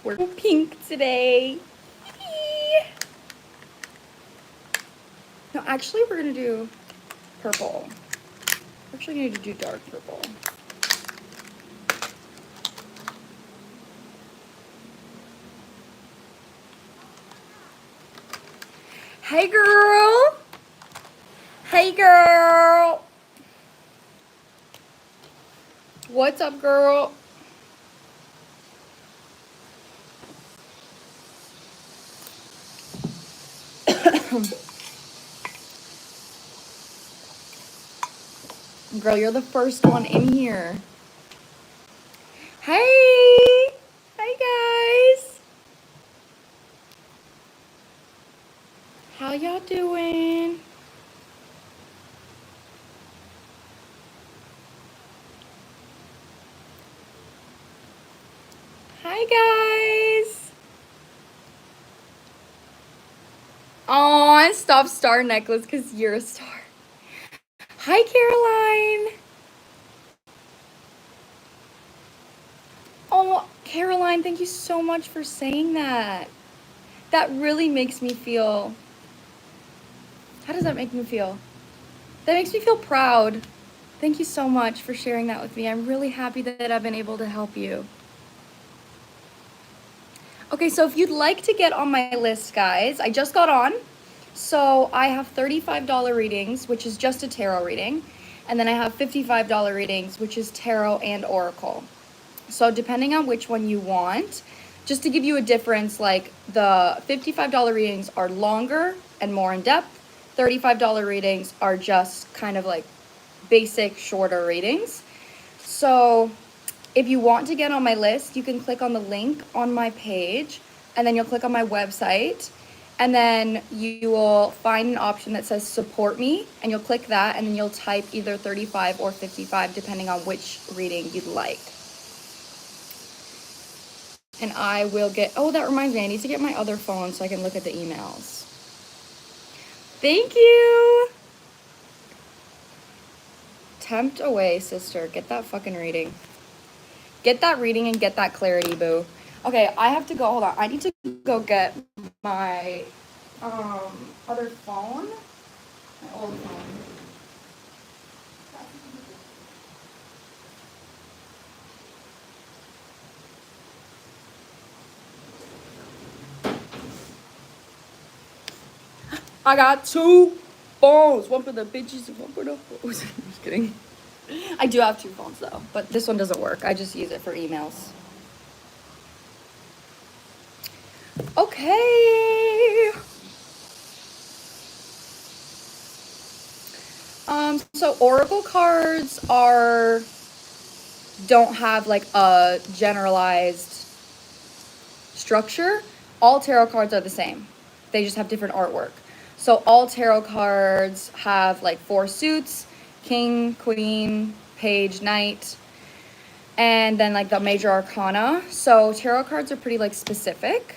We're pink today. No, actually, we're gonna do purple. We're actually gonna do dark purple. Hey, girl. Hey, girl. What's up, girl? Girl, you're the first one in here. Hey! Hi, guys! How y'all doing? Hi, guys! Aw, stop star necklace because you're a star. Hi, Caroline! Oh, Caroline, thank you so much for saying that. That really makes me feel... How does that make me feel? That makes me feel proud. Thank you so much for sharing that with me. I'm really happy that I've been able to help you. Okay, so if you'd like to get on my list, guys, I just got on. So I have $35 readings, which is just a tarot reading. And then I have $55 readings, which is tarot and oracle. So depending on which one you want, just to give you a difference, like the $55 readings are longer and more in depth. $35 readings are just kind of like basic, shorter readings. So if you want to get on my list, you can click on the link on my page, and then you'll click on my website, and then you will find an option that says support me, and you'll click that, and then you'll type either 35 or 55 depending on which reading you'd like. And I will get, oh, that reminds me, I need to get my other phone so I can look at the emails. Thank you. Tempt away, sister. Get that fucking reading. Get that reading and get that clarity, boo. Okay, I have to go. Hold on. I need to go get my other phone. My old phone. I got two phones. One for the bitches and one for the hoes. I'm just kidding. I do have two phones though, but this one doesn't work. I just use it for emails. Okay. So oracle cards don't have like a generalized structure. All tarot cards are the same. They just have different artwork. So all tarot cards have like 4 suits: king, queen, page, knight, and then like the major arcana. So tarot cards are pretty like specific.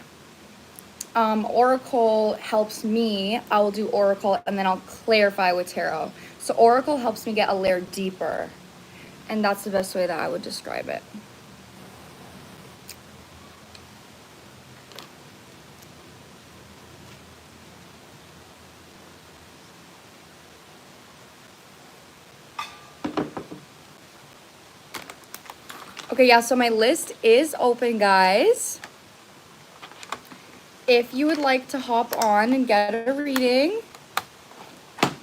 Oracle helps me. I will do oracle and then I'll clarify with tarot. So oracle helps me get a layer deeper, and that's the best way that I would describe it. Okay, yeah, so my list is open, guys. If you would like to hop on and get a reading,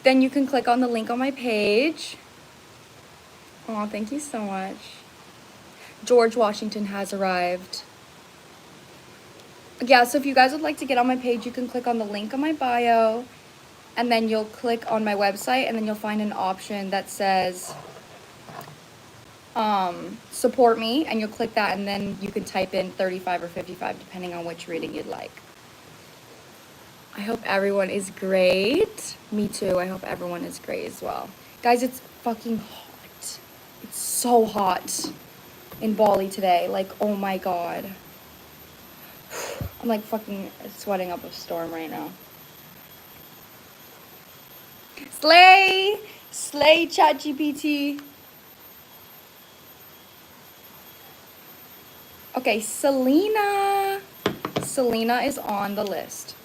then you can click on the link on my page. Oh, thank you so much. George Washington has arrived. Yeah, so if you guys would like to get on my page, you can click on the link on my bio, and then you'll click on my website, and then you'll find an option that says support me, and you'll click that, and then you can type in 35 or 55 depending on which reading you'd like. I hope everyone is great. Me too. I hope everyone is great as well. Guys, it's fucking hot. It's so hot in Bali today. Like, oh my god. I'm like fucking sweating up a storm right now. Slay! Slay, ChatGPT. Okay, Selena. Selena is on the list.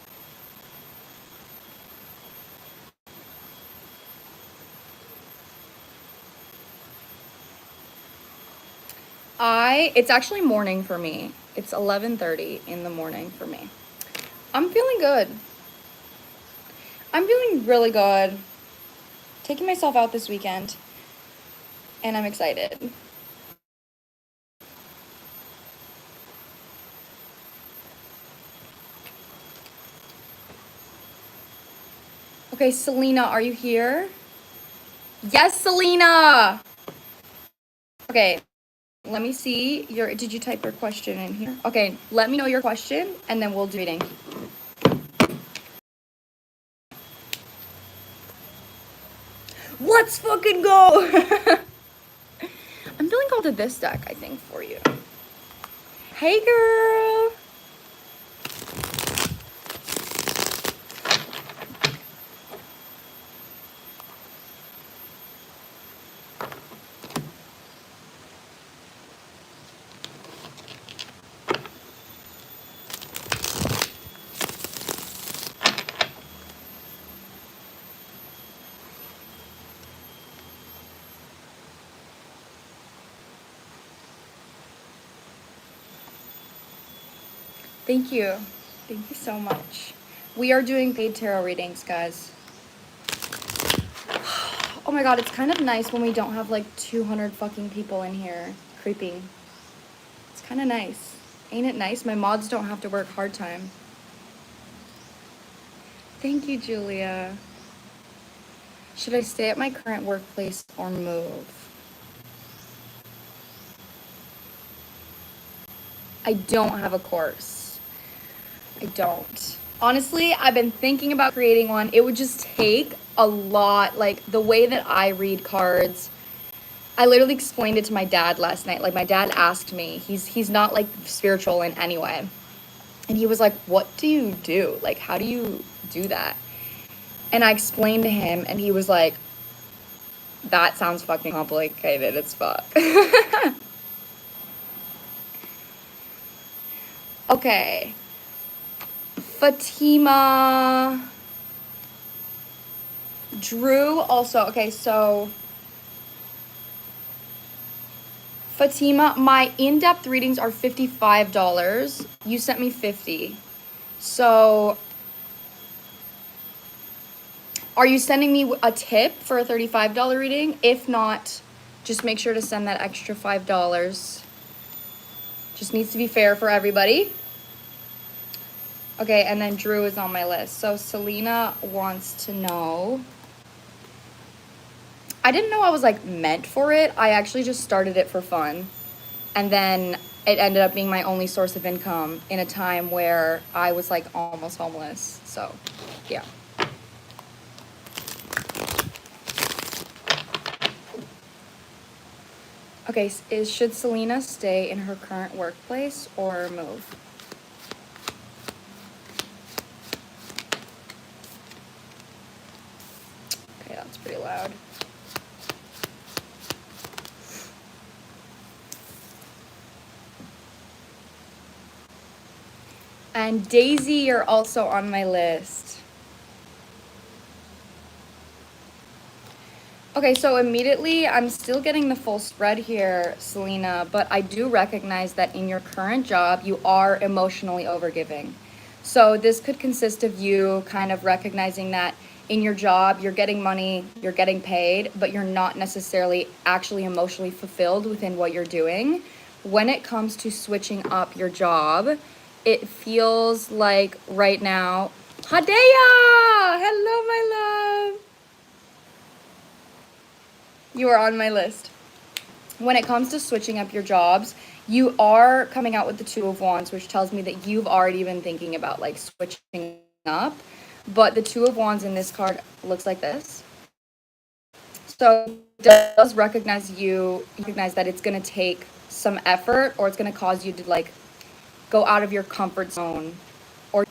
It's actually morning for me. It's 11:30 in the morning for me. I'm feeling good. I'm feeling really good. Taking myself out this weekend, and I'm excited. Okay, Selena, are you here? Yes, Selena! Okay, let me see your, did you type your question in here? Okay, let me know your question, and then we'll do reading. Let's fucking go! I'm feeling called to this deck, I think, for you. Hey, girl! Thank you. Thank you so much. We are doing paid tarot readings, guys. Oh my god, it's kind of nice when we don't have like 200 fucking people in here creeping. It's kind of nice. Ain't it nice? My mods don't have to work hard time. Thank you, Julia. Should I stay at my current workplace or move? I don't have a course. I don't. Honestly, I've been thinking about creating one. It would just take a lot, like the way that I read cards. I literally explained it to my dad last night. Like my dad asked me, he's not like spiritual in any way. And he was like, "What do you do? Like how do you do that?" And I explained to him and he was like, "That sounds fucking complicated as fuck." Okay. Fatima. Drew also. Okay, so Fatima, my in-depth readings are $55. You sent me 50. So are you sending me a tip for a $35 reading? If not, just make sure to send that extra $5. Just needs to be fair for everybody. Okay, and then Drew is on my list. So Selena wants to know. I didn't know I was like meant for it. I actually just started it for fun. And then it ended up being my only source of income in a time where I was like almost homeless. So, yeah. Okay, should Selena stay in her current workplace or move? Okay, that's pretty loud. And Daisy, you're also on my list. Okay, so immediately, I'm still getting the full spread here, Selena, but I do recognize that in your current job, you are emotionally overgiving. So this could consist of you kind of recognizing that in your job, you're getting money, you're getting paid, but you're not necessarily actually emotionally fulfilled within what you're doing. When it comes to switching up your job, it feels like right now, Hada! Hello, my love! You are on my list. When it comes to switching up your jobs, you are coming out with the Two of Wands, which tells me that you've already been thinking about like switching up. But the Two of Wands in this card looks like this. So it does recognize that it's going to take some effort, or it's going to cause you to like go out of your comfort zone. Or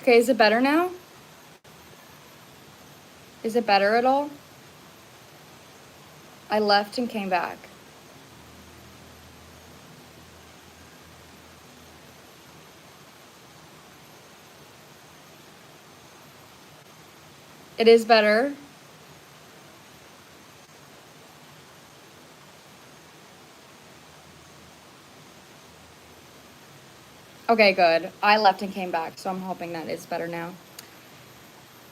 okay, is it better now? Is it better at all? I left and came back. It is better. Okay, good. I left and came back, so I'm hoping that is better now.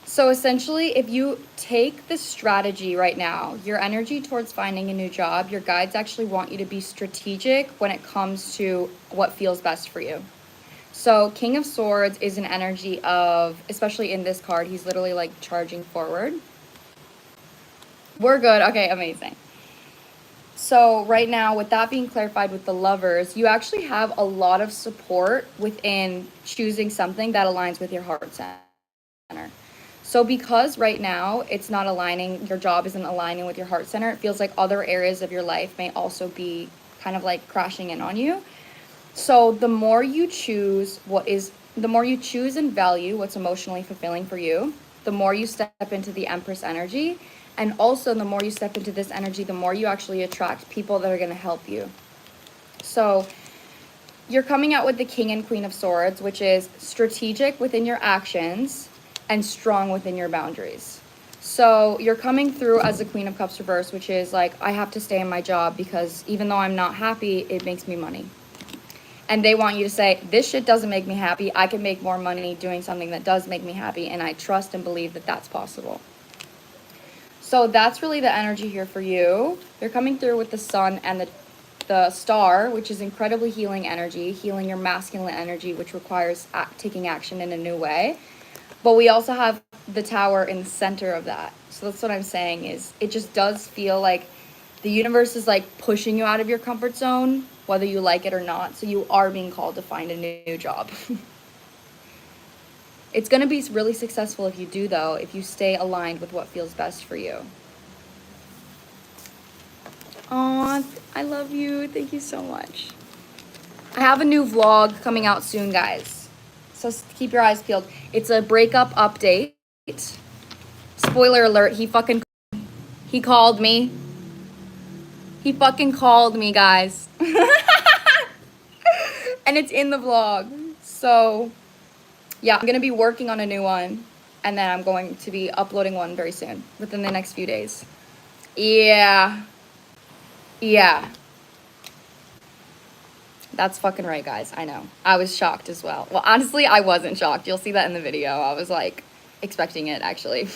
So essentially, if you take the strategy right now, your energy towards finding a new job, your guides actually want you to be strategic when it comes to what feels best for you. So King of Swords is an energy of, especially in this card, he's literally like charging forward. We're good. Okay, amazing. So right now, with that being clarified with the Lovers, you actually have a lot of support within choosing something that aligns with your heart center. So because right now it's not aligning, your job isn't aligning with your heart center, it feels like other areas of your life may also be kind of like crashing in on you. So the more you choose and value what's emotionally fulfilling for you, the more you step into the Empress energy. And also the more you step into this energy, the more you actually attract people that are going to help you. So you're coming out with the King and Queen of Swords, which is strategic within your actions and strong within your boundaries. So you're coming through as the Queen of Cups reverse, which is like, I have to stay in my job because even though I'm not happy, it makes me money. And they want you to say, this shit doesn't make me happy. I can make more money doing something that does make me happy. And I trust and believe that that's possible. So that's really the energy here for you. You're coming through with the Sun and the Star, which is incredibly healing energy, healing your masculine energy, which requires taking action in a new way. But we also have the Tower in the center of that. So that's what I'm saying is it just does feel like the universe is like pushing you out of your comfort zone, whether you like it or not. So you are being called to find a new job. It's going to be really successful if you do, though, if you stay aligned with what feels best for you. Aw, I love you. Thank you so much. I have a new vlog coming out soon, guys. So keep your eyes peeled. It's a breakup update. Spoiler alert, he called me. He fucking called me, guys. And it's in the vlog. So yeah, I'm going to be working on a new one, and then I'm going to be uploading one very soon, within the next few days. Yeah. That's fucking right, guys. I know. I was shocked as well. Well, honestly, I wasn't shocked. You'll see that in the video. I was, like, expecting it, actually.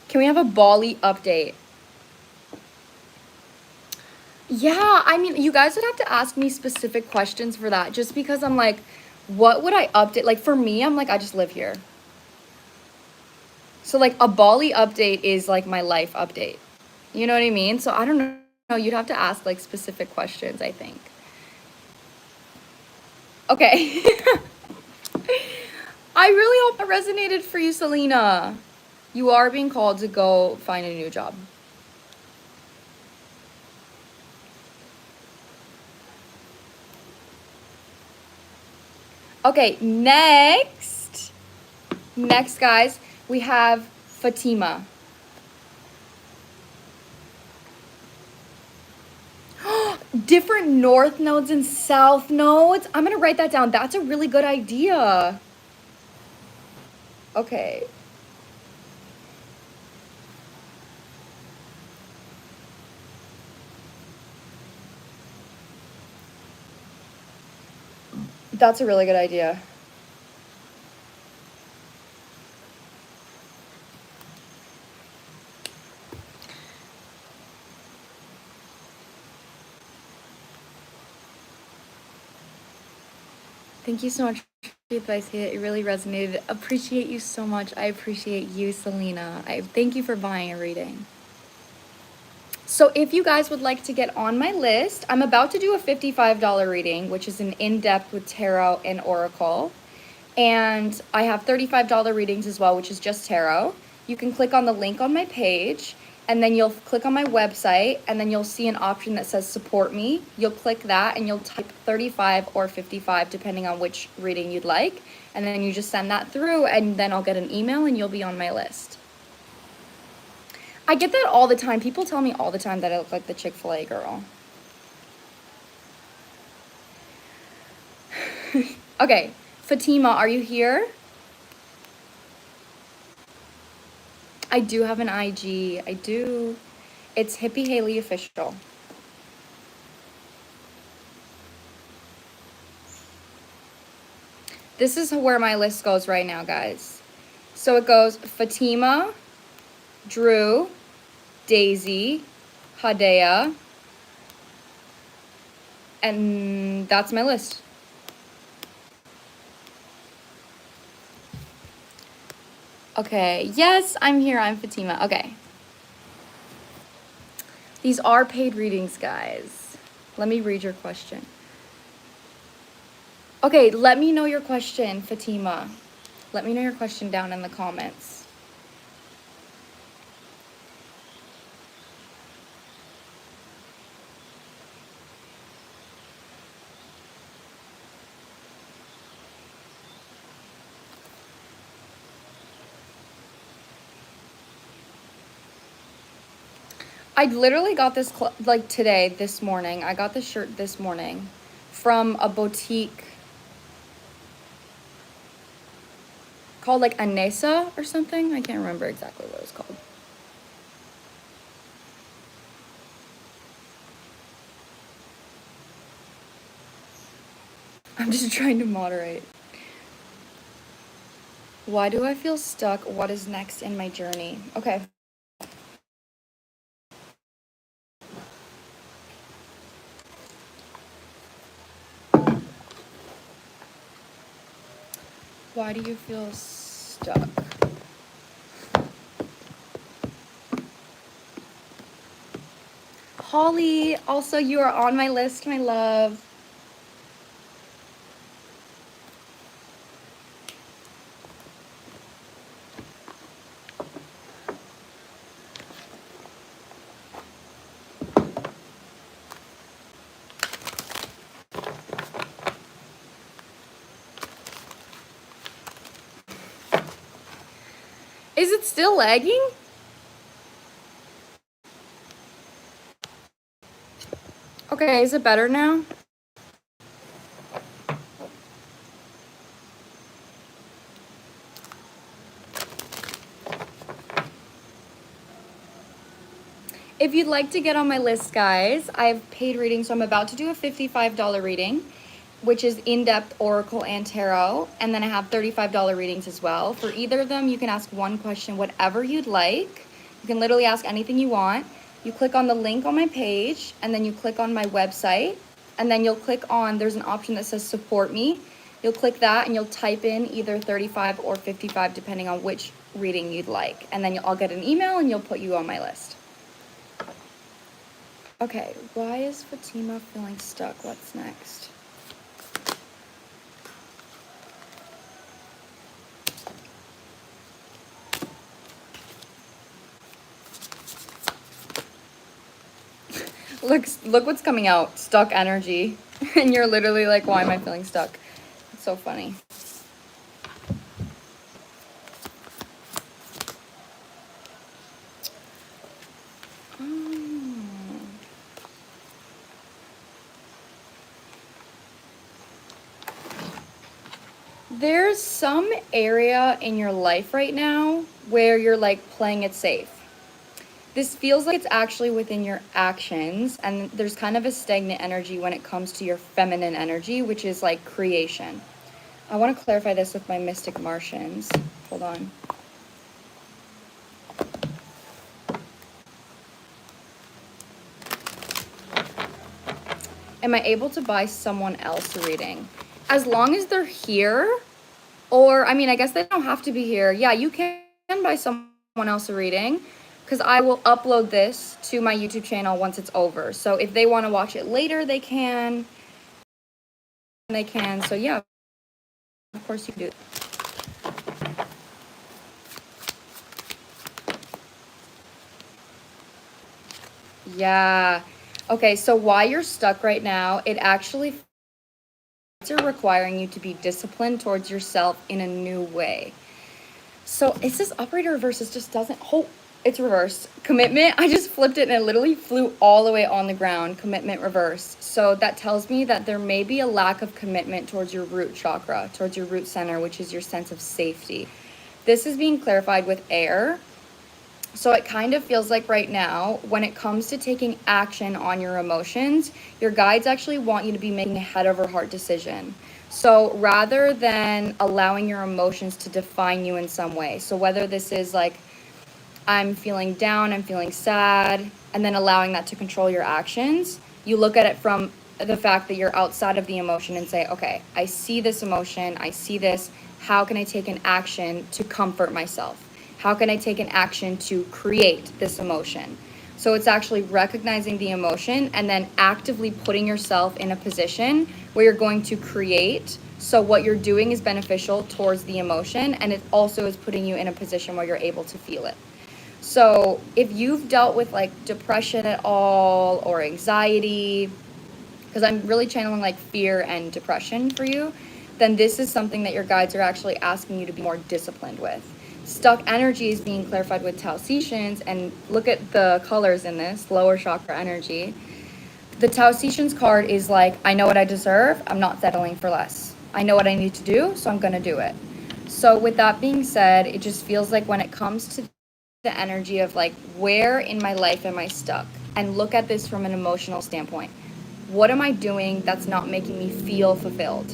Can we have a Bali update? Yeah, I mean, you guys would have to ask me specific questions for that, just because I'm like, what would I update? Like, for me, I'm like, I just live here. So, like, a Bali update is, like, my life update. You know what I mean? So, I don't know. You'd have to ask, like, specific questions, I think. Okay. I really hope that resonated for you, Selena. You are being called to go find a new job. Okay, next, guys, we have Fatima. Different north nodes and south nodes. I'm gonna write that down. That's a really good idea. Okay. That's a really good idea. Thank you so much for the advice. It really resonated. Appreciate you so much. I appreciate you, Selena. I thank you for buying a reading. So if you guys would like to get on my list, I'm about to do a $55 reading, which is an in-depth with tarot and oracle. And I have $35 readings as well, which is just tarot. You can click on the link on my page, and then you'll click on my website, and then you'll see an option that says support me. You'll click that and you'll type 35 or 55 depending on which reading you'd like. And then you just send that through, and then I'll get an email and you'll be on my list. I get that all the time. People tell me all the time that I look like the Chick-fil-A girl. Okay, Fatima, are you here? I do have an IG. I do. It's Hippie Haley Official. This is where my list goes right now, guys. So it goes Fatima, Drew, Daisy, Hada, and that's my list. Okay, yes, I'm here. I'm Fatima. Okay. These are paid readings, guys. Let me read your question. Okay, let me know your question, Fatima. Let me know your question down in the comments. I literally got this like today, this morning. I got this shirt this morning from a boutique called like Anessa or something. I can't remember exactly what it was called. I'm just trying to moderate. Why do I feel stuck? What is next in my journey? Okay. Why do you feel stuck? Holly, also you are on my list, my love. Is it still lagging? Okay, is it better now? If you'd like to get on my list, guys, I have paid readings. So I'm about to do a $55 reading, which is in-depth oracle and tarot. And then I have $35 readings as well. For either of them, you can ask one question, whatever you'd like. You can literally ask anything you want. You click on the link on my page, and then you click on my website. And then you'll click on, there's an option that says support me. You'll click that and you'll type in either 35 or 55, depending on which reading you'd like. And then I'll get an email and you'll put you on my list. Okay, why is Fatima feeling stuck? What's next? Look what's coming out. Stuck energy. And you're literally like, why am I feeling stuck? It's so funny. There's some area in your life right now where you're like playing it safe. This feels like it's actually within your actions, and there's kind of a stagnant energy when it comes to your feminine energy, which is like creation. I want to clarify this with my Mystic Martians. Hold on. Am I able to buy someone else a reading? As long as they're here, or I mean, I guess they don't have to be here. Yeah, you can buy someone else a reading, because I will upload this to my YouTube channel once it's over. So if they want to watch it later, they can. So yeah, of course you do. Yeah. Okay, so why you're stuck right now, it actually are requiring you to be disciplined towards yourself in a new way. So it says operator reverse, it just doesn't hold. It's reversed. Commitment. I just flipped it and it literally flew all the way on the ground, commitment reverse. So that tells me that there may be a lack of commitment towards your root chakra, towards your root center, which is your sense of safety. This is being clarified with air. So it kind of feels like right now, when it comes to taking action on your emotions, your guides actually want you to be making a head over heart decision. So rather than allowing your emotions to define you in some way, so whether this is like, I'm feeling down, I'm feeling sad, and then allowing that to control your actions, you look at it from the fact that you're outside of the emotion and say, okay, I see this emotion, I see this, how can I take an action to comfort myself? How can I take an action to create this emotion? So it's actually recognizing the emotion and then actively putting yourself in a position where you're going to create. So what you're doing is beneficial towards the emotion, and it also is putting you in a position where you're able to feel it. So if you've dealt with like depression at all or anxiety, because I'm really channeling like fear and depression for you, then this is something that your guides are actually asking you to be more disciplined with. Stuck energy is being clarified with Taotians, and look at the colors in this, lower chakra energy. The Taotians card is like, I know what I deserve, I'm not settling for less. I know what I need to do, so I'm gonna do it. So with that being said, it just feels like when it comes to the energy of like, where in my life am I stuck? And look at this from an emotional standpoint. What am I doing that's not making me feel fulfilled?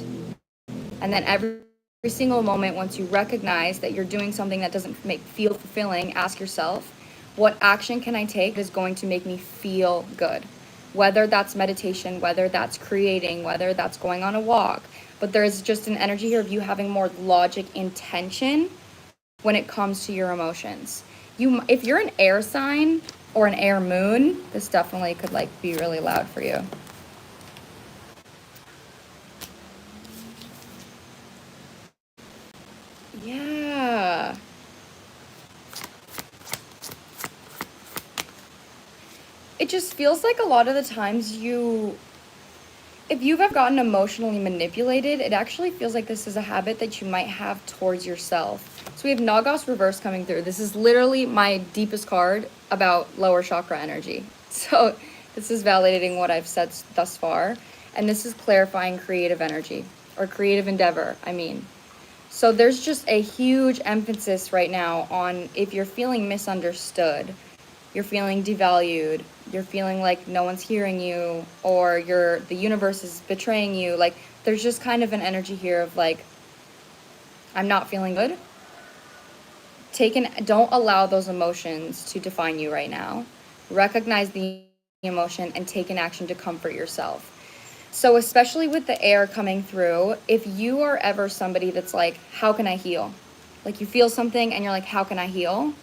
And then every single moment, once you recognize that you're doing something that doesn't feel fulfilling, ask yourself, what action can I take that is going to make me feel good? Whether that's meditation, whether that's creating, whether that's going on a walk. But there's just an energy here of you having more logic intention when it comes to your emotions. If you're an air sign or an air moon, this definitely could like be really loud for you. Yeah. It just feels like a lot of the times if you've ever gotten emotionally manipulated, it actually feels like this is a habit that you might have towards yourself. So we have Nagas reverse coming through. This is literally my deepest card about lower chakra energy. So this is validating what I've said thus far. And this is clarifying creative energy, or creative endeavor, I mean. So there's just a huge emphasis right now on if you're feeling misunderstood, you're feeling devalued, you're feeling like no one's hearing you, or the universe is betraying you. Like there's just kind of an energy here of like, I'm not feeling good. Don't allow those emotions to define you right now. Recognize the emotion and take an action to comfort yourself. So especially with the air coming through, if you are ever somebody that's like, how can I heal? Like you feel something and you're like, how can I heal?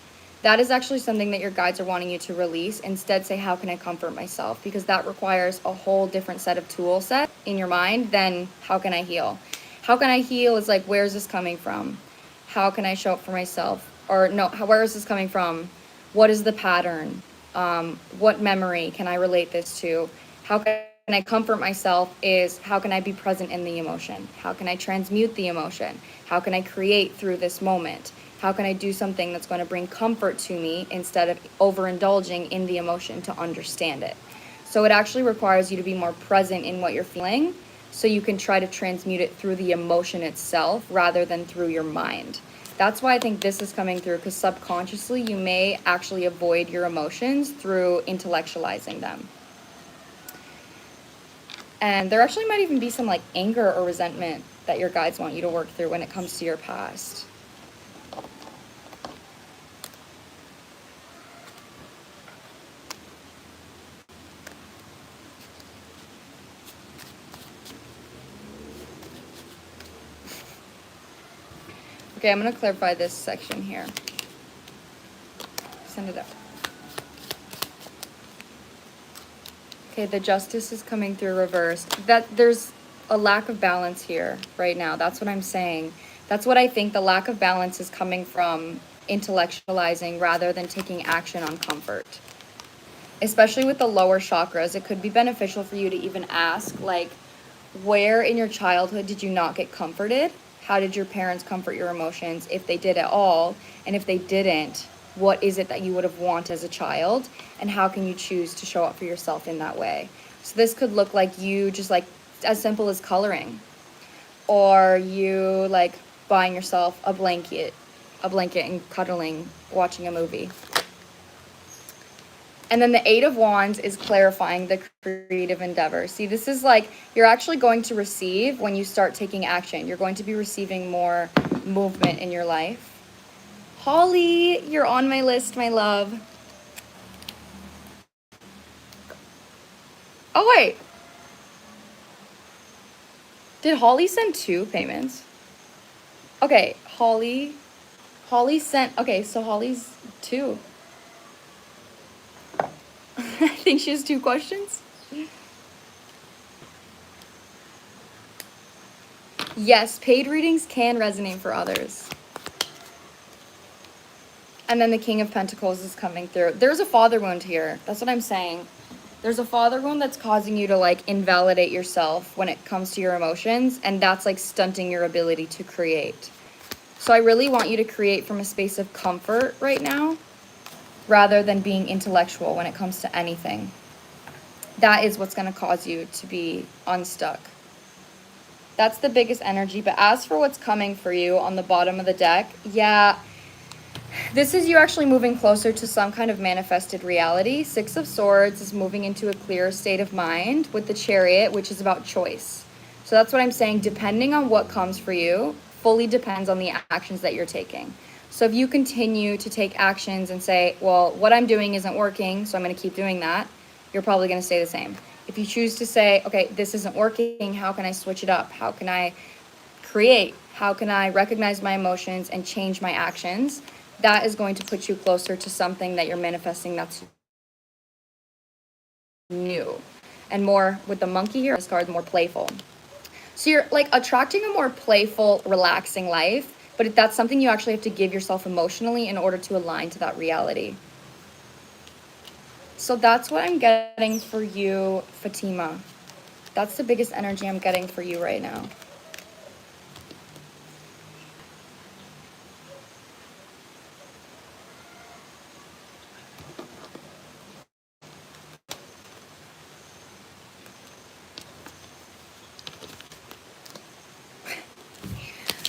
That is actually something that your guides are wanting you to release. Instead, say, how can I comfort myself? Because that requires a whole different set of tool set in your mind than how can I heal? How can I heal is like, where is this coming from? How can I show up for myself? Or no, where is this coming from? What is the pattern? What memory can I relate this to? How can I comfort myself is how can I be present in the emotion? How can I transmute the emotion? How can I create through this moment? How can I do something that's going to bring comfort to me instead of overindulging in the emotion to understand it? So it actually requires you to be more present in what you're feeling so you can try to transmute it through the emotion itself rather than through your mind. That's why I think this is coming through, because subconsciously you may actually avoid your emotions through intellectualizing them. And there actually might even be some like anger or resentment that your guides want you to work through when it comes to your past. Okay, I'm going to clarify this section here. Send it up. Okay, the justice is coming through reversed. That there's a lack of balance here right now. That's what I'm saying. That's what I think the lack of balance is coming from, intellectualizing rather than taking action on comfort. Especially with the lower chakras, it could be beneficial for you to even ask, like, where in your childhood did you not get comforted? How did your parents comfort your emotions, if they did at all? And if they didn't, what is it that you would have wanted as a child, and how can you choose to show up for yourself in that way. So this could look like you just like as simple as coloring, or you like buying yourself a blanket and cuddling, watching a movie. And then the 8 of Wands is clarifying the creative endeavor. See, this is like you're actually going to receive when you start taking action. You're going to be receiving more movement in your life. Holly, you're on my list, my love. Oh, wait. Did Holly send 2 payments? Okay, Holly sent, okay, so Holly's 2. I think she has 2 questions. Yes, paid readings can resonate for others. And then the King of Pentacles is coming through. There's a father wound here. That's what I'm saying. There's a father wound that's causing you to like invalidate yourself when it comes to your emotions. And that's like stunting your ability to create. So I really want you to create from a space of comfort right now, rather than being intellectual when it comes to anything. That is what's going to cause you to be unstuck. That's the biggest energy. But as for what's coming for you on the bottom of the deck, yeah, this is you actually moving closer to some kind of manifested reality. 6 of Swords is moving into a clearer state of mind with the Chariot, which is about choice. So that's what I'm saying. Depending on what comes for you, fully depends on the actions that you're taking. So if you continue to take actions and say, well, what I'm doing isn't working, so I'm going to keep doing that, you're probably going to stay the same. If you choose to say, okay, this isn't working, how can I switch it up? How can I create? How can I recognize my emotions and change my actions? That is going to put you closer to something that you're manifesting that's new. And more with the monkey here, this card, more playful. So you're like attracting a more playful, relaxing life, but that's something you actually have to give yourself emotionally in order to align to that reality. So that's what I'm getting for you, Fatima. That's the biggest energy I'm getting for you right now.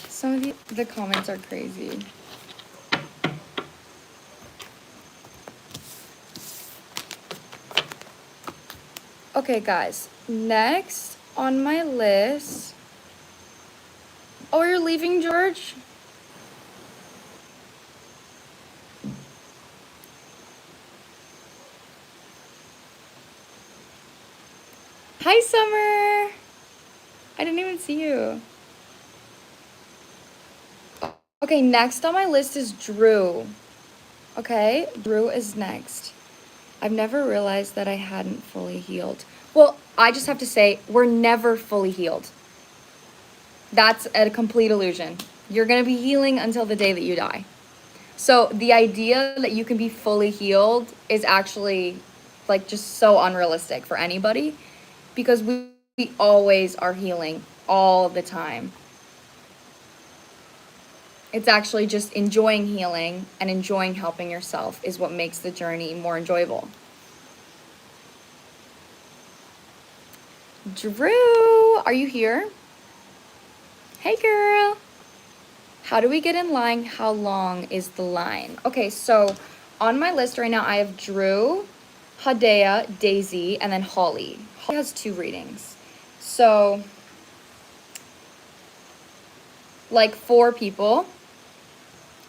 Some of the comments are crazy. Okay, guys. Next on my list. Oh, you're leaving, George? Hi, Summer. I didn't even see you. Okay, next on my list is Drew. Okay, Drew is next. I've never realized that I hadn't fully healed. Well, I just have to say, we're never fully healed. That's a complete illusion. You're going to be healing until the day that you die. So the idea that you can be fully healed is actually like just so unrealistic for anybody, because we always are healing all the time. It's actually just enjoying healing and enjoying helping yourself is what makes the journey more enjoyable. Drew, are you here? Hey, girl. How do we get in line? How long is the line? Okay, so on my list right now, I have Drew, Hada, Daisy, and then Holly. Holly has 2 readings. So, like 4 people.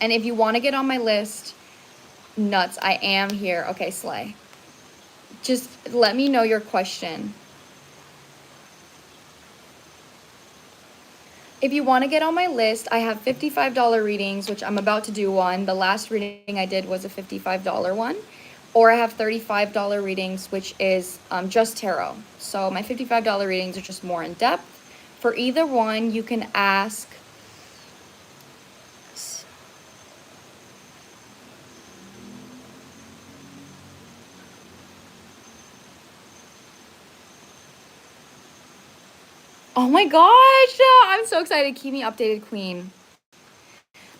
And if you want to get on my list, nuts, I am here. Okay, slay. Just let me know your question. If you want to get on my list, I have $55 readings, which I'm about to do one. The last reading I did was a $55 one. Or I have $35 readings, which is just tarot. So my $55 readings are just more in depth. For either one, you can ask. Oh my gosh, I'm so excited. Keep me updated, Queen.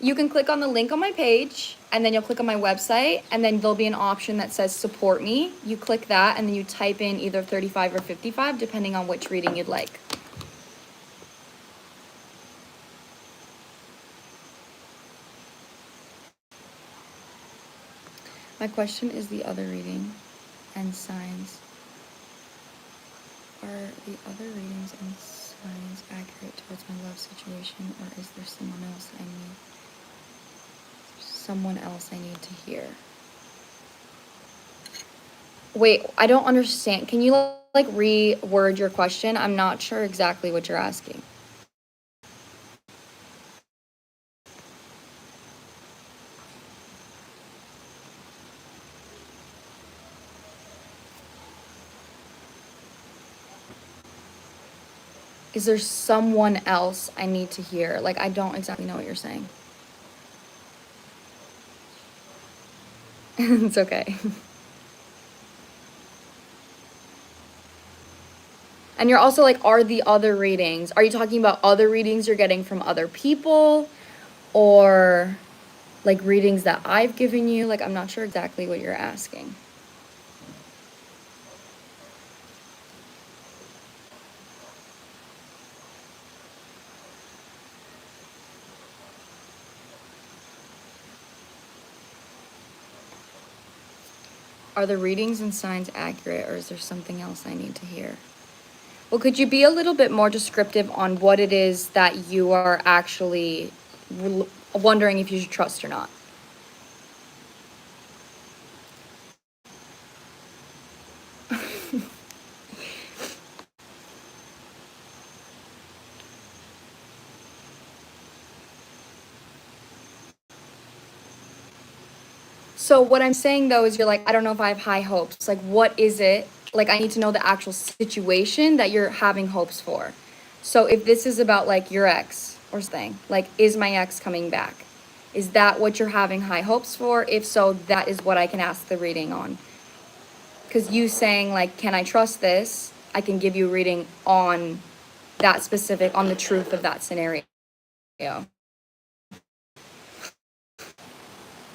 You can click on the link on my page, and then you'll click on my website, and then there'll be an option that says support me. You click that, and then you type in either 35 or 55, depending on which reading you'd like. My question is the other reading and signs. Are the other readings and signs accurate towards my love situation, or is there someone else I need to hear? Wait, I don't understand. Can you like reword your question? I'm not sure exactly what you're asking. Is there someone else I need to hear? Like, I don't exactly know what you're saying. It's okay. And you're also like, are the other readings, are you talking about other readings you're getting from other people? Or like readings that I've given you? Like, I'm not sure exactly what you're asking. Are the readings and signs accurate, or is there something else I need to hear? Well, could you be a little bit more descriptive on what it is that you are actually wondering if you should trust or not? So what I'm saying though is you're like, I don't know if I have high hopes. Like, what is it? Like, I need to know the actual situation that you're having hopes for. So if this is about like your ex or something, like, is my ex coming back? Is that what you're having high hopes for? If so, that is what I can ask the reading on. Because you saying like, can I trust this? I can give you a reading on that specific, on the truth of that scenario.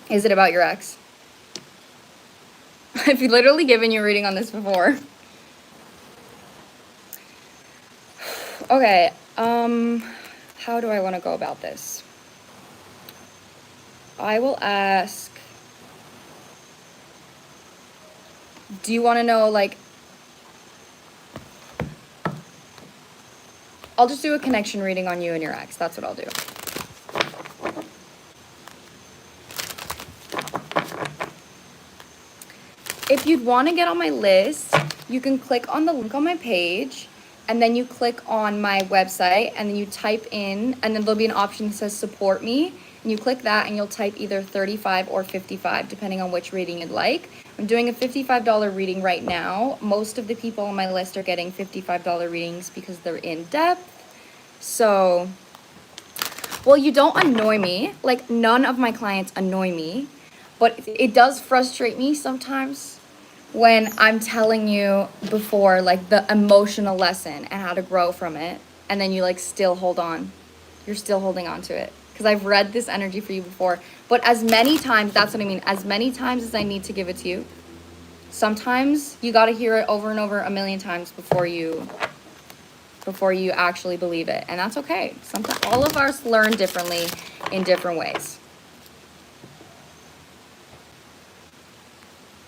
Is it about your ex? I've literally given you a reading on this before. Okay, how do I want to go about this? I will ask, do you want to know, like, I'll just do a connection reading on you and your ex. That's what I'll do. If you'd want to get on my list, you can click on the link on my page, and then you click on my website, and then you type in, and then there'll be an option that says support me, and you click that, and you'll type either 35 or 55, depending on which reading you'd like. I'm doing a $55 reading right now. Most of the people on my list are getting $55 readings because they're in depth. So, well, you don't annoy me. Like, none of my clients annoy me, but it does frustrate me sometimes when I'm telling you before, like, the emotional lesson and how to grow from it, and then you like still hold on. You're still holding on to it. Because I've read this energy for you before. But as many times, that's what I mean, as many times as I need to give it to you. Sometimes you got to hear it over and over a million times before you actually believe it. And that's okay. Sometimes all of us learn differently in different ways.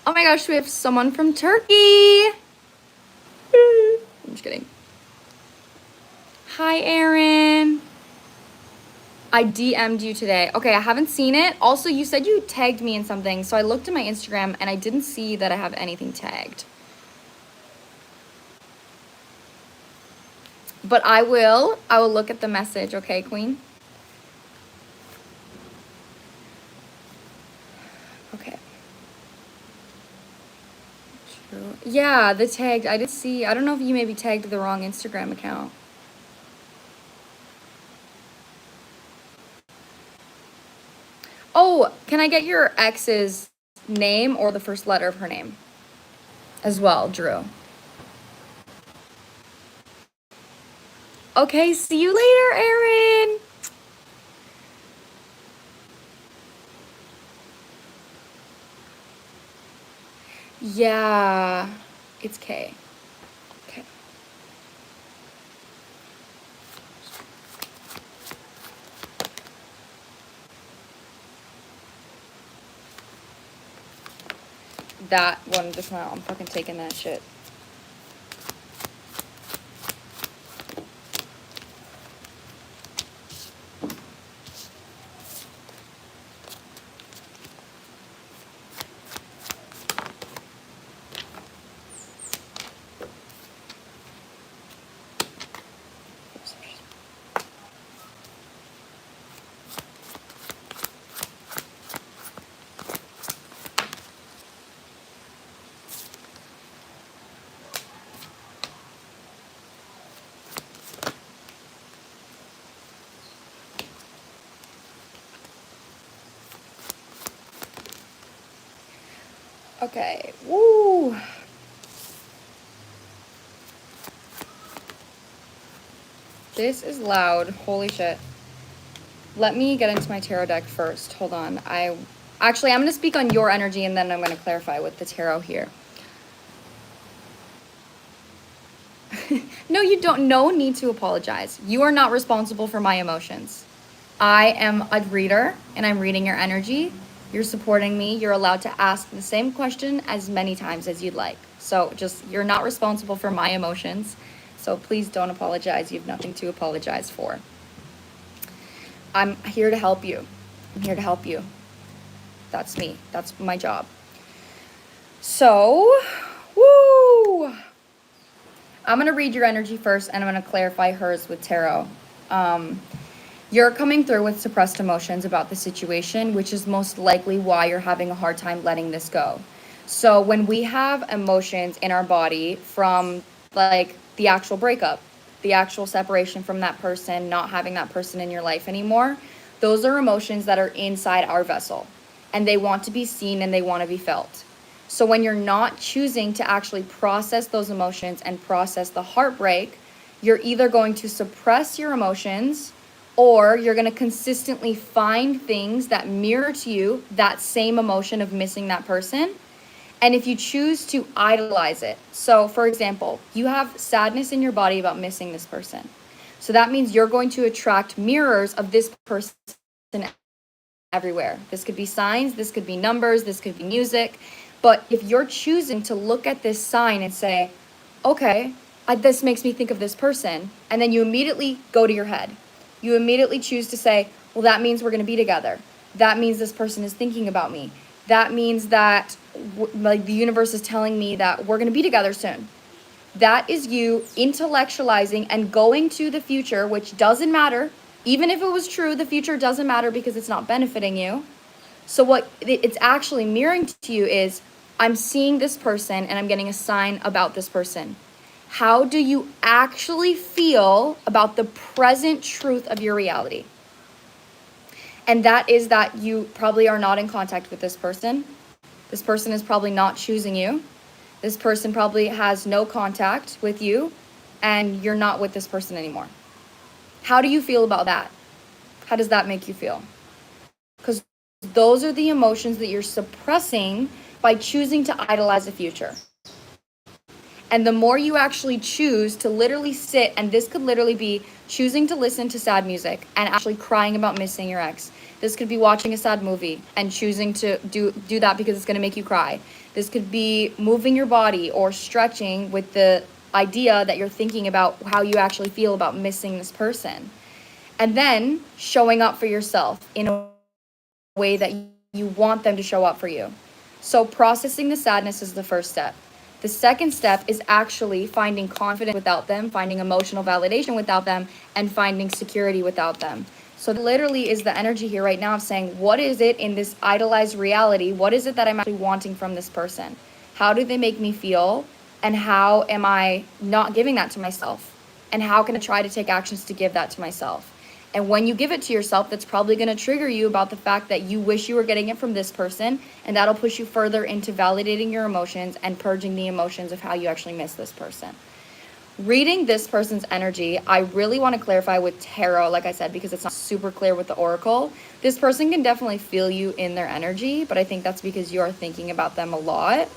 Oh my gosh, we have someone from Turkey. I'm just kidding. Hi, Erin. I DM'd you today. Okay, I haven't seen it. Also, you said you tagged me in something, so I looked at my Instagram and I didn't see that I have anything tagged. But I will look at the message, okay, Queen? Okay. True. Yeah, the tagged, I did see, I don't know if you maybe tagged the wrong Instagram account. Oh, can I get your ex's name or the first letter of her name as well, Drew? Okay, see you later, Erin. Yeah, it's K. Okay. That one just went out. I'm fucking taking that shit. Okay, woo. This is loud, holy shit. Let me get into my tarot deck first, hold on. Actually, I'm gonna speak on your energy and then I'm gonna clarify with the tarot here. No, you don't, no need to apologize. You are not responsible for my emotions. I am a reader and I'm reading your energy. You're supporting me. You're allowed to ask the same question as many times as you'd like. So just, you're not responsible for my emotions. So please don't apologize. You have nothing to apologize for. I'm here to help you. I'm here to help you. That's me. That's my job. So, woo! I'm going to read your energy first and I'm going to clarify hers with tarot. You're coming through with suppressed emotions about the situation, which is most likely why you're having a hard time letting this go. So when we have emotions in our body from like the actual breakup, the actual separation from that person, not having that person in your life anymore, those are emotions that are inside our vessel and they want to be seen and they want to be felt. So when you're not choosing to actually process those emotions and process the heartbreak, you're either going to suppress your emotions or you're going to consistently find things that mirror to you that same emotion of missing that person. And if you choose to idolize it, so for example, you have sadness in your body about missing this person. So that means you're going to attract mirrors of this person everywhere. This could be signs, this could be numbers, this could be music. But if you're choosing to look at this sign and say, okay, this makes me think of this person, and then you immediately go to your head. You immediately choose to say, well, that means we're going to be together. That means this person is thinking about me. That means that like the universe is telling me that we're going to be together soon. That is you intellectualizing and going to the future, which doesn't matter. Even if it was true, the future doesn't matter because it's not benefiting you. So what it's actually mirroring to you is, I'm seeing this person and I'm getting a sign about this person. How do you actually feel about the present truth of your reality? And that is that you probably are not in contact with this person. This person is probably not choosing you. This person probably has no contact with you and you're not with this person anymore. How do you feel about that? How does that make you feel? Because those are the emotions that you're suppressing by choosing to idolize the future. And the more you actually choose to literally sit, and this could literally be choosing to listen to sad music and actually crying about missing your ex. This could be watching a sad movie and choosing to do that because it's going to make you cry. This could be moving your body or stretching with the idea that you're thinking about how you actually feel about missing this person. And then showing up for yourself in a way that you want them to show up for you. So processing the sadness is the first step. The second step is actually finding confidence without them, finding emotional validation without them, and finding security without them. So literally is the energy here right now of saying, what is it in this idolized reality? What is it that I'm actually wanting from this person? How do they make me feel? And how am I not giving that to myself? And how can I try to take actions to give that to myself? And when you give it to yourself, that's probably going to trigger you about the fact that you wish you were getting it from this person. And that'll push you further into validating your emotions and purging the emotions of how you actually miss this person. Reading this person's energy, I really want to clarify with tarot, like I said, because it's not super clear with the oracle. This person can definitely feel you in their energy, but I think that's because you're thinking about them a lot.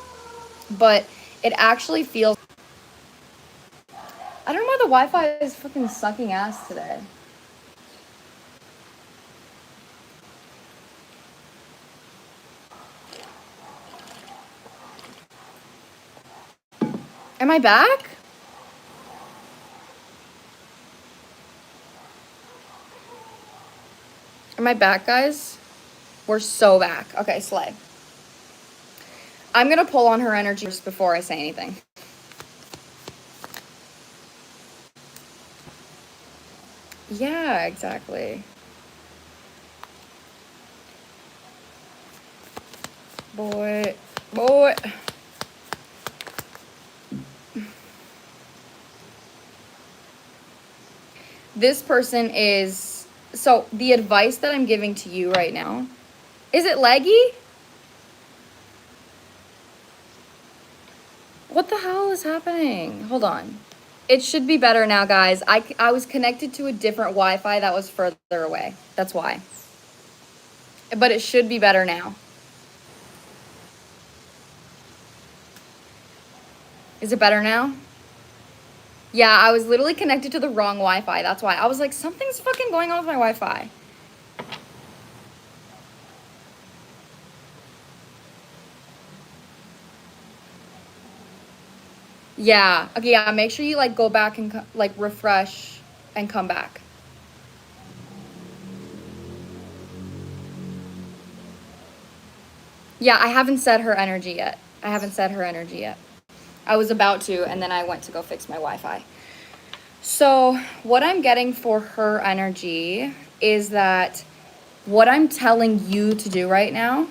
but it actually feels, I don't know why the Wi-Fi is fucking sucking ass today. Am I back? Am I back, guys? We're so back. Okay, slay. I'm gonna pull on her energy just before I say anything. Yeah, exactly. Boy. This person is, so the advice that I'm giving to you right now, is it laggy? What the hell is happening? Hold on. It should be better now, guys. I was connected to a different Wi-Fi that was further away. That's why. But it should be better now. Is it better now? Yeah, I was literally connected to the wrong Wi-Fi. That's why. I was like, something's fucking going on with my Wi-Fi. Yeah. Okay, yeah, make sure you like go back and like refresh and come back. Yeah, I haven't set her energy yet. I was about to, and then I went to go fix my Wi-Fi. So what I'm getting for her energy is that what I'm telling you to do right now,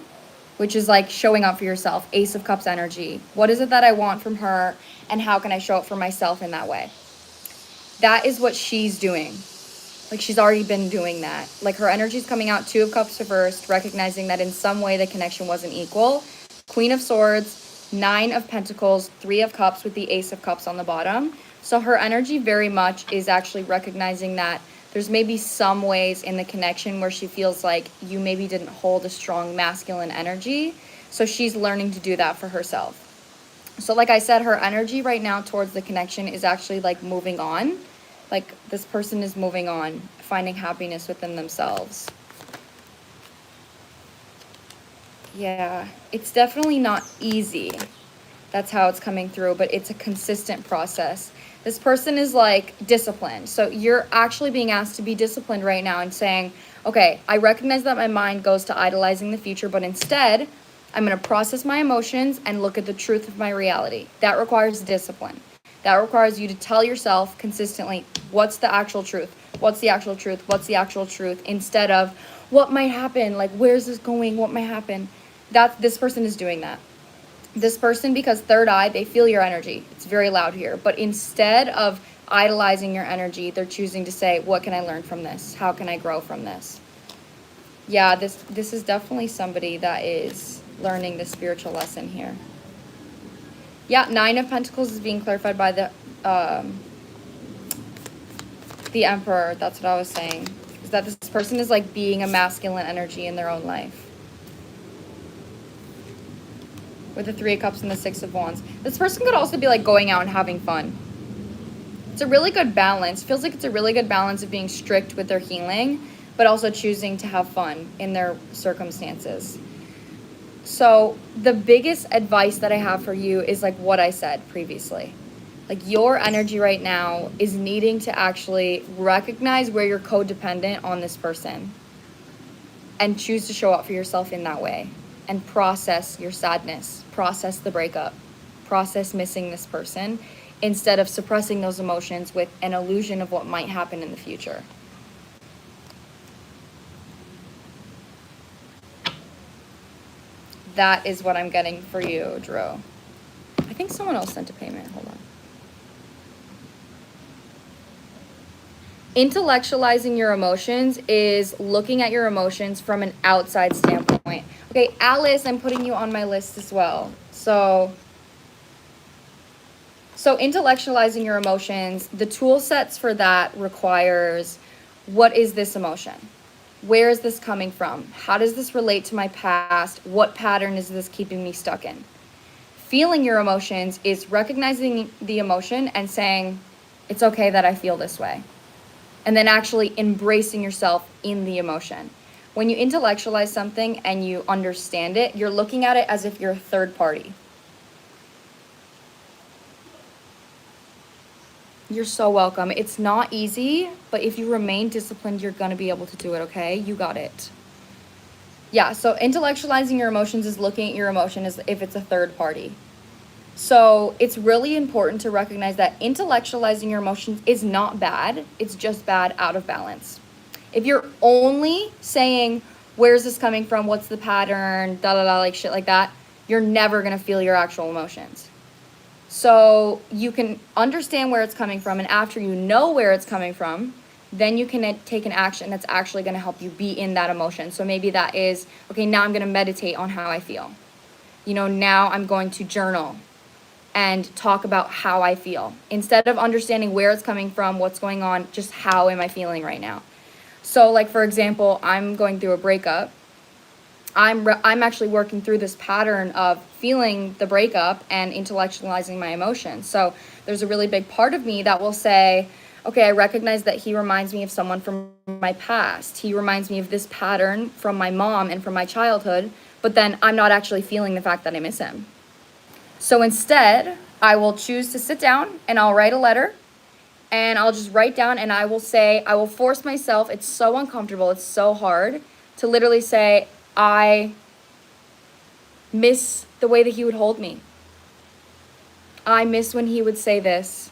which is like showing up for yourself, Ace of Cups energy. What is it that I want from her, and how can I show up for myself in that way? That is what she's doing. Like, she's already been doing that. Like, her energy's coming out, Two of Cups reversed, recognizing that in some way the connection wasn't equal. Queen of Swords, Nine of Pentacles, Three of Cups with the Ace of Cups on the bottom. So her energy very much is actually recognizing that there's maybe some ways in the connection where she feels like you maybe didn't hold a strong masculine energy. So she's learning to do that for herself. So like I said, her energy right now towards the connection is actually like moving on. Like, this person is moving on, finding happiness within themselves. Yeah, it's definitely not easy. That's how it's coming through, but it's a consistent process. This person is like disciplined. So you're actually being asked to be disciplined right now and saying, okay, I recognize that my mind goes to idolizing the future, but instead, I'm going to process my emotions and look at the truth of my reality. That requires discipline. That requires you to tell yourself consistently, what's the actual truth? What's the actual truth? What's the actual truth? Instead of, what might happen? Like, where's this going? What might happen? This person is doing that. This person, because third eye, they feel your energy. It's very loud here. But instead of idolizing your energy, they're choosing to say, what can I learn from this? How can I grow from this? Yeah, this is definitely somebody that is learning the spiritual lesson here. Yeah, Nine of Pentacles is being clarified by the Emperor. That's what I was saying. Is that this person is like being a masculine energy in their own life. With the Three of Cups and the Six of Wands. This person could also be like going out and having fun. It's a really good balance. Feels like it's a really good balance of being strict with their healing, but also choosing to have fun in their circumstances. So the biggest advice that I have for you is like what I said previously. Like, your energy right now is needing to actually recognize where you're codependent on this person and choose to show up for yourself in that way and process your sadness, process the breakup, process missing this person instead of suppressing those emotions with an illusion of what might happen in the future. That is what I'm getting for you, Drew. I think someone else sent a payment. Hold on. Intellectualizing your emotions is looking at your emotions from an outside standpoint. Okay, Alice, I'm putting you on my list as well. So intellectualizing your emotions, the tool sets for that requires, what is this emotion? Where is this coming from? How does this relate to my past? What pattern is this keeping me stuck in? Feeling your emotions is recognizing the emotion and saying, it's okay that I feel this way. And then actually embracing yourself in the emotion. When you intellectualize something and you understand it, you're looking at it as if you're a third party. You're so welcome. It's not easy, but if you remain disciplined, you're gonna be able to do it, okay? You got it. Yeah, so intellectualizing your emotions is looking at your emotion as if it's a third party. So it's really important to recognize that intellectualizing your emotions is not bad. It's just bad out of balance. If you're only saying, where's this coming from? What's the pattern? Da da da, like shit like that, you're never gonna feel your actual emotions. So you can understand where it's coming from, and after you know where it's coming from, then you can take an action that's actually going to help you be in that emotion. So maybe that is, okay, now I'm going to meditate on how I feel. You know, now I'm going to journal and talk about how I feel. Instead of understanding where it's coming from, what's going on, just how am I feeling right now? So like, for example, I'm going through a breakup. I'm actually working through this pattern of feeling the breakup and intellectualizing my emotions. So there's a really big part of me that will say, okay, I recognize that he reminds me of someone from my past. He reminds me of this pattern from my mom and from my childhood, but then I'm not actually feeling the fact that I miss him. So instead, I will choose to sit down and I'll write a letter, and I'll just write down, and I will say, I will force myself, it's so uncomfortable, it's so hard, to literally say, I miss the way that he would hold me. I miss when he would say this.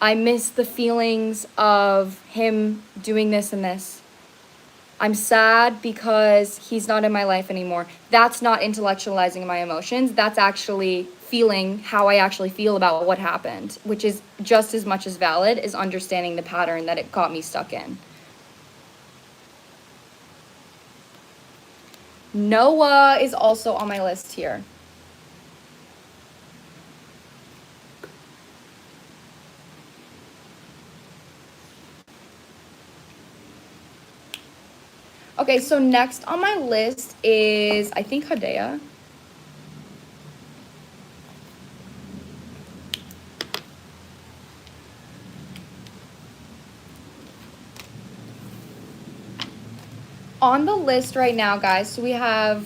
I miss the feelings of him doing this and this. I'm sad because he's not in my life anymore. That's not intellectualizing my emotions. That's actually feeling how I actually feel about what happened, which is just as much as valid as understanding the pattern that it got me stuck in. Noah is also on my list here. Okay, so next on my list is, I think, Hada. On the list right now, guys, so we have,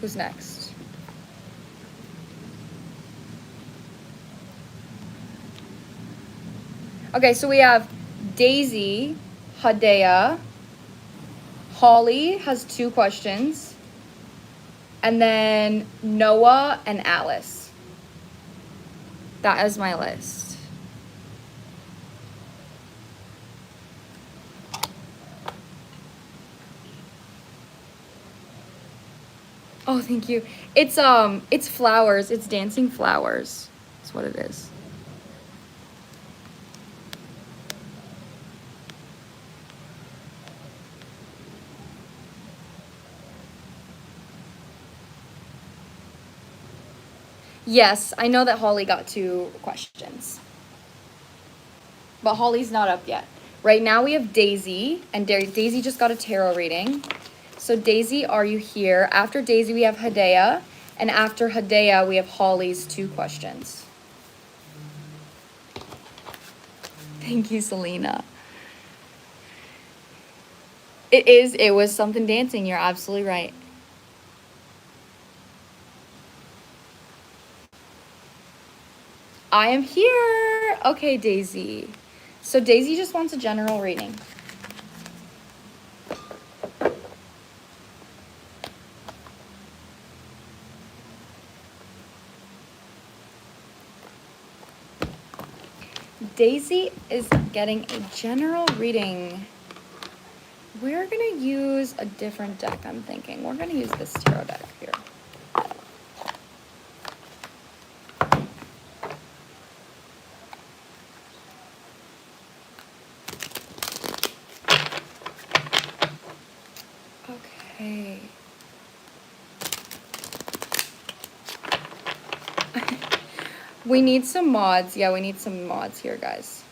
who's next? Okay, so we have Daisy, Hada, Holly has 2 questions, and then Noah and Alice. That is my list. Oh, thank you. It's flowers. It's dancing flowers. That's what it is. Yes, I know that Holly got 2 questions. But Holly's not up yet. Right now we have Daisy, and Daisy just got a tarot reading. So Daisy, are you here? After Daisy, we have Hada, and after Hada, we have Holly's 2 questions. Thank you, Selena. It was something dancing. You're absolutely right. I am here. Okay, Daisy. So Daisy just wants a general reading. Daisy is getting a general reading. We're gonna use a different deck, I'm thinking. We're gonna use this tarot deck here. Okay. We need some mods. Yeah, we need some mods here, guys.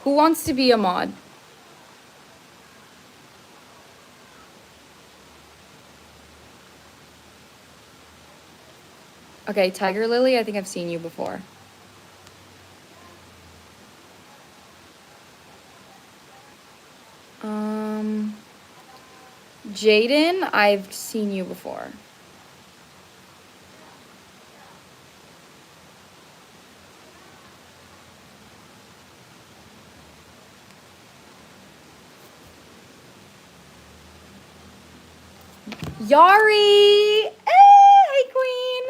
Who wants to be a mod? Okay, Tiger Lily, I think I've seen you before. Jaden, I've seen you before. Yari! Hey, queen!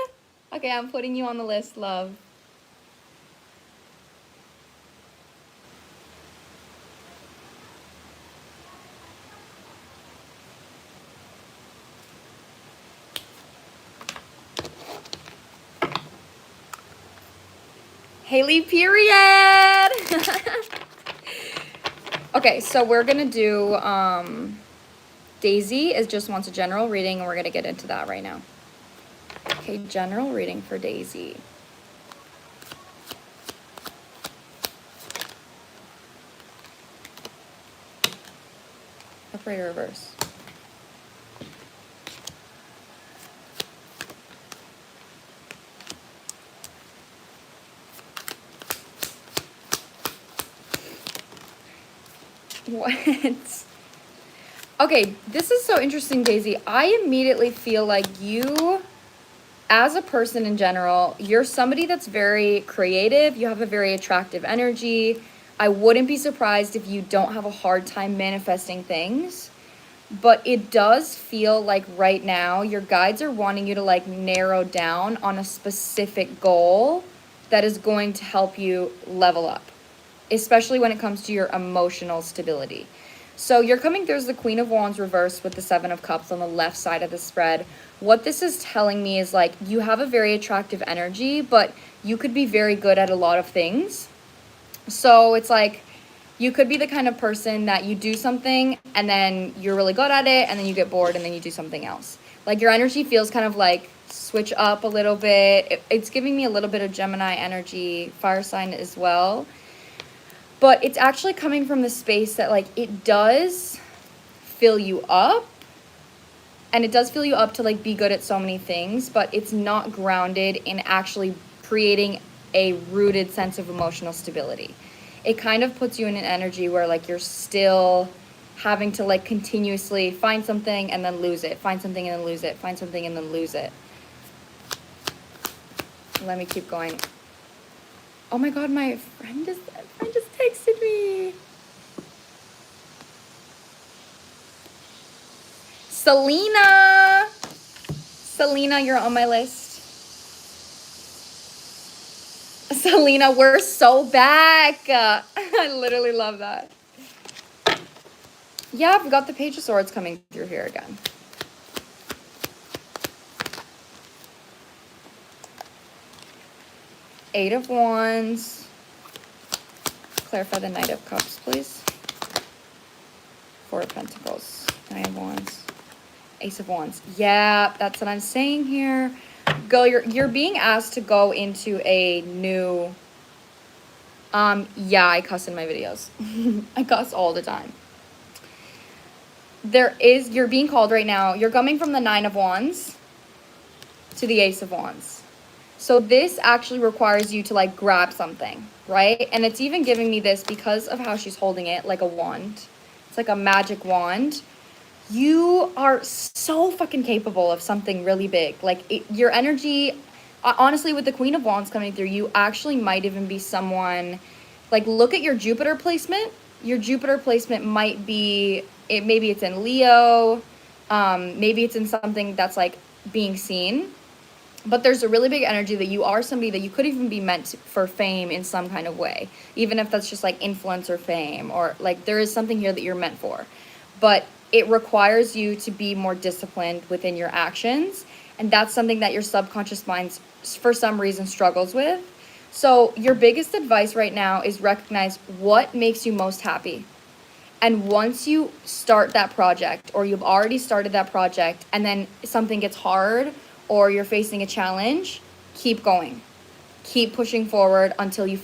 Okay, I'm putting you on the list, love. Haley, period! Okay, so we're gonna do, Daisy just wants a general reading, and we're gonna get into that right now. Okay, general reading for Daisy. Upright or reverse? What? Okay, this is so interesting, Daisy. I immediately feel like you, as a person in general, you're somebody that's very creative. You have a very attractive energy. I wouldn't be surprised if you don't have a hard time manifesting things. But it does feel like right now your guides are wanting you to like narrow down on a specific goal that is going to help you level up, especially when it comes to your emotional stability. So you're coming through as the Queen of Wands reversed with the Seven of Cups on the left side of the spread. What this is telling me is like you have a very attractive energy, but you could be very good at a lot of things. So it's like you could be the kind of person that you do something and then you're really good at it and then you get bored and then you do something else. Like your energy feels kind of like switch up a little bit. It's giving me a little bit of Gemini energy, fire sign as well. But it's actually coming from the space that like it does fill you up. And it does fill you up to like be good at so many things, but it's not grounded in actually creating a rooted sense of emotional stability. It kind of puts you in an energy where like you're still having to like continuously find something and then lose it, find something and then lose it, find something and then lose it. Let me keep going. Oh my God, my friend just texted me. Selena! Selena, you're on my list. Selena, we're so back. I literally love that. Yeah, I've got the Page of Swords coming through here again. Eight of Wands. Clarify the Knight of Cups, please. Four of Pentacles. Nine of Wands. Ace of Wands. Yeah, that's what I'm saying here. Go, you're being asked to go into a new yeah, I cuss in my videos. I cuss all the time. You're being called right now. You're coming from the Nine of Wands to the Ace of Wands. So this actually requires you to like grab something, right? And it's even giving me this because of how she's holding it, like a wand. It's like a magic wand. You are so fucking capable of something really big. Like your energy, honestly, with the Queen of Wands coming through, you actually might even be someone, like look at your Jupiter placement. Your Jupiter placement might be, maybe it's in Leo, maybe it's in something that's like being seen. But there's a really big energy that you are somebody that you could even be meant for fame in some kind of way. Even if that's just like influencer fame or like there is something here that you're meant for. But it requires you to be more disciplined within your actions. And that's something that your subconscious mind for some reason struggles with. So your biggest advice right now is recognize what makes you most happy. And once you start that project or you've already started that project and then something gets hard or you're facing a challenge, keep going. Keep pushing forward until you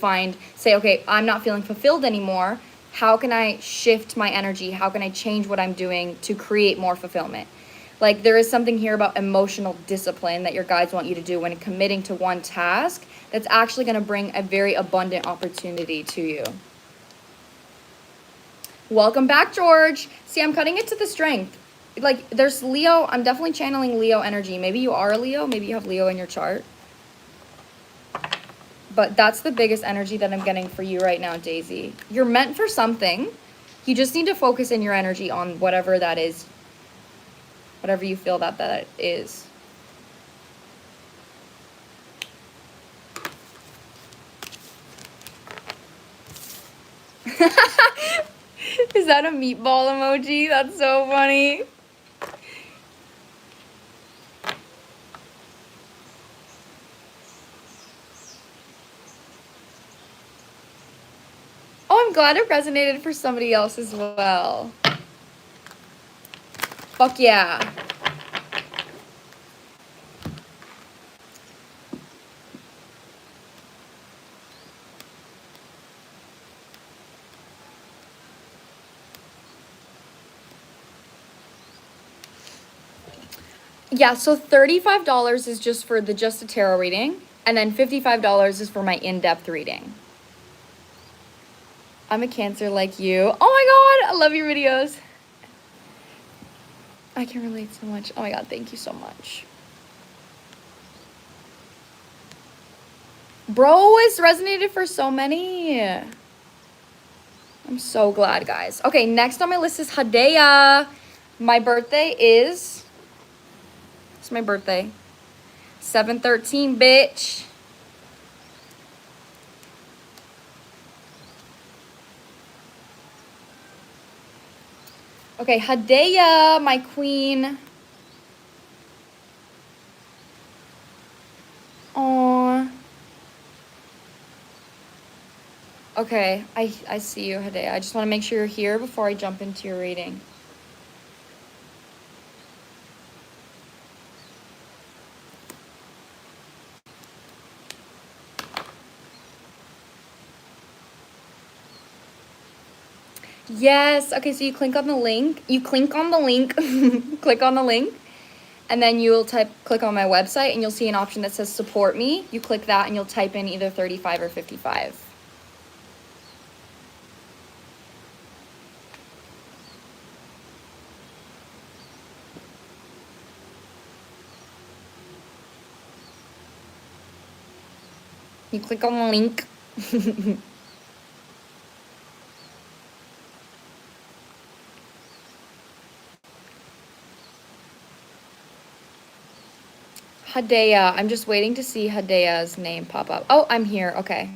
say, okay, I'm not feeling fulfilled anymore. How can I shift my energy? How can I change what I'm doing to create more fulfillment? Like there is something here about emotional discipline that your guides want you to do when committing to one task that's actually going to bring a very abundant opportunity to you. Welcome back, George. See, I'm cutting it to the strength. Like there's Leo. I'm definitely channeling Leo energy. Maybe you are a Leo. Maybe you have Leo in your chart. But that's the biggest energy that I'm getting for you right now, Daisy. You're meant for something. You just need to focus in your energy on whatever that is. Whatever you feel that is. Is that a meatball emoji? That's so funny. Oh, I'm glad it resonated for somebody else as well. Fuck yeah. Yeah, so $35 is just for just a tarot reading, and then $55 is for my in-depth reading. I'm a Cancer like you. Oh my god, I love your videos. I can relate so much. Oh my god, thank you so much. Bro, it's resonated for so many. I'm so glad, guys. Okay, next on my list is Hada. My birthday is... It's my birthday. 7/13, bitch. Okay, Hada, my queen. Aww. Okay, I see you, Hada. I just want to make sure you're here before I jump into your reading. Yes. Okay, so you click on the link. You click on the link. Click on the link. And then you'll click on my website and you'll see an option that says support me. You click that and you'll type in either 35 or 55. You click on the link. Hada. I'm just waiting to see Hada's name pop up. Oh, I'm here. Okay.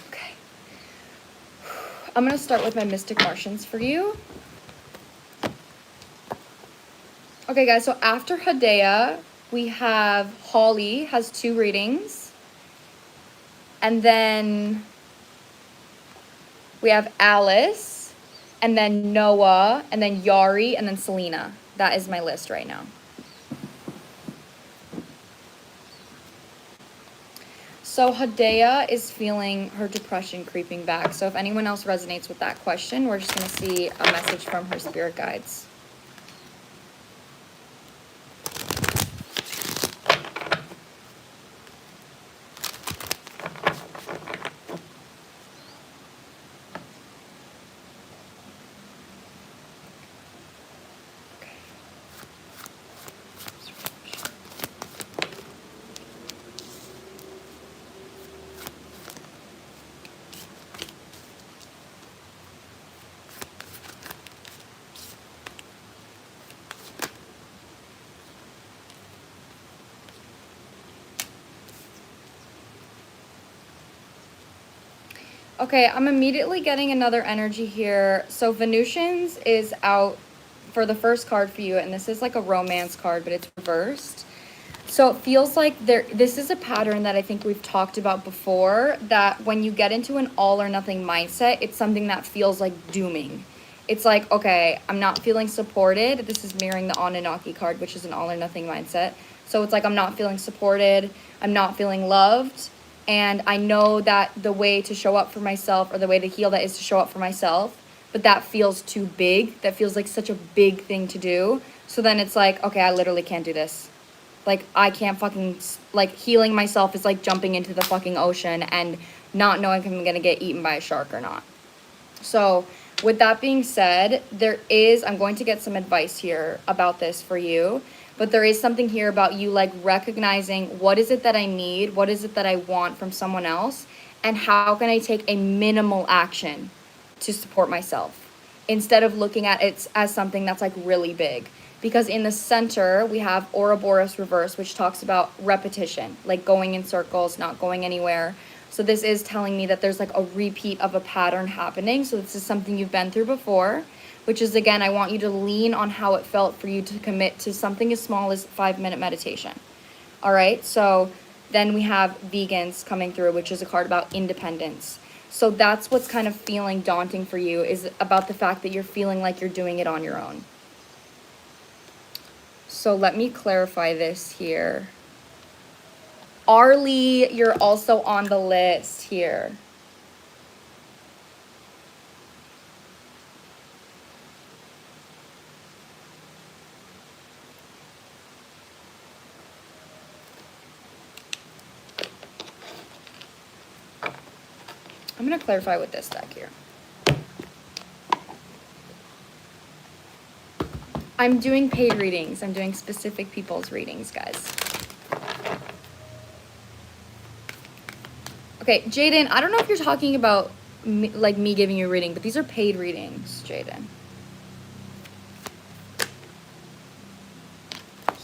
Okay. I'm going to start with my Mystic Martians for you. Okay, guys. So after Hada, we have Holly has 2 readings. And then we have Alice, and then Noah, and then Yari, and then Selena. That is my list right now. So Hada is feeling her depression creeping back. So if anyone else resonates with that question, we're just going to see a message from her spirit guides. Okay, I'm immediately getting another energy here. So Venusians is out for the first card for you, and this is like a romance card, but it's reversed. So it feels like this is a pattern that I think we've talked about before, that when you get into an all or nothing mindset, it's something that feels like dooming. It's like, okay, I'm not feeling supported. This is mirroring the Anunnaki card, which is an all or nothing mindset. So it's like, I'm not feeling supported. I'm not feeling loved. And I know that the way to show up for myself, or the way to heal that, is to show up for myself. but that feels too big. That feels like such a big thing to do. So then it's like, okay, I literally can't do this. Like, I can't fucking, like, healing myself is like jumping into the fucking ocean and not knowing if I'm gonna get eaten by a shark or not. So with that being said, I'm going to get some advice here about this for you, but there is something here about you like recognizing what is it that I need, what is it that I want from someone else, and how can I take a minimal action to support myself instead of looking at it as something that's like really big. Because in the center, we have Ouroboros reverse, which talks about repetition, like going in circles, not going anywhere. So this is telling me that there's like a repeat of a pattern happening. So this is something you've been through before, which is, again, I want you to lean on how it felt for you to commit to something as small as 5-minute meditation. All right. So then we have vegans coming through, which is a card about independence. So that's what's kind of feeling daunting for you, is about the fact that you're feeling like you're doing it on your own. So let me clarify this here. Arley, you're also on the list here. I'm going to clarify with this deck here. I'm doing paid readings. I'm doing specific people's readings, guys. Okay, Jaden, I don't know if you're talking about me giving you a reading, but these are paid readings, Jaden.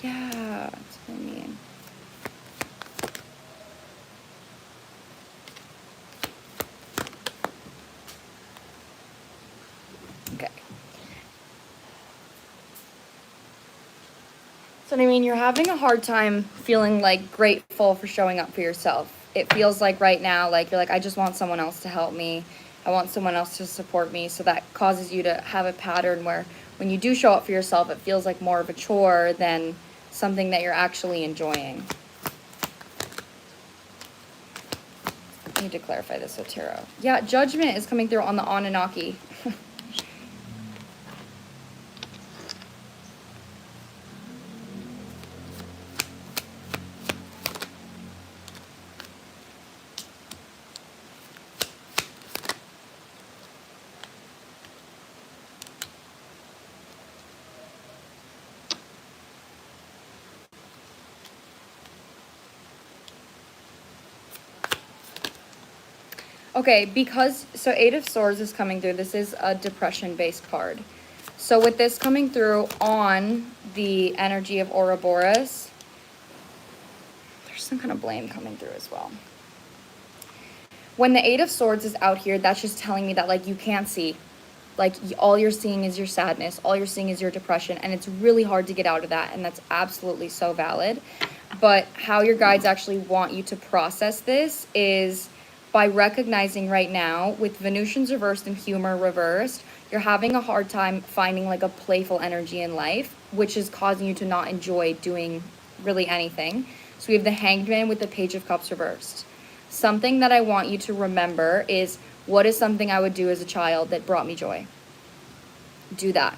Yeah, that's what I mean. Okay. So I mean, you're having a hard time feeling like grateful for showing up for yourself. It feels like right now, like you're like, I just want someone else to help me. I want someone else to support me. So that causes you to have a pattern where when you do show up for yourself, it feels like more of a chore than something that you're actually enjoying. I need to clarify this with tarot. Yeah, judgment is coming through on the Anunnaki. Okay, so 8 of Swords is coming through. This is a depression-based card. So with this coming through on the energy of Ouroboros, there's some kind of blame coming through as well. When the 8 of Swords is out here, that's just telling me that, like, you can't see. Like, all you're seeing is your sadness. All you're seeing is your depression. And it's really hard to get out of that. And that's absolutely so valid. But how your guides actually want you to process this is by recognizing right now, with Venusians reversed and humor reversed, you're having a hard time finding like a playful energy in life, which is causing you to not enjoy doing really anything. So we have the Hanged Man with the Page of Cups reversed. Something that I want you to remember is, what is something I would do as a child that brought me joy? Do that.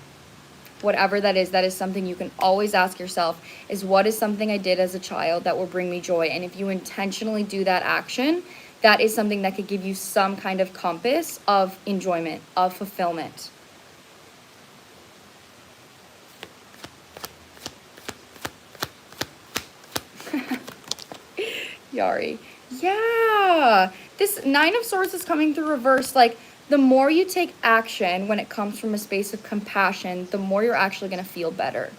Whatever that is something you can always ask yourself, is what is something I did as a child that will bring me joy? And if you intentionally do that action, that is something that could give you some kind of compass of enjoyment, of fulfillment. Yari. Yeah. This 9 of Swords is coming through reverse. Like, the more you take action when it comes from a space of compassion, the more you're actually going to feel better.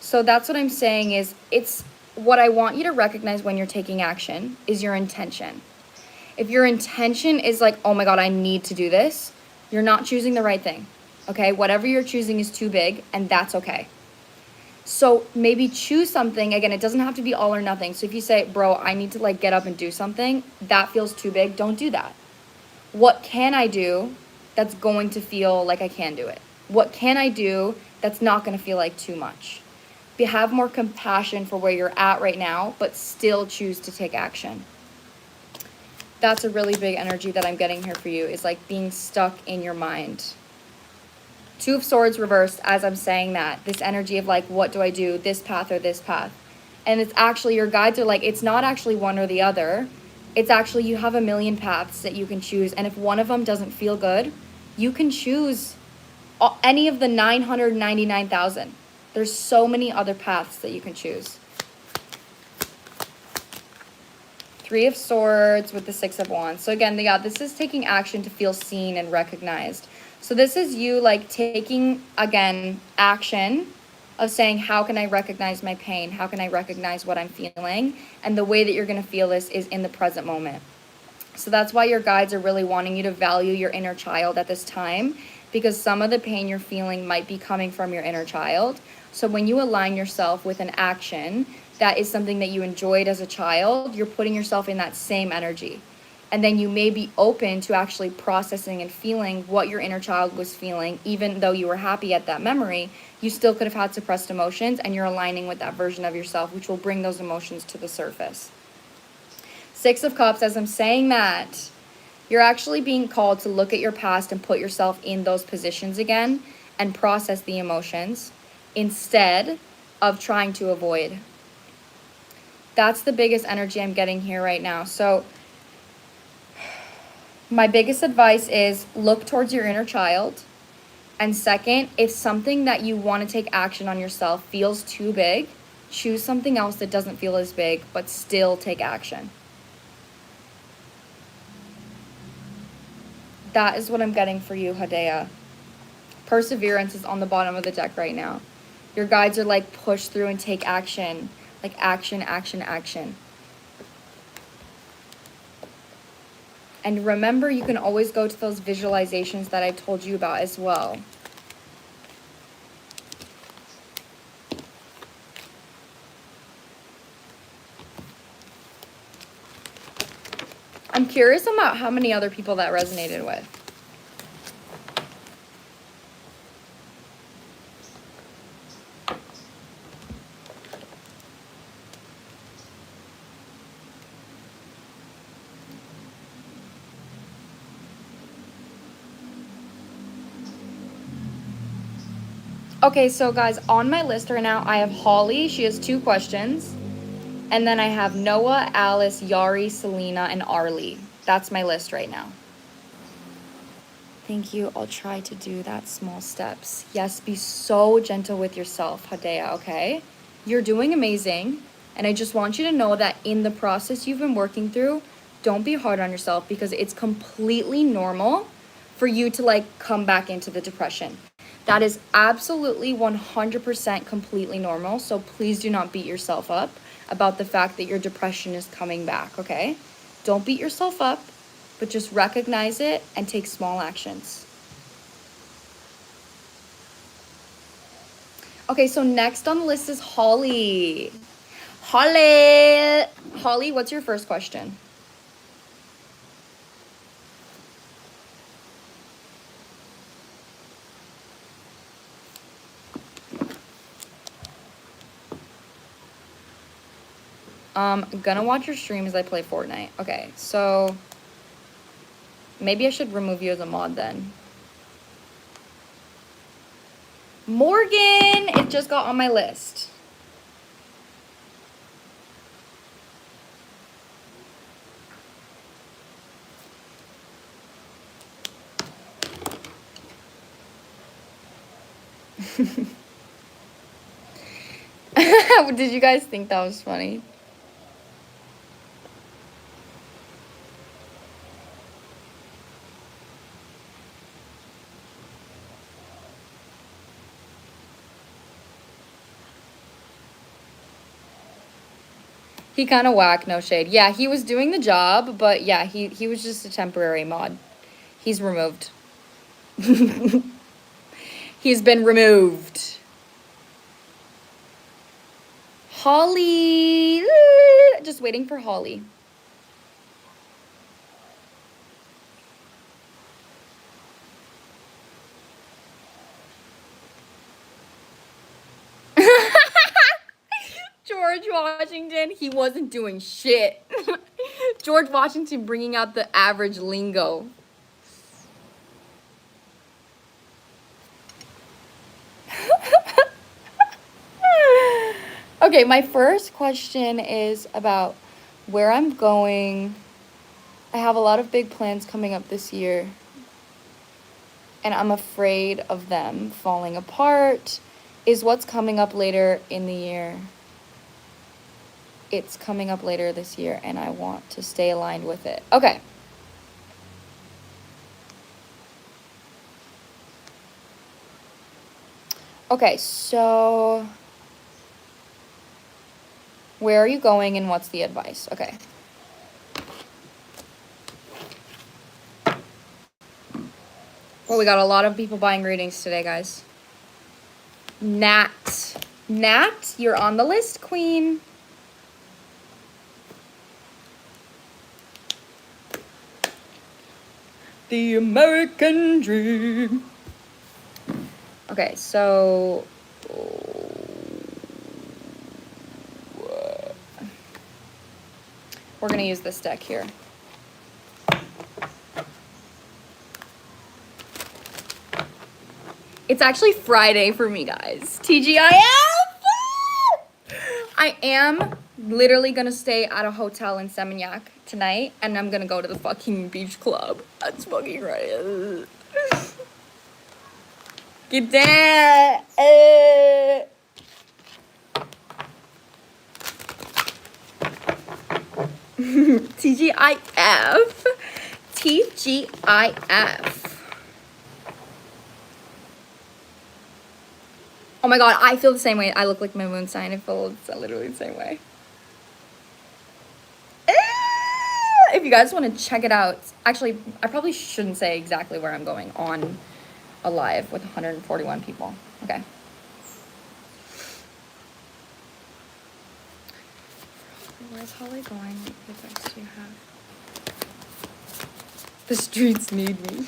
So that's what I'm saying is, it's what I want you to recognize when you're taking action is your intention. If your intention is like, oh my God, I need to do this, you're not choosing the right thing, okay? Whatever you're choosing is too big, and that's okay. So maybe choose something. Again, it doesn't have to be all or nothing. So if you say, bro, I need to like get up and do something, that feels too big, don't do that. What can I do that's going to feel like I can do it? What can I do that's not going to feel like too much? Have more compassion for where you're at right now, but still choose to take action. That's a really big energy that I'm getting here for you, is like being stuck in your mind. Two of Swords reversed as I'm saying that. This energy of like, what do I do? This path or this path? And it's actually, your guides are like, it's not actually one or the other. It's actually, you have a million paths that you can choose. And if one of them doesn't feel good, you can choose any of the 999,000. There's so many other paths that you can choose. Three of Swords with the Six of Wands. So again, yeah, this is taking action to feel seen and recognized. So this is you like taking, again, action of saying, how can I recognize my pain? How can I recognize what I'm feeling? And the way that you're going to feel this is in the present moment. So that's why your guides are really wanting you to value your inner child at this time, because some of the pain you're feeling might be coming from your inner child. So when you align yourself with an action that is something that you enjoyed as a child, you're putting yourself in that same energy. And then you may be open to actually processing and feeling what your inner child was feeling. Even though you were happy at that memory, you still could have had suppressed emotions, and you're aligning with that version of yourself, which will bring those emotions to the surface. Six of Cups, as I'm saying that, you're actually being called to look at your past and put yourself in those positions again and process the emotions instead of trying to avoid. That's the biggest energy I'm getting here right now. So my biggest advice is look towards your inner child. And second, if something that you want to take action on yourself feels too big, choose something else that doesn't feel as big, but still take action. That is what I'm getting for you, Hada. Perseverance is on the bottom of the deck right now. Your guides are like, push through and take action. Like action, action, action. And remember, you can always go to those visualizations that I told you about as well. I'm curious about how many other people that resonated with. Okay, so guys, on my list right now, I have Holly. She has 2 questions. And then I have Noah, Alice, Yari, Selena, and Arley. That's my list right now. Thank you. I'll try to do that. Small steps. Yes, be so gentle with yourself, Hada, okay? You're doing amazing. And I just want you to know that in the process you've been working through, don't be hard on yourself, because it's completely normal for you to like come back into the depression. That is absolutely 100% completely normal. So please do not beat yourself up about the fact that your depression is coming back, okay? Don't beat yourself up, but just recognize it and take small actions. Okay, so next on the list is Holly. Holly, what's your first question? I'm gonna watch your stream as I play Fortnite. Okay, so maybe I should remove you as a mod then. Morgan, it just got on my list. Did you guys think that was funny? He kind of whack, no shade. Yeah, he was doing the job, but yeah, he was just a temporary mod. He's removed. He's been removed. Holly. Just waiting for Holly. George Washington, he wasn't doing shit. George Washington bringing out the average lingo. Okay, my first question is about where I'm going. I have a lot of big plans coming up this year, and I'm afraid of them falling apart. Is what's coming up later in the year. It's coming up later this year, and I want to stay aligned with it. Okay. Okay, so where are you going and what's the advice? Okay. Well, we got a lot of people buying readings today, guys. Nat, you're on the list, queen. The American dream. Okay, so we're gonna use this deck here. It's actually Friday for me, guys. TGIF! I am literally gonna stay at a hotel in Seminyak tonight, and I'm gonna go to the fucking beach club. That's fucking right. Get that. TGIF. TGIF. Oh my god, I feel the same way. I look like my moon sign. I feel literally the same way. If you guys want to check it out, actually, I probably shouldn't say exactly where I'm going on a live with 141 people. Okay. Where's Holly going? What advice do you have? The streets need me.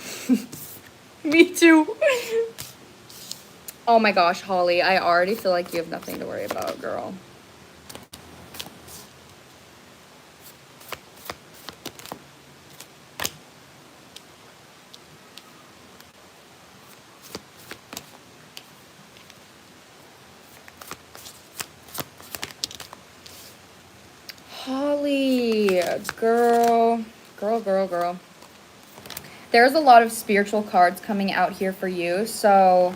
Me too. Oh my gosh, Holly, I already feel like you have nothing to worry about, girl. Holly, girl. There's a lot of spiritual cards coming out here for you, so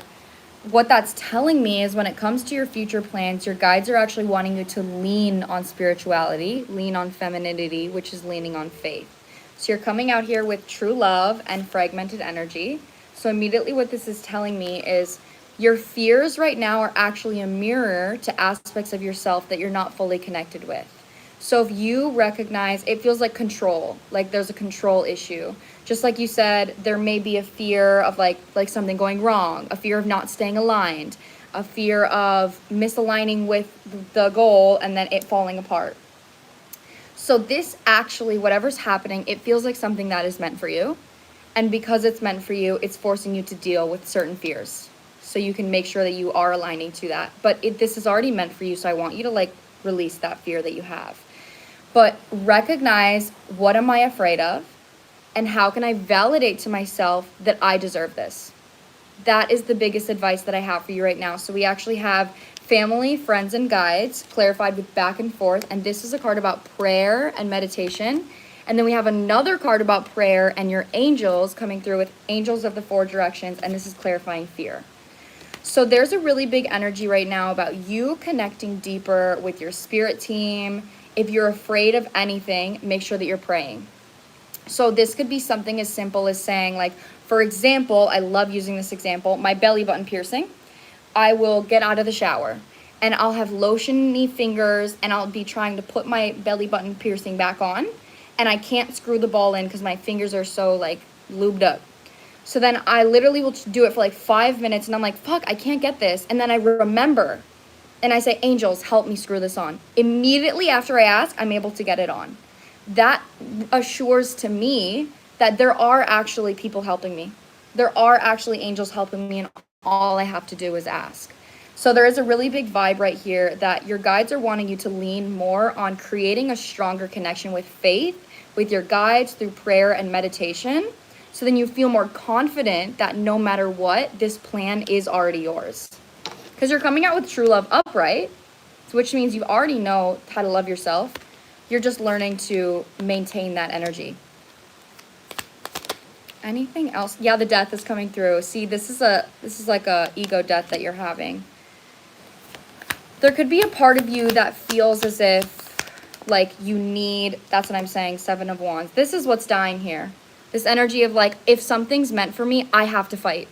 what that's telling me is when it comes to your future plans, your guides are actually wanting you to lean on spirituality, lean on femininity, which is leaning on faith. So you're coming out here with true love and fragmented energy. So immediately what this is telling me is your fears right now are actually a mirror to aspects of yourself that you're not fully connected with. So if you recognize, it feels like control, like there's a control issue. Just like you said, there may be a fear of like something going wrong, a fear of not staying aligned, a fear of misaligning with the goal and then it falling apart. So this actually, whatever's happening, it feels like something that is meant for you. And because it's meant for you, it's forcing you to deal with certain fears. So you can make sure that you are aligning to that. But this is already meant for you, so I want you to like release that fear that you have. But recognize, what am I afraid of? And how can I validate to myself that I deserve this? That is the biggest advice that I have for you right now. So we actually have family, friends, and guides clarified with back and forth. And this is a card about prayer and meditation. And then we have another card about prayer and your angels coming through with angels of the four directions. And this is clarifying fear. So there's a really big energy right now about you connecting deeper with your spirit team. If you're afraid of anything, make sure that you're praying. So this could be something as simple as saying, like, for example, I love using this example, my belly button piercing. I will get out of the shower and I'll have lotiony fingers and I'll be trying to put my belly button piercing back on and I can't screw the ball in because my fingers are so like lubed up. So then I literally will do it for like 5 minutes and I'm like, fuck, I can't get this. And then I remember and I say, angels, help me screw this on. Immediately after I ask, I'm able to get it on. That assures to me that there are actually people helping me. There are actually angels helping me, and all I have to do is ask. So there is a really big vibe right here that your guides are wanting you to lean more on creating a stronger connection with faith, with your guides through prayer and meditation. So then you feel more confident that no matter what, this plan is already yours. Because you're coming out with true love upright. So which means you already know how to love yourself. You're just learning to maintain that energy. Anything else? Yeah, the death is coming through. See, this is like a ego death that you're having. There could be a part of you that feels as if like you need, that's what I'm saying, 7 of Wands. This is what's dying here. This energy of like, if something's meant for me, I have to fight.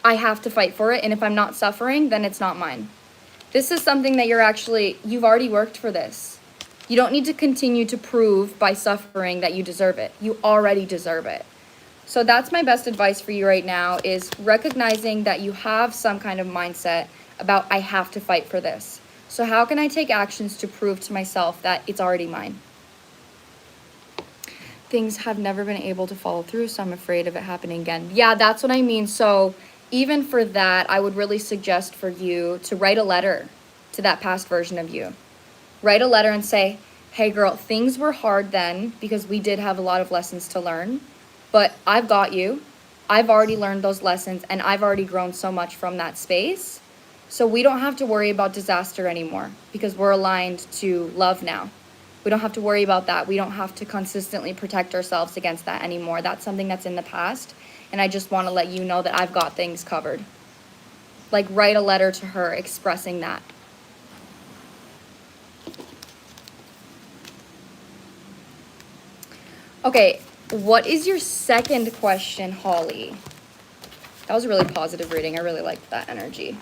I have to fight for it. And if I'm not suffering, then it's not mine. This is something that you've already worked for this. You don't need to continue to prove by suffering that you deserve it. You already deserve it. So that's my best advice for you right now, is recognizing that you have some kind of mindset about I have to fight for this. So how can I take actions to prove to myself that it's already mine? Things have never been able to follow through, so I'm afraid of it happening again. Yeah, that's what I mean. So even for that, I would really suggest for you to write a letter to that past version of you. Write a letter and say, hey girl, things were hard then because we did have a lot of lessons to learn, but I've got you. I've already learned those lessons and I've already grown so much from that space. So we don't have to worry about disaster anymore because we're aligned to love now. We don't have to worry about that. We don't have to consistently protect ourselves against that anymore. That's something that's in the past. And I just want to let you know that I've got things covered. Like, write a letter to her expressing that. Okay, what is your second question, Holly? That was a really positive reading. I really liked that energy.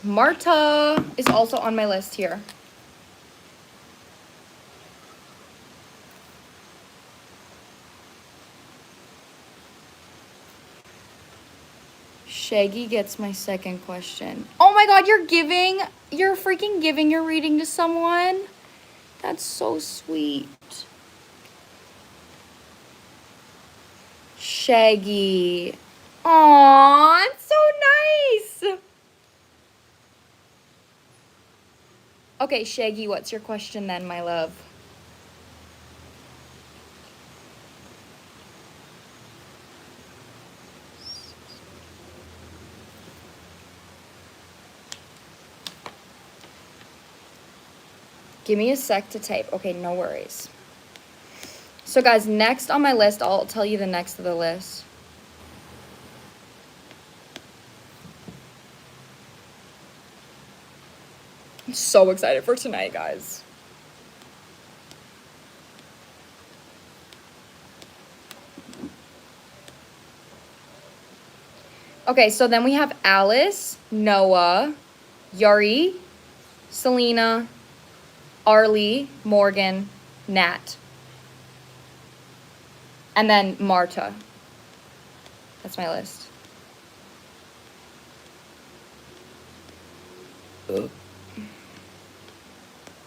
Marta is also on my list here. Shaggy gets my second question. Oh my god, you're freaking giving your reading to someone? That's so sweet. Shaggy. Aww, it's so nice. Okay, Shaggy, what's your question then, my love? Give me a sec to type. Okay, no worries. So guys, next on my list, I'll tell you the next of the list. I'm so excited for tonight, guys. Okay, so then we have Alice, Noah, Yari, Selena, Arley, Morgan, Nat. And then Marta. That's my list.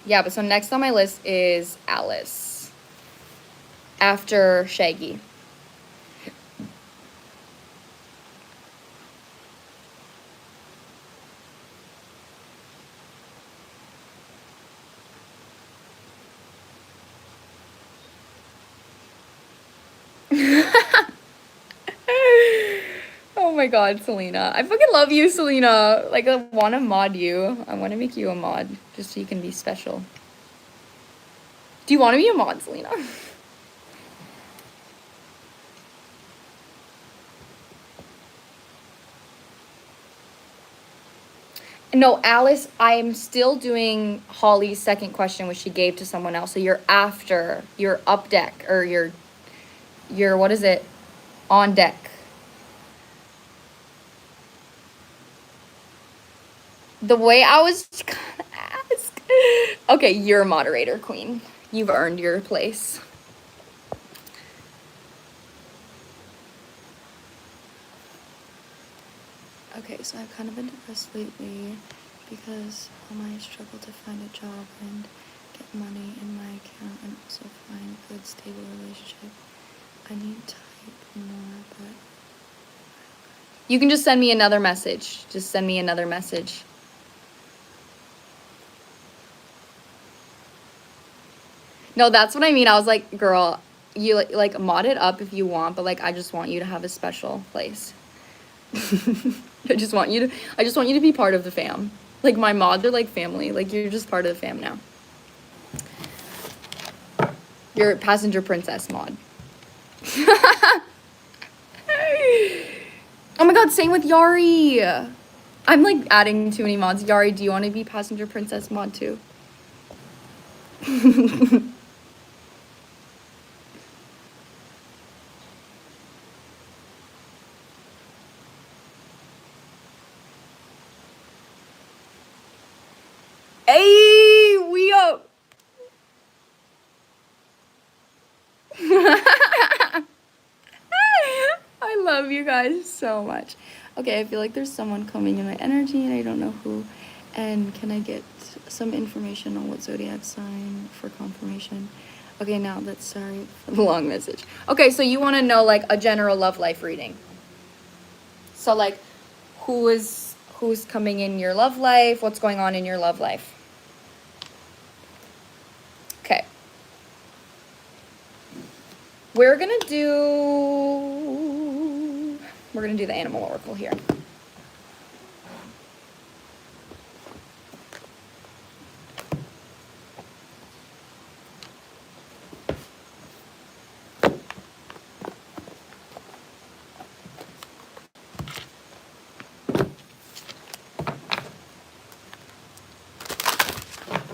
Yeah, but so next on my list is Alice. After Shaggy. Oh my god, Selena. I fucking love you, Selena. Like, I want to mod you. I want to make you a mod just so you can be special. Do you want to be a mod, Selena? No, Alice, I'm still doing Holly's second question, which she gave to someone else. So you're after, you're up deck, or you're what is it? On deck. The way I was gonna ask. Okay, you're a moderator, queen. You've earned your place. Okay, so I've kind of been depressed lately because I struggle to find a job and get money in my account and also find a good, stable relationship. I need to type more, but You can just send me another message. Just send me another message. No, that's what I mean. I was like, girl, you like mod it up if you want, but like I just want you to have a special place. I just want you to be part of the fam. Like my mod, they're like family. Like you're just part of the fam now. You're passenger princess mod. Oh my god, same with Yari. I'm like adding too many mods. Yari, do you want to be passenger princess mod too? Hey, we up. I love you guys so much. Okay, I feel like there's someone coming in my energy and I don't know who. And can I get some information on what zodiac sign for confirmation? Okay, now that's sorry for the long message. Okay, so you want to know like a general love life reading. So like who's coming in your love life, what's going on in your love life. Okay. We're gonna do the animal oracle here.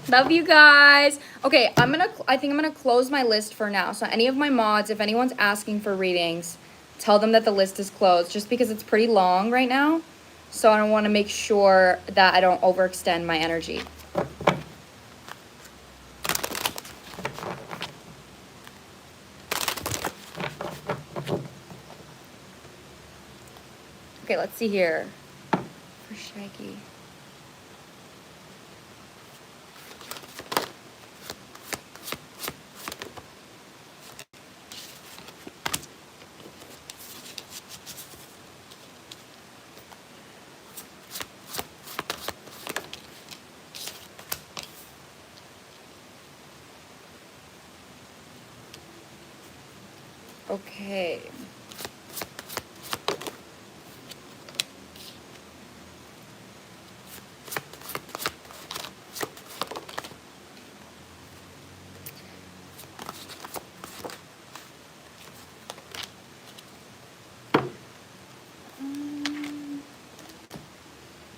Love you guys. Okay, I think I'm gonna close my list for now. So any of my mods, if anyone's asking for readings, tell them that the list is closed just because it's pretty long right now. So I want to make sure that I don't overextend my energy. Okay, let's see here. For Shaggy. Okay.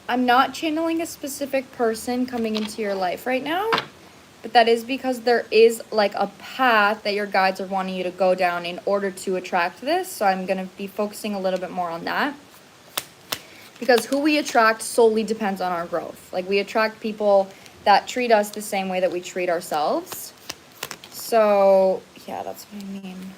I'm not channeling a specific person coming into your life right now, but that is because there is like a path that your guides are wanting you to go down in order to attract this. So I'm going to be focusing a little bit more on that, because who we attract solely depends on our growth. Like we attract people that treat us the same way that we treat ourselves. So yeah, that's what I mean.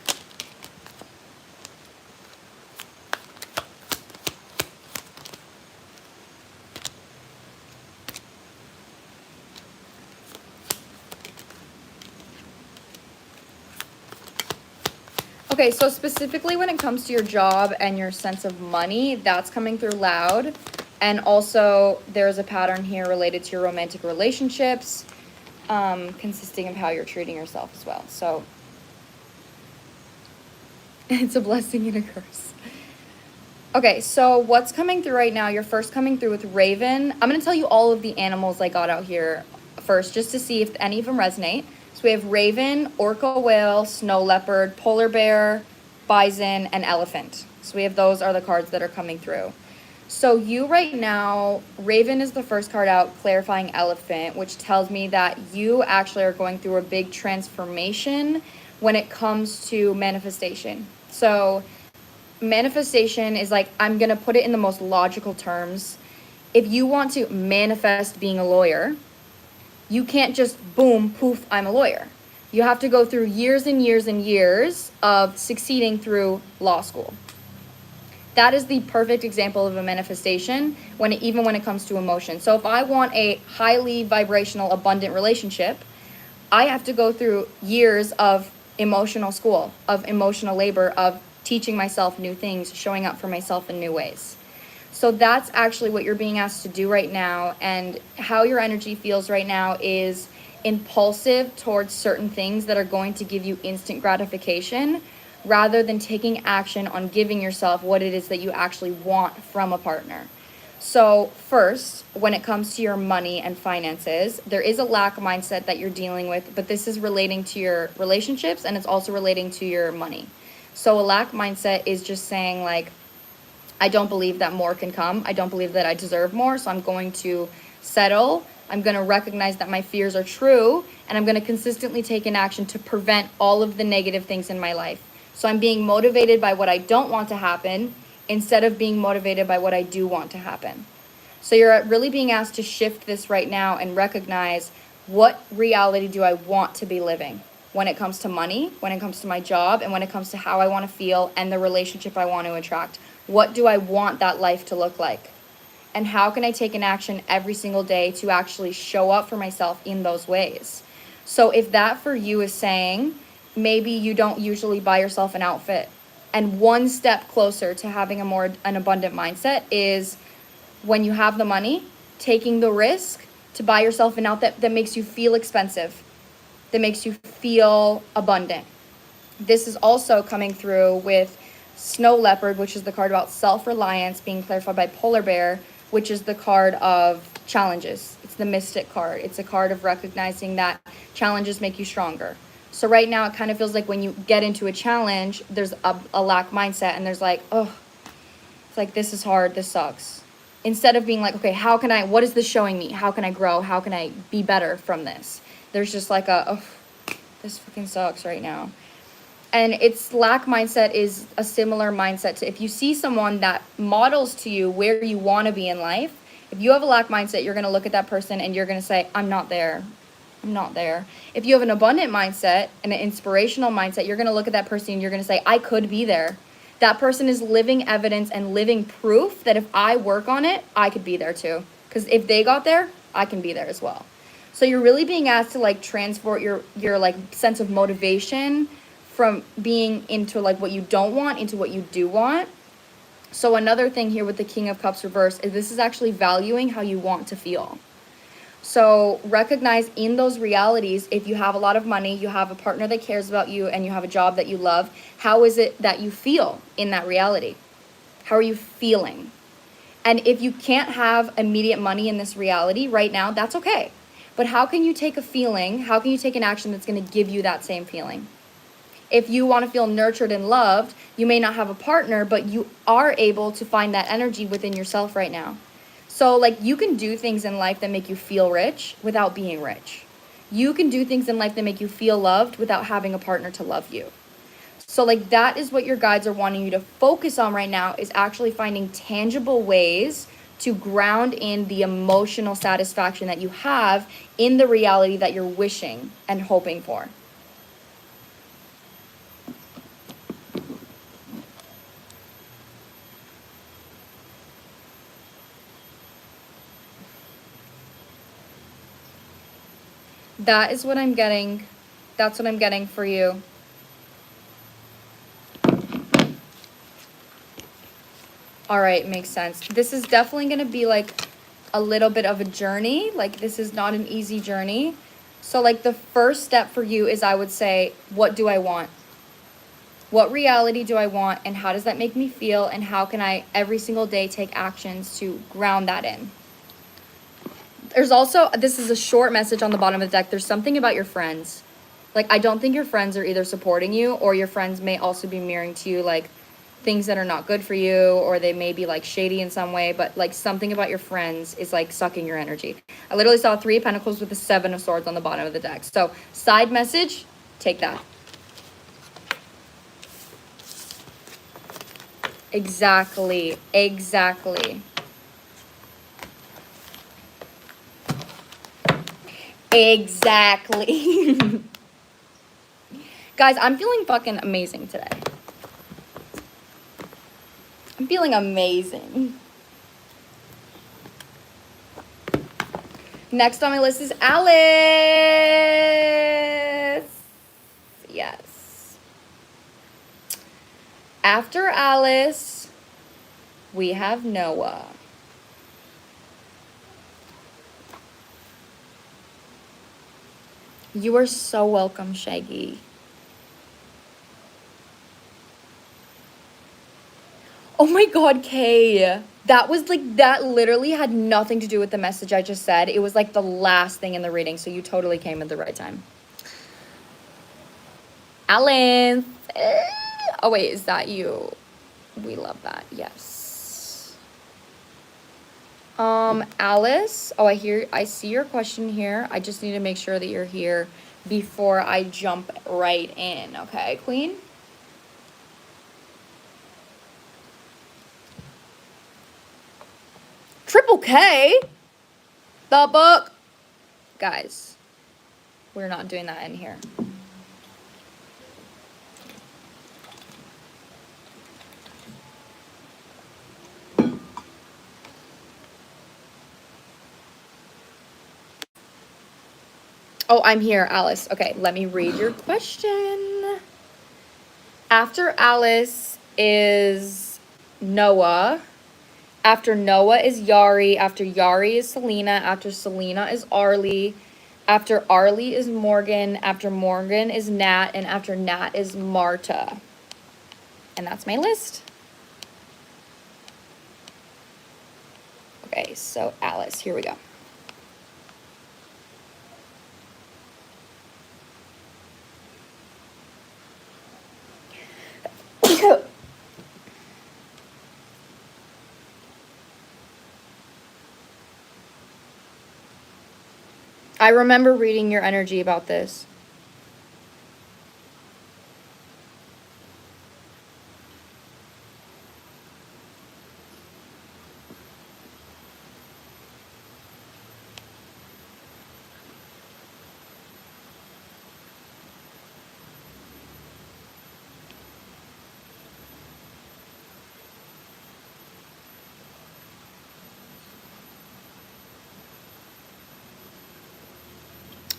Okay, so specifically when it comes to your job and your sense of money, that's coming through loud. And also there's a pattern here related to your romantic relationships, consisting of how you're treating yourself as well. So it's a blessing and a curse. Okay, so what's coming through right now? You're first coming through with Raven. I'm going to tell you all of the animals I got out here first, just to see if any of them resonate. So we have Raven, Orca Whale, Snow Leopard, Polar Bear, Bison, and Elephant. So we have those are the cards that are coming through. So you right now, Raven is the first card out, clarifying Elephant, which tells me that you actually are going through a big transformation when it comes to manifestation. So manifestation is like, I'm going to put it in the most logical terms. If you want to manifest being a lawyer, you can't just boom, poof, I'm a lawyer. You have to go through years and years and years of succeeding through law school. That is the perfect example of a manifestation even when it comes to emotion. So if I want a highly vibrational, abundant relationship, I have to go through years of emotional school, of emotional labor, of teaching myself new things, showing up for myself in new ways. So that's actually what you're being asked to do right now. And how your energy feels right now is impulsive towards certain things that are going to give you instant gratification, rather than taking action on giving yourself what it is that you actually want from a partner. So first, when it comes to your money and finances, there is a lack mindset that you're dealing with, but this is relating to your relationships and it's also relating to your money. So a lack mindset is just saying like, I don't believe that more can come. I don't believe that I deserve more. So I'm going to settle. I'm going to recognize that my fears are true. And I'm going to consistently take an action to prevent all of the negative things in my life. So I'm being motivated by what I don't want to happen instead of being motivated by what I do want to happen. So you're really being asked to shift this right now and recognize, what reality do I want to be living when it comes to money, when it comes to my job, and when it comes to how I want to feel and the relationship I want to attract. What do I want that life to look like? And how can I take an action every single day to actually show up for myself in those ways? So if that for you is saying, maybe you don't usually buy yourself an outfit, and one step closer to having an abundant mindset is, when you have the money, taking the risk to buy yourself an outfit that makes you feel expensive, that makes you feel abundant. This is also coming through with Snow Leopard, which is the card about self-reliance, being clarified by Polar Bear, which is the card of challenges. It's the Mystic card. It's a card of recognizing that challenges make you stronger. So right now it kind of feels like when you get into a challenge, there's a lack mindset, and there's like, oh, it's like, this is hard, this sucks. Instead of being like, okay, what is this showing me? How can I grow? How can I be better from this? There's just like oh, this fucking sucks right now. And it's lack mindset is a similar mindset to, if you see someone that models to you where you want to be in life, if you have a lack mindset, you're going to look at that person and you're going to say, I'm not there. I'm not there. If you have an abundant mindset and an inspirational mindset, you're going to look at that person and you're going to say, I could be there. That person is living evidence and living proof that if I work on it, I could be there too. Because if they got there, I can be there as well. So you're really being asked to like transport your like sense of motivation from being into like what you don't want into what you do want. So another thing here with the King of Cups reverse is this is actually valuing how you want to feel. So recognize in those realities, if you have a lot of money, you have a partner that cares about you, and you have a job that you love, how is it that you feel in that reality? How are you feeling? And if you can't have immediate money in this reality right now, that's okay. But how can you take a feeling, how can you take an action that's going to give you that same feeling? If you want to feel nurtured and loved, you may not have a partner, but you are able to find that energy within yourself right now. So like, you can do things in life that make you feel rich without being rich. You can do things in life that make you feel loved without having a partner to love you. So like, that is what your guides are wanting you to focus on right now, is actually finding tangible ways to ground in the emotional satisfaction that you have in the reality that you're wishing and hoping for. That is what I'm getting. That's what I'm getting for you. All right, makes sense. This is definitely going to be like a little bit of a journey. Like, this is not an easy journey. So like, the first step for you is, I would say, what do I want? What reality do I want? And how does that make me feel? And how can I every single day take actions to ground that in? There's also, this is a short message on the bottom of the deck. There's something about your friends. Like, I don't think your friends are either supporting you, or your friends may also be mirroring to you like things that are not good for you, or they may be like shady in some way, but like something about your friends is like sucking your energy. I literally saw 3 of Pentacles with the 7 of Swords on the bottom of the deck. So side message, take that. Exactly. Guys, I'm feeling fucking amazing today. I'm feeling amazing. Next on my list is Alice. Yes. After Alice, We have Noah. You are so welcome, Shaggy. Oh my God, Kay. That was like, that literally had nothing to do with the message I just said. It was like the last thing in the reading, so you totally came at the right time. Alan. Oh wait, is that you? We love that, yes. Alice. Oh, I see your question here. I just need to make sure that you're here before I jump right in, okay, Queen? Triple K? The book? Guys, we're not doing that in here. Oh, I'm here, Alice. Okay, let me read your question. After Alice is Noah. After Noah is Yari. After Yari is Selena. After Selena is Arley. After Arley is Morgan. After Morgan is Nat. And after Nat is Marta. And that's my list. Okay, so Alice, here we go. I remember reading your energy about this.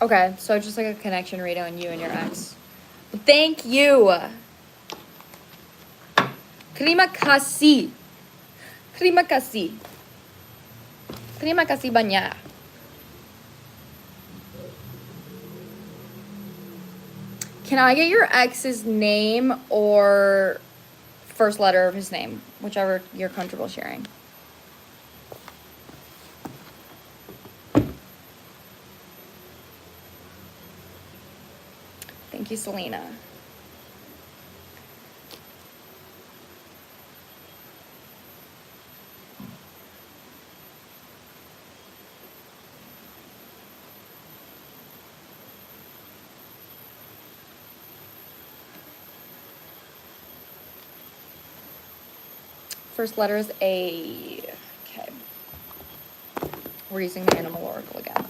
Okay, so just like a connection reading on you and your ex. Thank you. Terima kasih. Terima kasih. Terima kasih banyak. Can I get your ex's name or first letter of his name? Whichever you're comfortable sharing. Thank you, Selena. First letter is A. Okay. We're using the Animal Oracle again.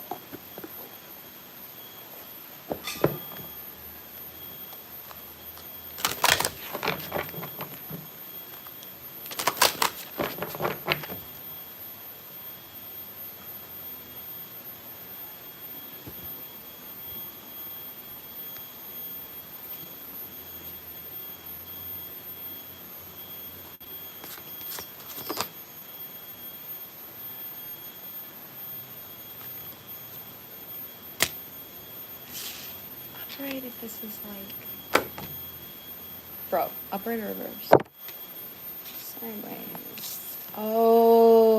Upright if this is like... Bro, upright or reverse? Sideways. Oh.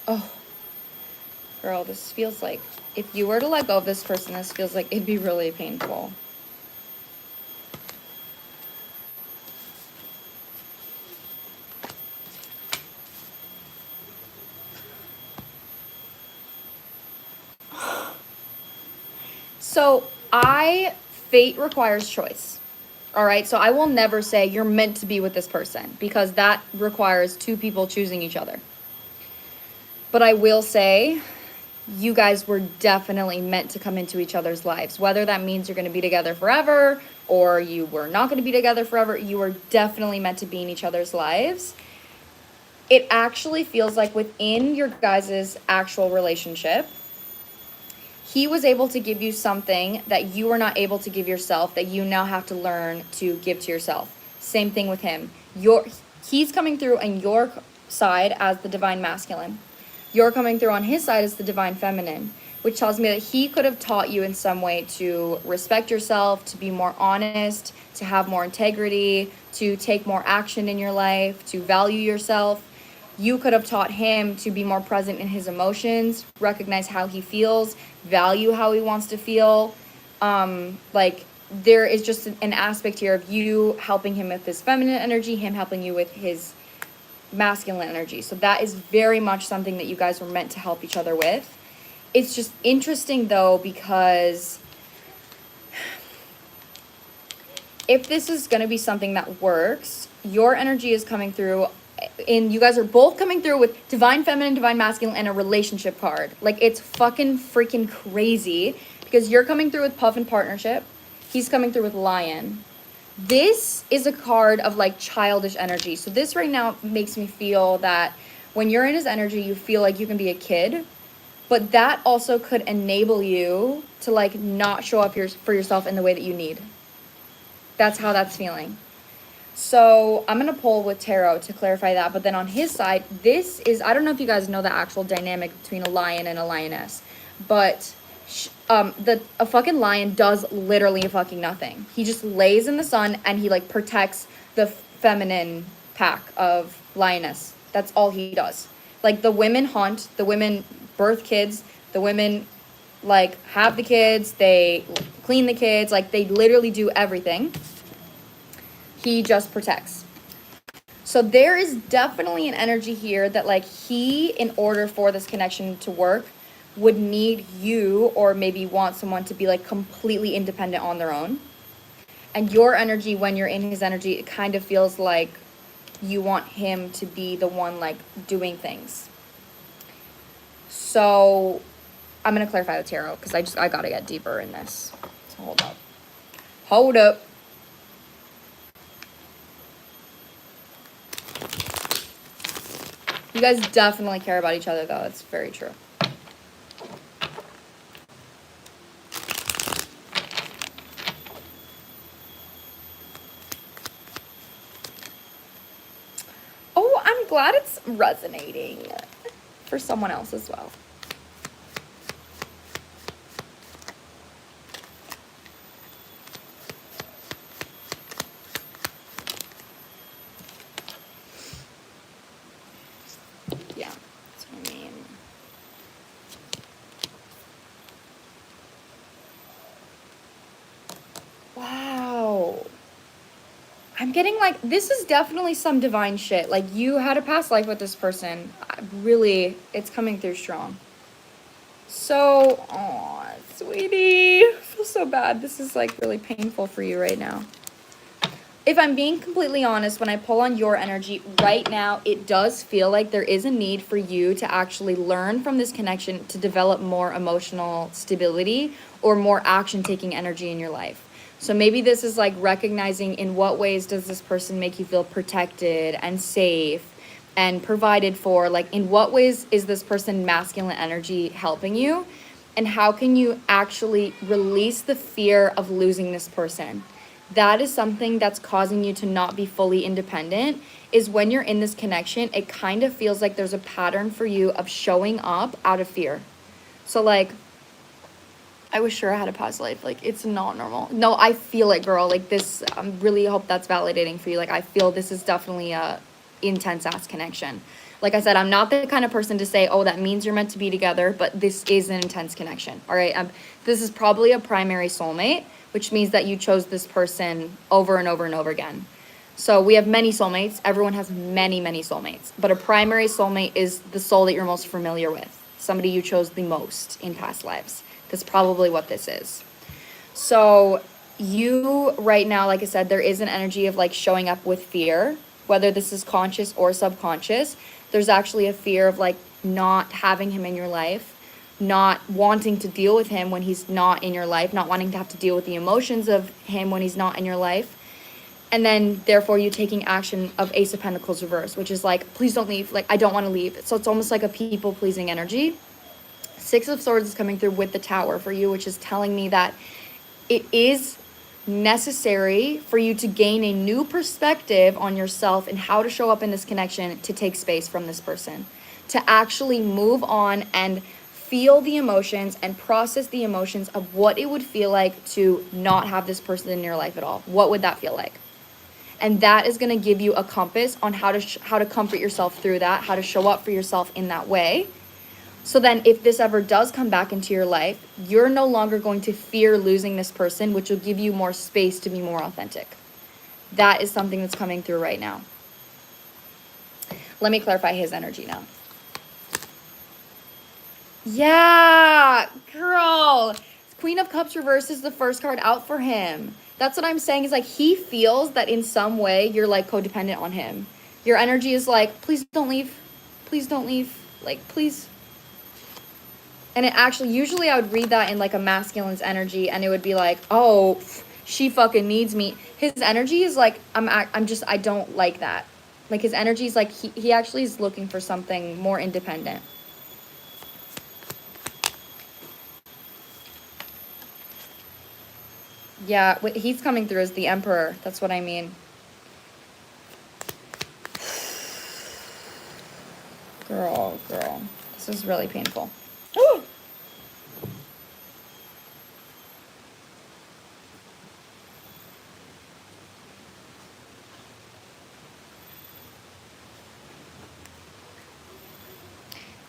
Oh. Girl, this feels like... If you were to let go of this person, this feels like it'd be really painful. So fate requires choice. All right. So I will never say you're meant to be with this person because that requires two people choosing each other. But I will say you guys were definitely meant to come into each other's lives. Whether that means you're going to be together forever or you were not going to be together forever, you were definitely meant to be in each other's lives. It actually feels like within your guys' actual relationship, he was able to give you something that you were not able to give yourself, that you now have to learn to give to yourself. Same thing with him. He's coming through on your side as the divine masculine. You're coming through on his side as the divine feminine, which tells me that he could have taught you in some way to respect yourself, to be more honest, to have more integrity, to take more action in your life, to value yourself. You could have taught him to be more present in his emotions, recognize how he feels, value how he wants to feel. Like, there is just an aspect here of you helping him with his feminine energy, him helping you with his masculine energy. So that is very much something that you guys were meant to help each other with. It's just interesting though, because if this is going to be something that works, your energy is coming through, and you guys are both coming through with divine feminine, divine masculine, and a relationship card. Like, it's fucking freaking crazy, because you're coming through with puff and partnership. He's coming through with lion. This is a card of like childish energy. So this right now makes me feel that when you're in his energy, you feel like you can be a kid, but that also could enable you to like not show up for yourself in the way that you need. That's how that's feeling. So I'm going to pull with tarot to clarify that. But then on his side, this is, I don't know if you guys know the actual dynamic between a lion and a lioness, but a fucking lion does literally fucking nothing. He just lays in the sun and he like protects the feminine pack of lioness. That's all he does. Like, the women hunt, the women birth kids, the women like have the kids, they clean the kids, like they literally do everything. He just protects. So there is definitely an energy here that like he, in order for this connection to work, would need you, or maybe want someone to be like completely independent on their own. And your energy, when you're in his energy, it kind of feels like you want him to be the one like doing things. So I'm going to clarify the tarot, because I got to get deeper in this. So hold up. You guys definitely care about each other though. It's very true. Oh, I'm glad it's resonating for someone else as well. Yeah, that's what I mean. Wow. I'm getting like, this is definitely some divine shit. Like, you had a past life with this person. Really, it's coming through strong. So, aw, sweetie. I feel so bad. This is like really painful for you right now. If I'm being completely honest, when I pull on your energy right now, it does feel like there is a need for you to actually learn from this connection to develop more emotional stability or more action-taking energy in your life. So maybe this is like recognizing in what ways does this person make you feel protected and safe and provided for. Like, in what ways is this person masculine energy helping you? And how can you actually release the fear of losing this person? That is something that's causing you to not be fully independent, is when you're in this connection, it kind of feels like there's a pattern for you of showing up out of fear. So like, I was sure I had a past life. Like, it's not normal. No, I feel it, girl. Like, this, I really hope that's validating for you. Like, I feel this is definitely a intense ass connection. Like I said, I'm not the kind of person to say, oh, that means you're meant to be together, but this is an intense connection. All right. This is probably a primary soulmate, which means that you chose this person over and over and over again. So we have many soulmates. Everyone has many, many soulmates, but a primary soulmate is the soul that you're most familiar with. Somebody you chose the most in past lives. That's probably what this is. So you right now, like I said, there is an energy of like showing up with fear, whether this is conscious or subconscious. There's actually a fear of like not having him in your life, not wanting to deal with him when he's not in your life, not wanting to have to deal with the emotions of him when he's not in your life. And then therefore you taking action of Ace of Pentacles reverse, which is like, please don't leave. Like, I don't want to leave. So it's almost like a people pleasing energy. Six of Swords is coming through with the Tower for you, which is telling me that it is necessary for you to gain a new perspective on yourself and how to show up in this connection to take space from this person, to actually move on and feel the emotions and process the emotions of what it would feel like to not have this person in your life at all. What would that feel like? And that is going to give you a compass on how to comfort yourself through that, how to show up for yourself in that way. So then if this ever does come back into your life, you're no longer going to fear losing this person, which will give you more space to be more authentic. That is something that's coming through right now. Let me clarify his energy now. Yeah, girl. Queen of Cups reverse is the first card out for him. That's what I'm saying, is like he feels that in some way you're like codependent on him. Your energy is like, please don't leave. Please don't leave. Like, please. And it actually, usually I would read that in like a masculine's energy and it would be like, oh, she fucking needs me. His energy is like, I don't like that. Like his energy is like, he actually is looking for something more independent. Yeah, he's coming through as the Emperor. That's what I mean. Girl. This is really painful. Ooh.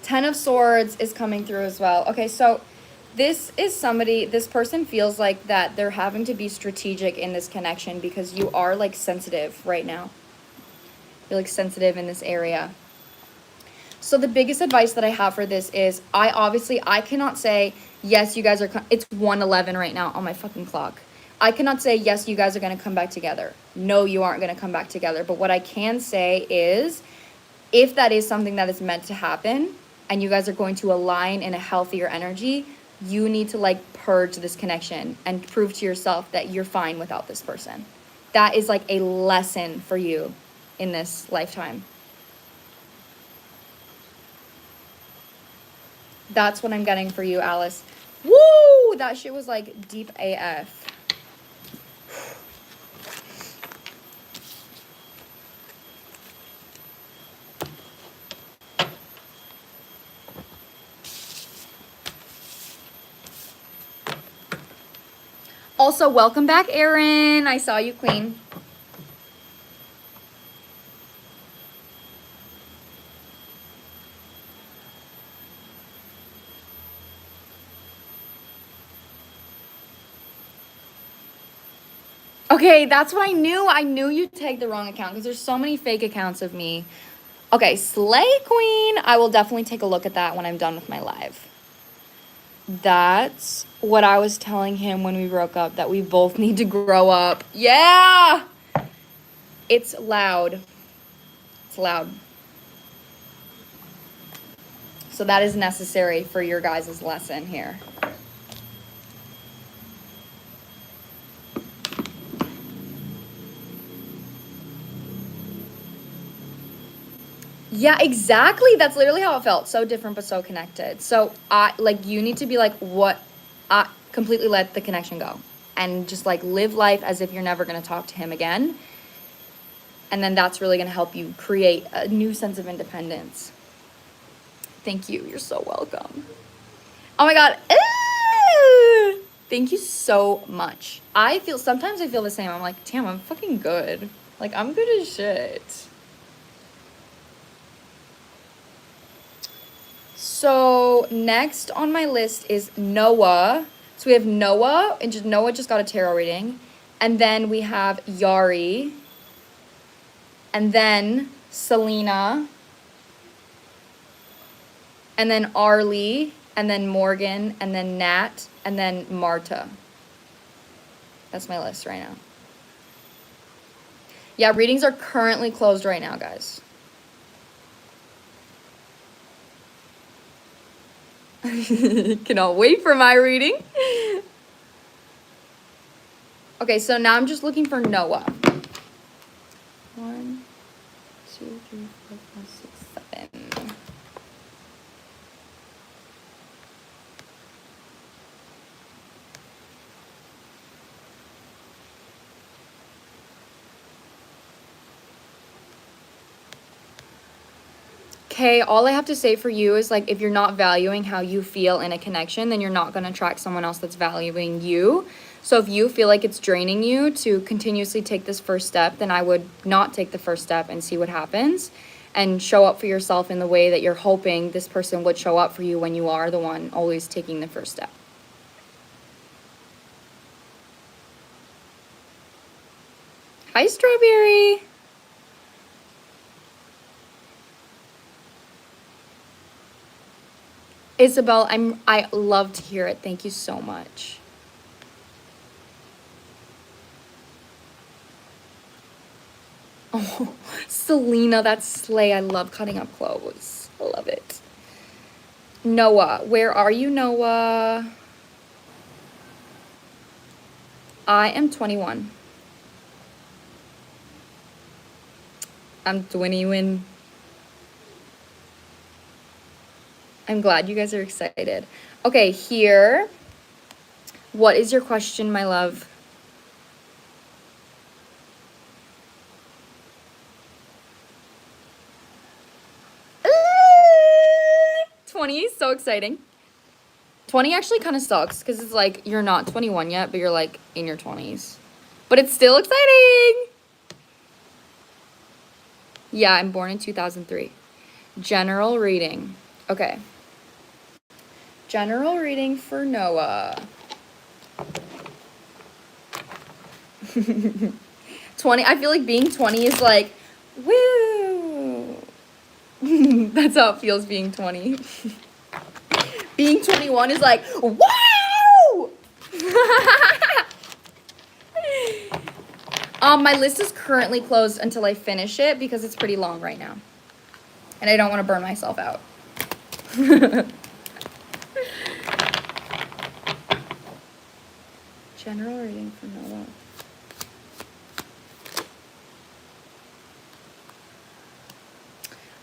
Ten of Swords is coming through as well. Okay, so this person feels like that they're having to be strategic in this connection because you are like sensitive right now. You're like sensitive in this area. So the biggest advice that I have for this is I cannot say, yes, you guys are, it's 1:11 right now on my fucking clock. I cannot say, yes, you guys are going to come back together. No, you aren't going to come back together. But what I can say is, if that is something that is meant to happen and you guys are going to align in a healthier energy, you need to like purge this connection and prove to yourself that you're fine without this person. That is like a lesson for you in this lifetime. That's what I'm getting for you, Alice. Woo! That shit was like deep AF. Also, welcome back, Erin. I saw you, Queen. Okay, that's what I knew. I knew you tagged the wrong account because there's so many fake accounts of me. Okay, Slay Queen. I will definitely take a look at that when I'm done with my live. That's what I was telling him when we broke up, that we both need to grow up. Yeah! It's loud. It's loud. So that is necessary for your guys' lesson here. Yeah, exactly. That's literally how it felt. So different, but so connected. So you need to be like, completely let the connection go and just like live life as if you're never going to talk to him again. And then that's really going to help you create a new sense of independence. Thank you. You're so welcome. Oh my God. Thank you so much. Sometimes I feel the same. I'm like, damn, I'm fucking good. Like, I'm good as shit. So next on my list is Noah. So we have Noah, and Noah just got a tarot reading. And then we have Yari. And then Selena. And then Arley. And then Morgan. And then Nat. And then Marta. That's my list right now. Yeah, readings are currently closed right now, guys. Cannot wait for my reading. Okay, so now I'm just looking for Noah. 1, 2, 3, 4, 5, 6, 7. okay, all I have to say for you is like, if you're not valuing how you feel in a connection, then you're not going to attract someone else that's valuing you. So if you feel like it's draining you to continuously take this first step, then I would not take the first step and see what happens, and show up for yourself in the way that you're hoping this person would show up for you when you are the one always taking the first step. Hi, Strawberry. Isabel, I love to hear it. Thank you so much. Oh, Selena, that's slay. I love cutting up clothes. I love it. Noah, where are you, Noah? I am 21. I'm 21. I'm glad you guys are excited. Okay, here. What is your question, my love? Ah, 20, so exciting. 20 actually kind of sucks because it's like you're not 21 yet, but you're like in your 20s. But it's still exciting. Yeah, I'm born in 2003. General reading. Okay. General reading for Noah. 20, I feel like being 20 is like, woo. That's how it feels being 20. Being 21 is like, wow. My list is currently closed until I finish it because it's pretty long right now. And I don't want to burn myself out. General reading for Noah.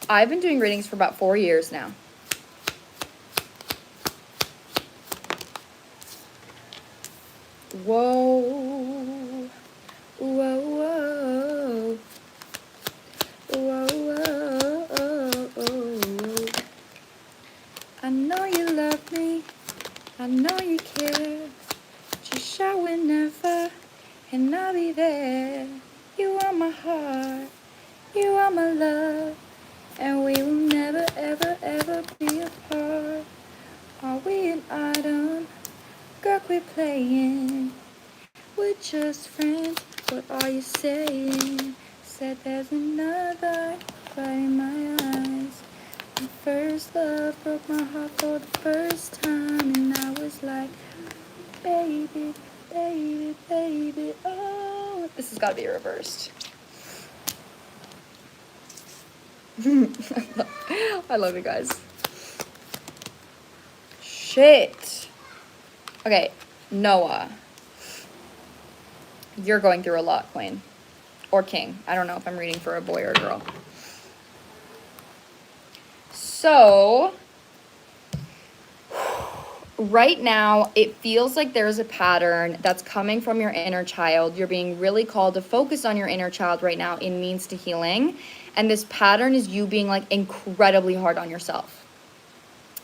I've been doing readings for about 4 years now. Whoa. Whoa, whoa. Whoa, whoa, whoa. I know you love me. I know you care. Just shout whenever, and I'll be there. You are my heart. You are my love. And we will never, ever, ever be apart. Are we an item? Girl, quit playing. We're just friends. What are you saying? Said there's another fight in my eyes. My first love broke my heart for the first time. And I was like, baby, baby, baby, oh. This has got to be reversed. I love you guys. Shit. Okay, Noah. You're going through a lot, Queen. Or King. I don't know if I'm reading for a boy or a girl. So, right now, it feels like there's a pattern that's coming from your inner child. You're being really called to focus on your inner child right now in means to healing. And this pattern is you being like incredibly hard on yourself.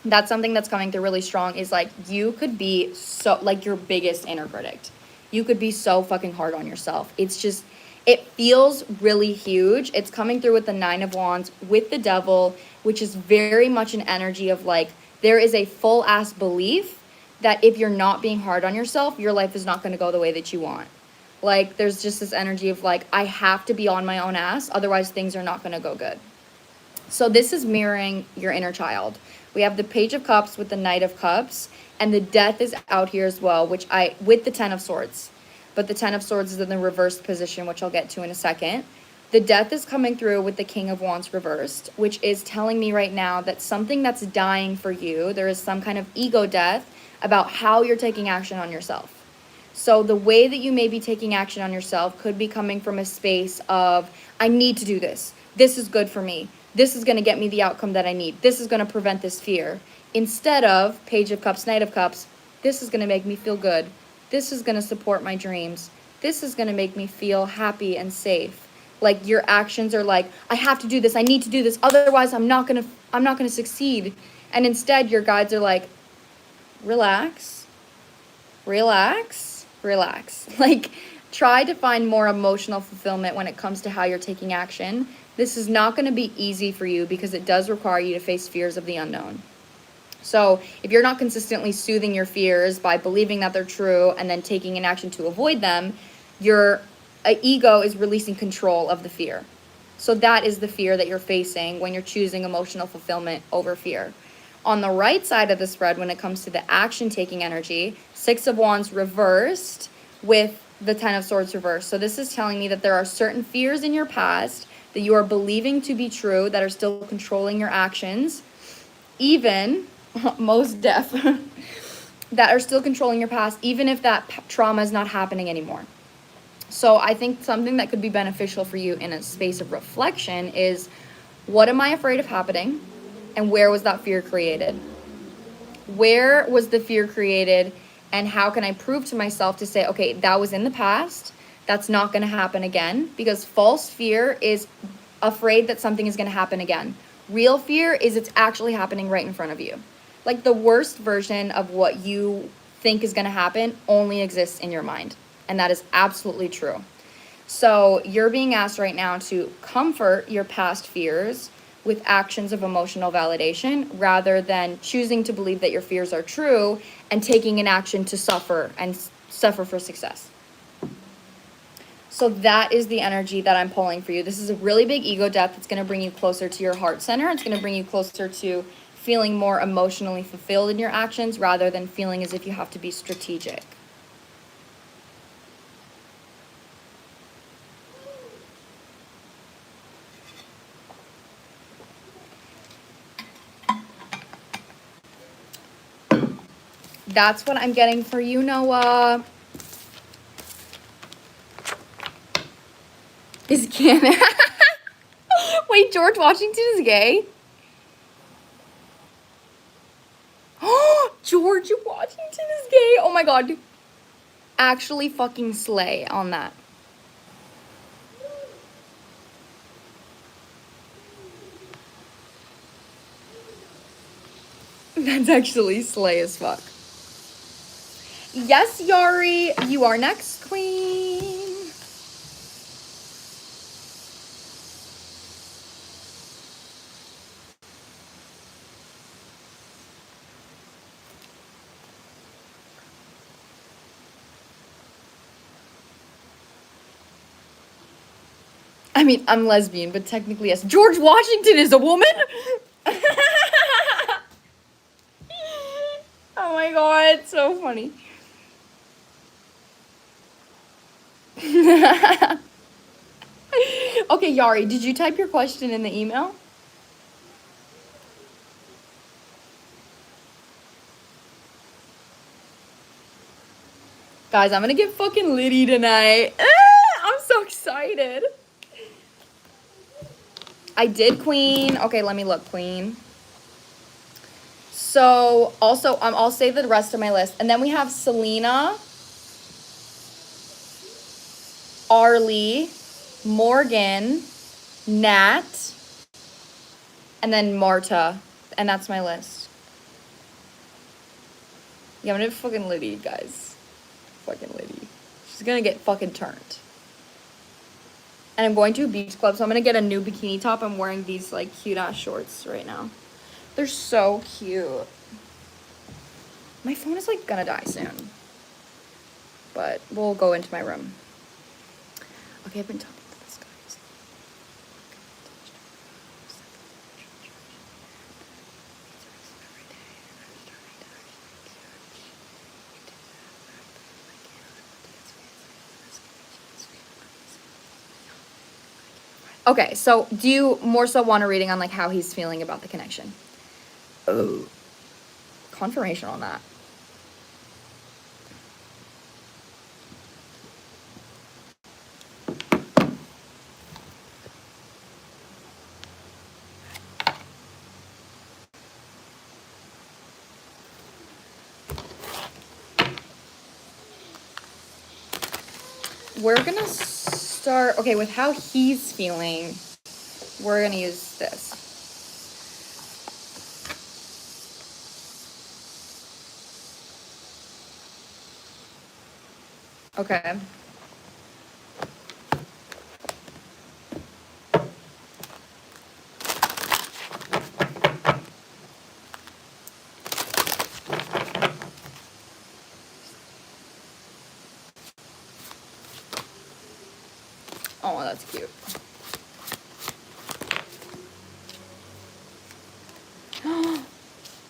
That's something that's coming through really strong, is like you could be so like your biggest inner critic. You could be so fucking hard on yourself. It's just, it feels really huge. It's coming through with the 9 of Wands, with the Devil, which is very much an energy of like, there is a full ass belief that if you're not being hard on yourself, your life is not going to go the way that you want. Like, there's just this energy of like, I have to be on my own ass, otherwise things are not going to go good. So this is mirroring your inner child. We have the Page of Cups with the Knight of Cups, and the Death is out here as well, with the 10 of Swords. But the 10 of Swords is in the reversed position, which I'll get to in a second. The Death is coming through with the King of Wands reversed, which is telling me right now that something that's dying for you, there is some kind of ego death about how you're taking action on yourself. So the way that you may be taking action on yourself could be coming from a space of, I need to do this. This is good for me. This is going to get me the outcome that I need. This is going to prevent this fear. Instead of Page of Cups, Knight of Cups, this is going to make me feel good. This is going to support my dreams. This is going to make me feel happy and safe. Like your actions are like, I have to do this, I need to do this, otherwise I'm not gonna succeed. And instead your guides are like, relax, relax, relax. Like, try to find more emotional fulfillment when it comes to how you're taking action. This is not going to be easy for you because it does require you to face fears of the unknown. So if you're not consistently soothing your fears by believing that they're true and then taking an action to avoid them, your ego is releasing control of the fear. So that is the fear that you're facing when you're choosing emotional fulfillment over fear. On the right side of the spread, when it comes to the action-taking energy, 6 of Wands reversed with the 10 of Swords reversed. So this is telling me that there are certain fears in your past that you are believing to be true that are still controlling your actions, even, most deaf, that are still controlling your past, even if that trauma is not happening anymore. So I think something that could be beneficial for you in a space of reflection is, what am I afraid of happening? And where was that fear created? Where was the fear created? And how can I prove to myself to say, okay, that was in the past. That's not going to happen again. Because false fear is afraid that something is going to happen again. Real fear is it's actually happening right in front of you. Like the worst version of what you think is going to happen only exists in your mind. And that is absolutely true. So you're being asked right now to comfort your past fears with actions of emotional validation rather than choosing to believe that your fears are true and taking an action to suffer and suffer for success. So that is the energy that I'm pulling for you. This is a really big ego death. It's going to bring you closer to your heart center. It's going to bring you closer to feeling more emotionally fulfilled in your actions rather than feeling as if you have to be strategic. That's what I'm getting for you, Noah. Is canon. Wait, George Washington is gay? George Washington is gay. Oh my god. Actually fucking slay on that. That's actually slay as fuck. Yes, Yari, you are next, queen. I mean, I'm lesbian, but technically yes. George Washington is a woman? Oh my god, so funny. Okay, Yari, did you type your question in the email? Guys, I'm gonna get fucking litty tonight. I'm so excited. I did queen. Okay, let me look, queen. So, also, I'll say the rest of my list. And then we have Selena, Arley, Morgan, Nat, and then Marta. And that's my list. Yeah, I'm gonna fucking litty, guys. Fucking litty. She's gonna get fucking turned. And I'm going to a beach club, so I'm gonna get a new bikini top. I'm wearing these like cute ass shorts right now. They're so cute. My phone is like gonna die soon. But we'll go into my room. Okay, I've been talking to this guy. Okay, so do you more so want a reading on like how he's feeling about the connection? Oh, confirmation on that. We're gonna start, okay, with how he's feeling, we're gonna use this. Okay. Oh, that's cute.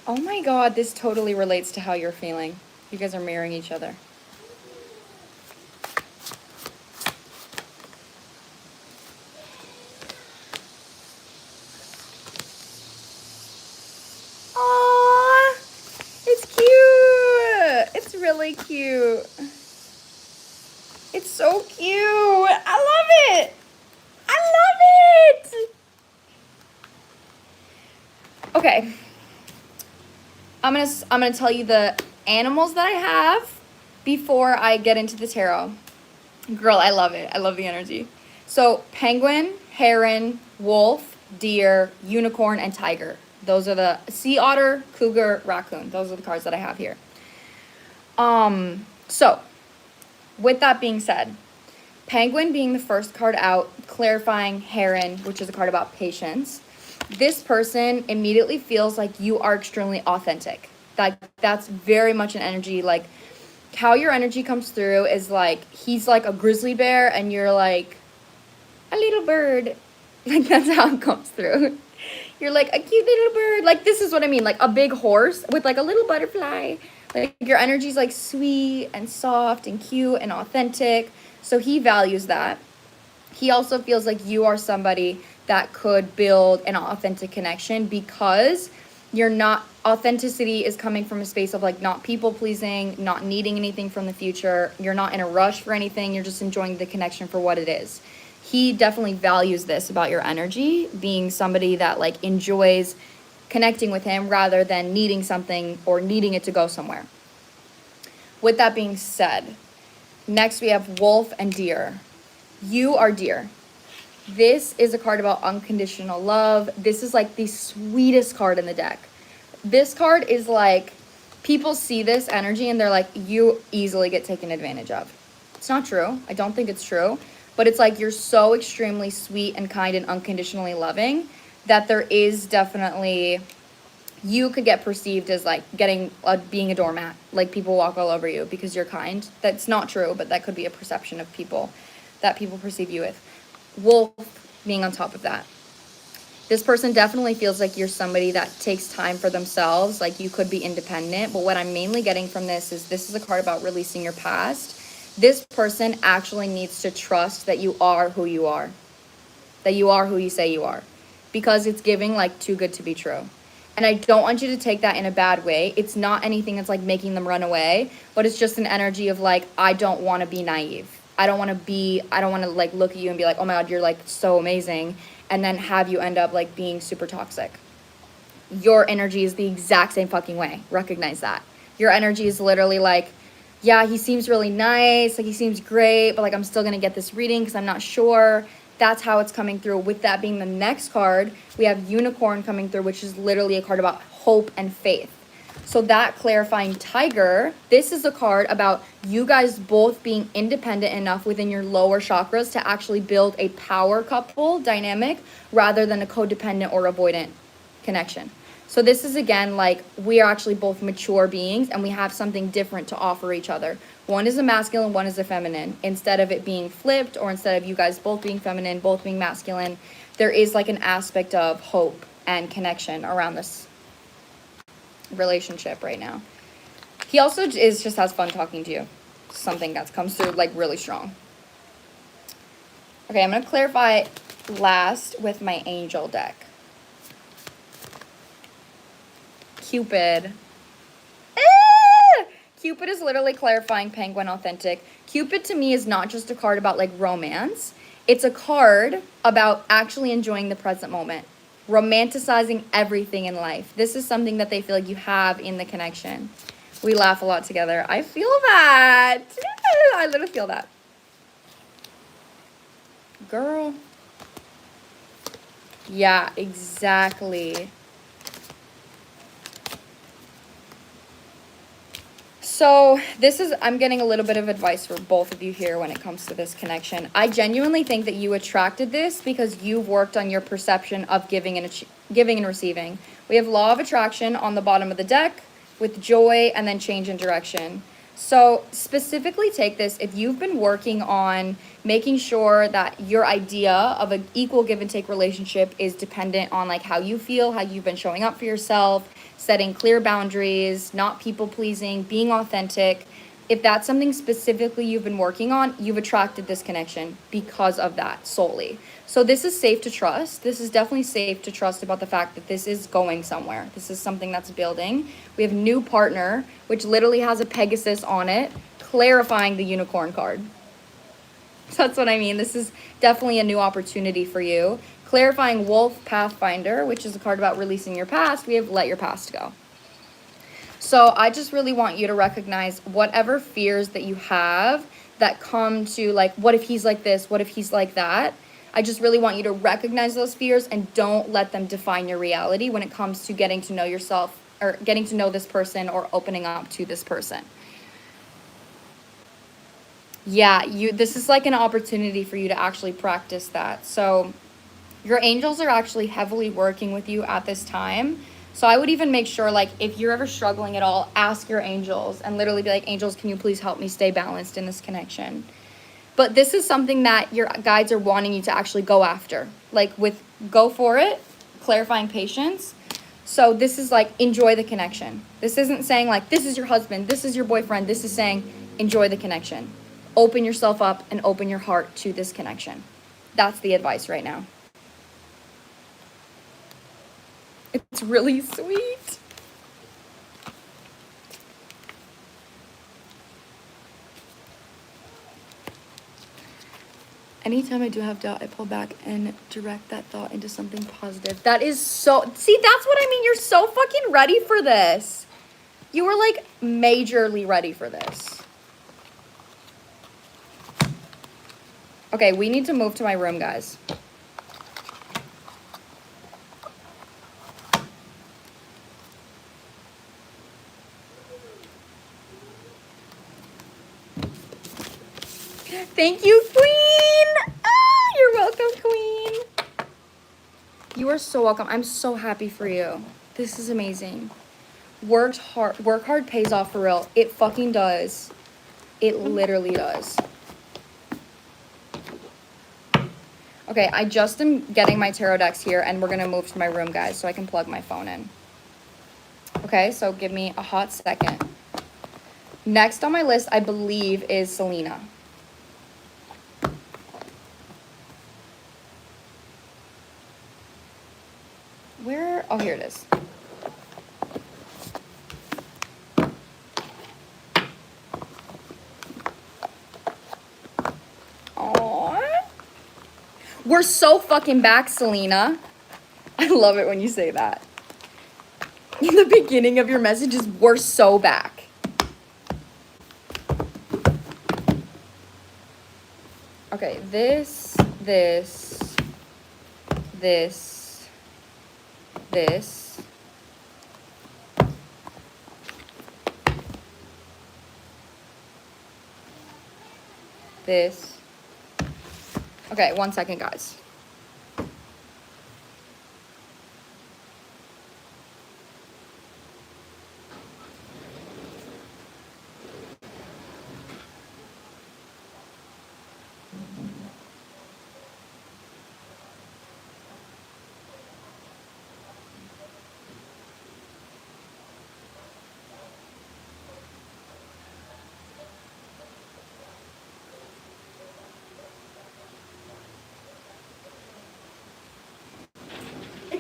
Oh my god, this totally relates to how you're feeling. You guys are mirroring each other. Aww, it's cute. It's really cute. It's so cute. I love it. I love it. Okay. I'm gonna tell you the animals that I have before I get into the tarot. Girl, I love it. I love the energy. So penguin, heron, wolf, deer, unicorn, and tiger. Those are the sea otter, cougar, raccoon. Those are the cards that I have here. So with that being said, penguin being the first card out, clarifying heron, which is a card about patience. This person immediately feels like you are extremely authentic. That's very much an energy, like how your energy comes through is like he's like a grizzly bear and you're like a little bird. Like that's how it comes through. You're like a cute little bird. Like this is what I mean, like a big horse with like a little butterfly. Like your energy's like sweet and soft and cute and authentic. So he values that. He also feels like you are somebody that could build an authentic connection because you're not, authenticity is coming from a space of like not people pleasing, not needing anything from the future. You're not in a rush for anything. You're just enjoying the connection for what it is. He definitely values this about your energy, being somebody that like enjoys connecting with him rather than needing something or needing it to go somewhere. With that being said, next we have wolf and deer. You are deer. This is a card about unconditional love. This is like the sweetest card in the deck. This card is like, people see this energy and they're like, you easily get taken advantage of. It's not true. I don't think it's true. But it's like you're so extremely sweet and kind and unconditionally loving that there is definitely, you could get perceived as like being a doormat. Like people walk all over you because you're kind. That's not true, but that could be a perception of people that people perceive you with. Wolf being on top of that. This person definitely feels like you're somebody that takes time for themselves. Like you could be independent. But what I'm mainly getting from this is a card about releasing your past. This person actually needs to trust that you are who you are. That you are who you say you are. Because it's giving like too good to be true. And I don't want you to take that in a bad way. It's not anything that's like making them run away. But it's just an energy of like, I don't want to be naive. I don't want to like look at you and be like, oh my God, you're like so amazing. And then have you end up like being super toxic. Your energy is the exact same fucking way. Recognize that. Your energy is literally like, yeah, he seems really nice. Like he seems great, but like I'm still going to get this reading because I'm not sure. That's how it's coming through. With that being the next card, we have unicorn coming through, which is literally a card about hope and faith. So that clarifying tiger, this is a card about you guys both being independent enough within your lower chakras to actually build a power couple dynamic rather than a codependent or avoidant connection. So this is again like we are actually both mature beings and we have something different to offer each other. One is a masculine, one is a feminine. Instead of it being flipped or instead of you guys both being feminine, both being masculine, there is like an aspect of hope and connection around this relationship right now. He also just has fun talking to you. Something that comes through like really strong. Okay, I'm going to clarify last with my angel deck. Cupid. Cupid is literally clarifying penguin authentic. Cupid to me is not just a card about like romance. It's a card about actually enjoying the present moment. Romanticizing everything in life. This is something that they feel like you have in the connection. We laugh a lot together. I feel that. I literally feel that. Girl. Yeah, exactly. So I'm getting a little bit of advice for both of you here when it comes to this connection. I genuinely think that you attracted this because you've worked on your perception of giving and receiving. We have law of attraction on the bottom of the deck with joy and then change in direction. So specifically take this if you've been working on making sure that your idea of an equal give and take relationship is dependent on like how you feel, how you've been showing up for yourself, setting clear boundaries, not people pleasing, being authentic. If that's something specifically you've been working on, you've attracted this connection because of that solely. So this is safe to trust. This is definitely safe to trust about the fact that this is going somewhere. This is something that's building. We have new partner, which literally has a Pegasus on it, clarifying the unicorn card. So that's what I mean. This is definitely a new opportunity for you. Clarifying Wolf Pathfinder, which is a card about releasing your past. We have Let Your Past Go. So I just really want you to recognize whatever fears that you have that come to like, what if he's like this? What if he's like that? I just really want you to recognize those fears and don't let them define your reality when it comes to getting to know yourself or getting to know this person or opening up to this person. Yeah, this is like an opportunity for you to actually practice that. So your angels are actually heavily working with you at this time. So I would even make sure, like, if you're ever struggling at all, ask your angels and literally be like, angels, can you please help me stay balanced in this connection? But this is something that your guides are wanting you to actually go after. Like, go for it, clarifying patience. So this is like, enjoy the connection. This isn't saying like, this is your husband, this is your boyfriend. This is saying, enjoy the connection. Open yourself up and open your heart to this connection. That's the advice right now. It's really sweet. Anytime I do have doubt, I pull back and direct that thought into something positive. That is so... See, that's what I mean. You're so fucking ready for this. You were, like, majorly ready for this. Okay, we need to move to my room, guys. Thank you, Queen. Ah, you're welcome, Queen. You are so welcome. I'm so happy for you. This is amazing. Work hard pays off for real. It fucking does. It literally does. Okay, I just am getting my tarot decks here and we're gonna move to my room, guys, so I can plug my phone in. Okay, so give me a hot second. Next on my list, I believe, is Selena. Where? Oh, here it is. Aww. We're so fucking back, Selena. I love it when you say that. In the beginning of your messages, we're so back. Okay, this, this, this, this. This. Okay, 1 second, guys.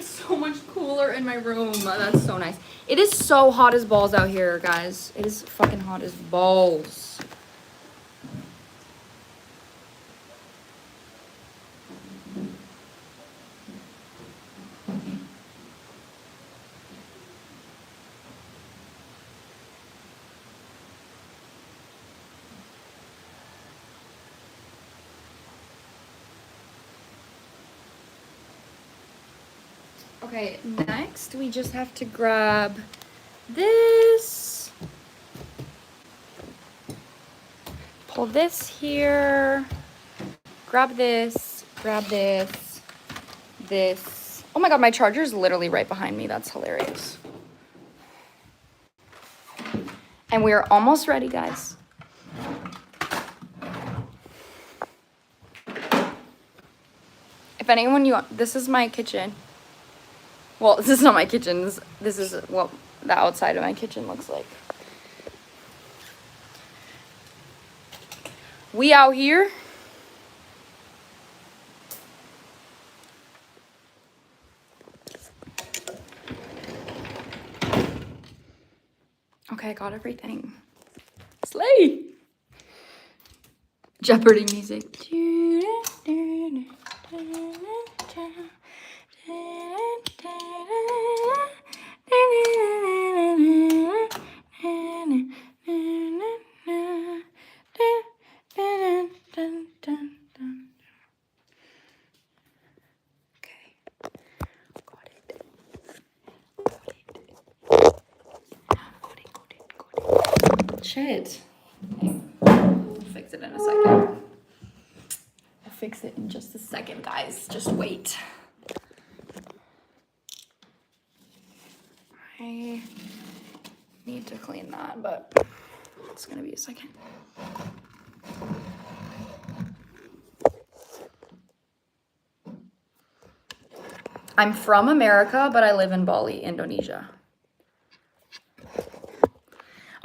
So much cooler in my room. That's so nice. It is so hot as balls out here, guys. It is fucking hot as balls. Okay, next we just have to grab this. Pull this here. Grab this, this. Oh my God, my charger is literally right behind me. That's hilarious. And we are almost ready, guys. If anyone this is my kitchen. Well, this is not my kitchen. This is what the outside of my kitchen looks like. We out here. Okay, I got everything. Slay! Jeopardy music. Shit. I'll fix it in a second. I'll fix it in just a second, guys. Just wait. I need to clean that, but it's gonna be a second. I'm from America, but I live in Bali, Indonesia.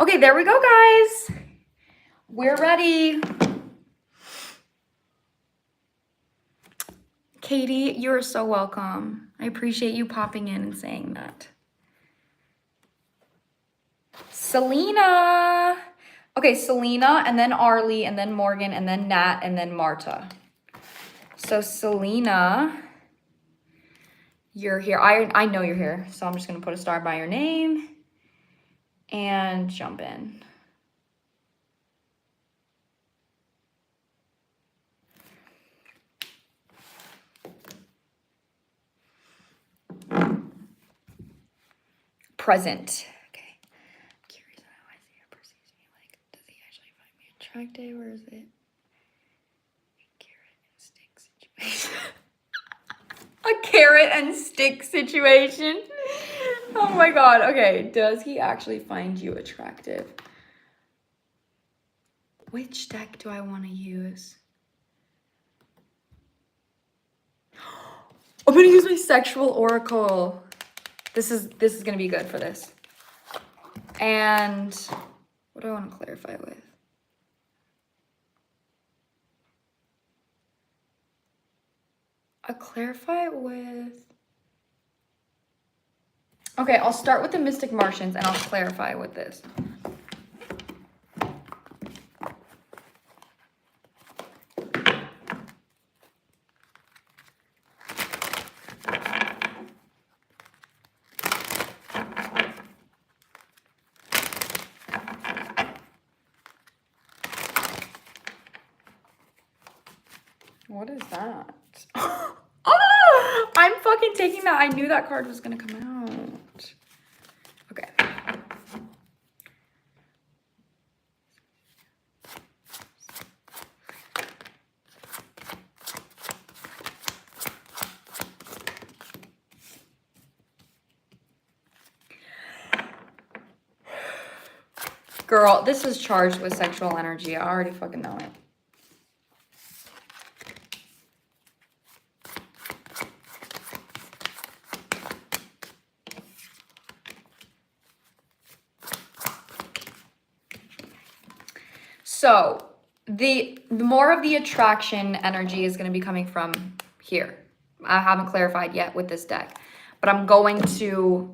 Okay, there we go, guys. We're ready. Katie, you're so welcome. I appreciate you popping in and saying that. Selena. Okay, Selena, and then Arley, and then Morgan, and then Nat, and then Marta. So Selena, you're here. I know you're here, so I'm just gonna put a star by your name and jump in. Present. Okay. I'm curious how Isaiah perceives me. Like, does he actually find me attractive, or is it a carrot and stick situation? A carrot and stick situation? Oh my God. Okay. Does he actually find you attractive? Which deck do I want to use? I'm gonna use my sexual oracle. This is gonna be good for this. And what do I want to clarify with? I'll clarify with. Okay, I'll start with the Mystic Martians and I'll clarify with this. What is that? Oh, I'm fucking taking that. I knew that card was gonna come out. Okay. Girl, this is charged with sexual energy. I already fucking know it. So the more of the attraction energy is going to be coming from here. I haven't clarified yet with this deck, but I'm going to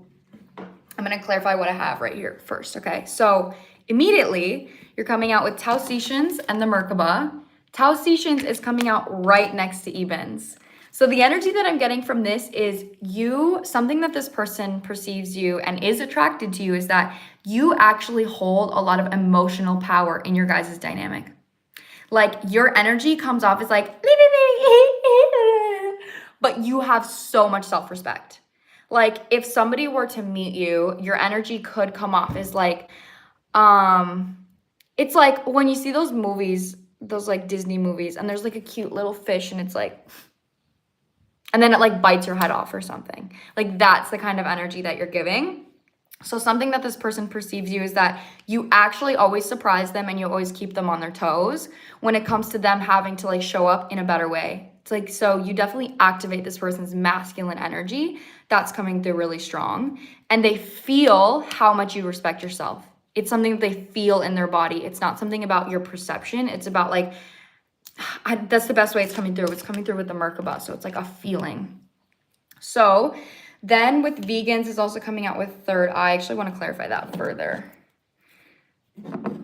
clarify what I have right here first, okay? So immediately, you're coming out with Tausetians and the Merkaba. Tausetians is coming out right next to Ebens. So the energy that I'm getting from this is something that this person perceives you and is attracted to you is that you actually hold a lot of emotional power in your guys' dynamic. Like your energy comes off as like, but you have so much self-respect. Like if somebody were to meet you, your energy could come off as like, it's like when you see those movies, those like Disney movies, and there's like a cute little fish and it's like, and then it like bites your head off or something. Like that's the kind of energy that you're giving. So something that this person perceives you is that you actually always surprise them and you always keep them on their toes when it comes to them having to like show up in a better way. It's like, so you definitely activate this person's masculine energy that's coming through really strong, and they feel how much you respect yourself. It's something that they feel in their body. It's not something about your perception. It's about like, that's the best way it's coming through. It's coming through with the Merkaba. So it's like a feeling. So then with vegans, it's also coming out with third eye. I actually want to clarify that further.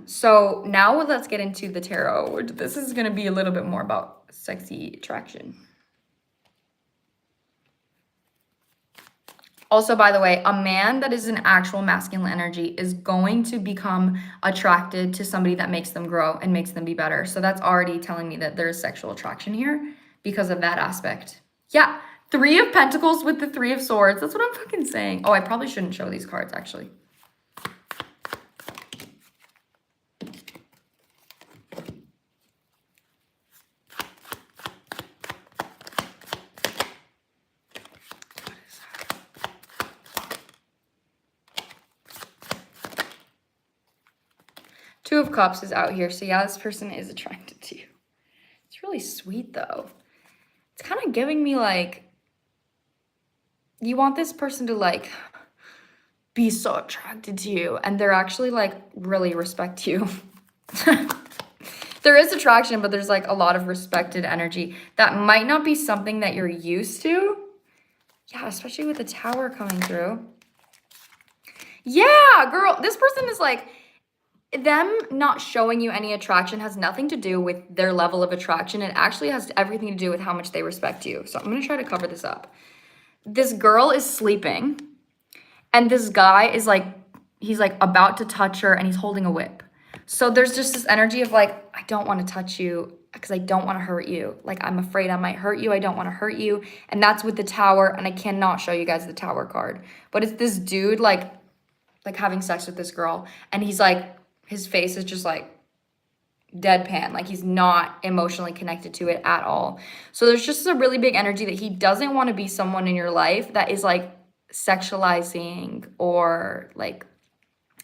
So now let's get into the tarot. This is going to be a little bit more about sexy attraction. Also, by the way, a man that is an actual masculine energy is going to become attracted to somebody that makes them grow and makes them be better. So that's already telling me that there is sexual attraction here because of that aspect. Yeah, 3 of Pentacles with the 3 of Swords. That's what I'm fucking saying. Oh, I probably shouldn't show these cards, actually. Two of Cups is out here. So yeah, this person is attracted to you. It's really sweet though. It's kind of giving me like, you want this person to like be so attracted to you, and they're actually like really respect you. There is attraction, but there's like a lot of respected energy. That might not be something that you're used to. Yeah, especially with the Tower coming through. Yeah, girl, this person is like, them not showing you any attraction has nothing to do with their level of attraction. It actually has everything to do with how much they respect you. So I'm going to try to cover this up. This girl is sleeping, and this guy is like, he's like about to touch her, and he's holding a whip. So there's just this energy of like, I don't want to touch you because I don't want to hurt you. Like, I'm afraid I might hurt you. I don't want to hurt you. And that's with the Tower. And I cannot show you guys the Tower card. But it's this dude like having sex with this girl. And he's like, his face is just like deadpan. Like he's not emotionally connected to it at all. So there's just a really big energy that he doesn't want to be someone in your life that is like sexualizing or like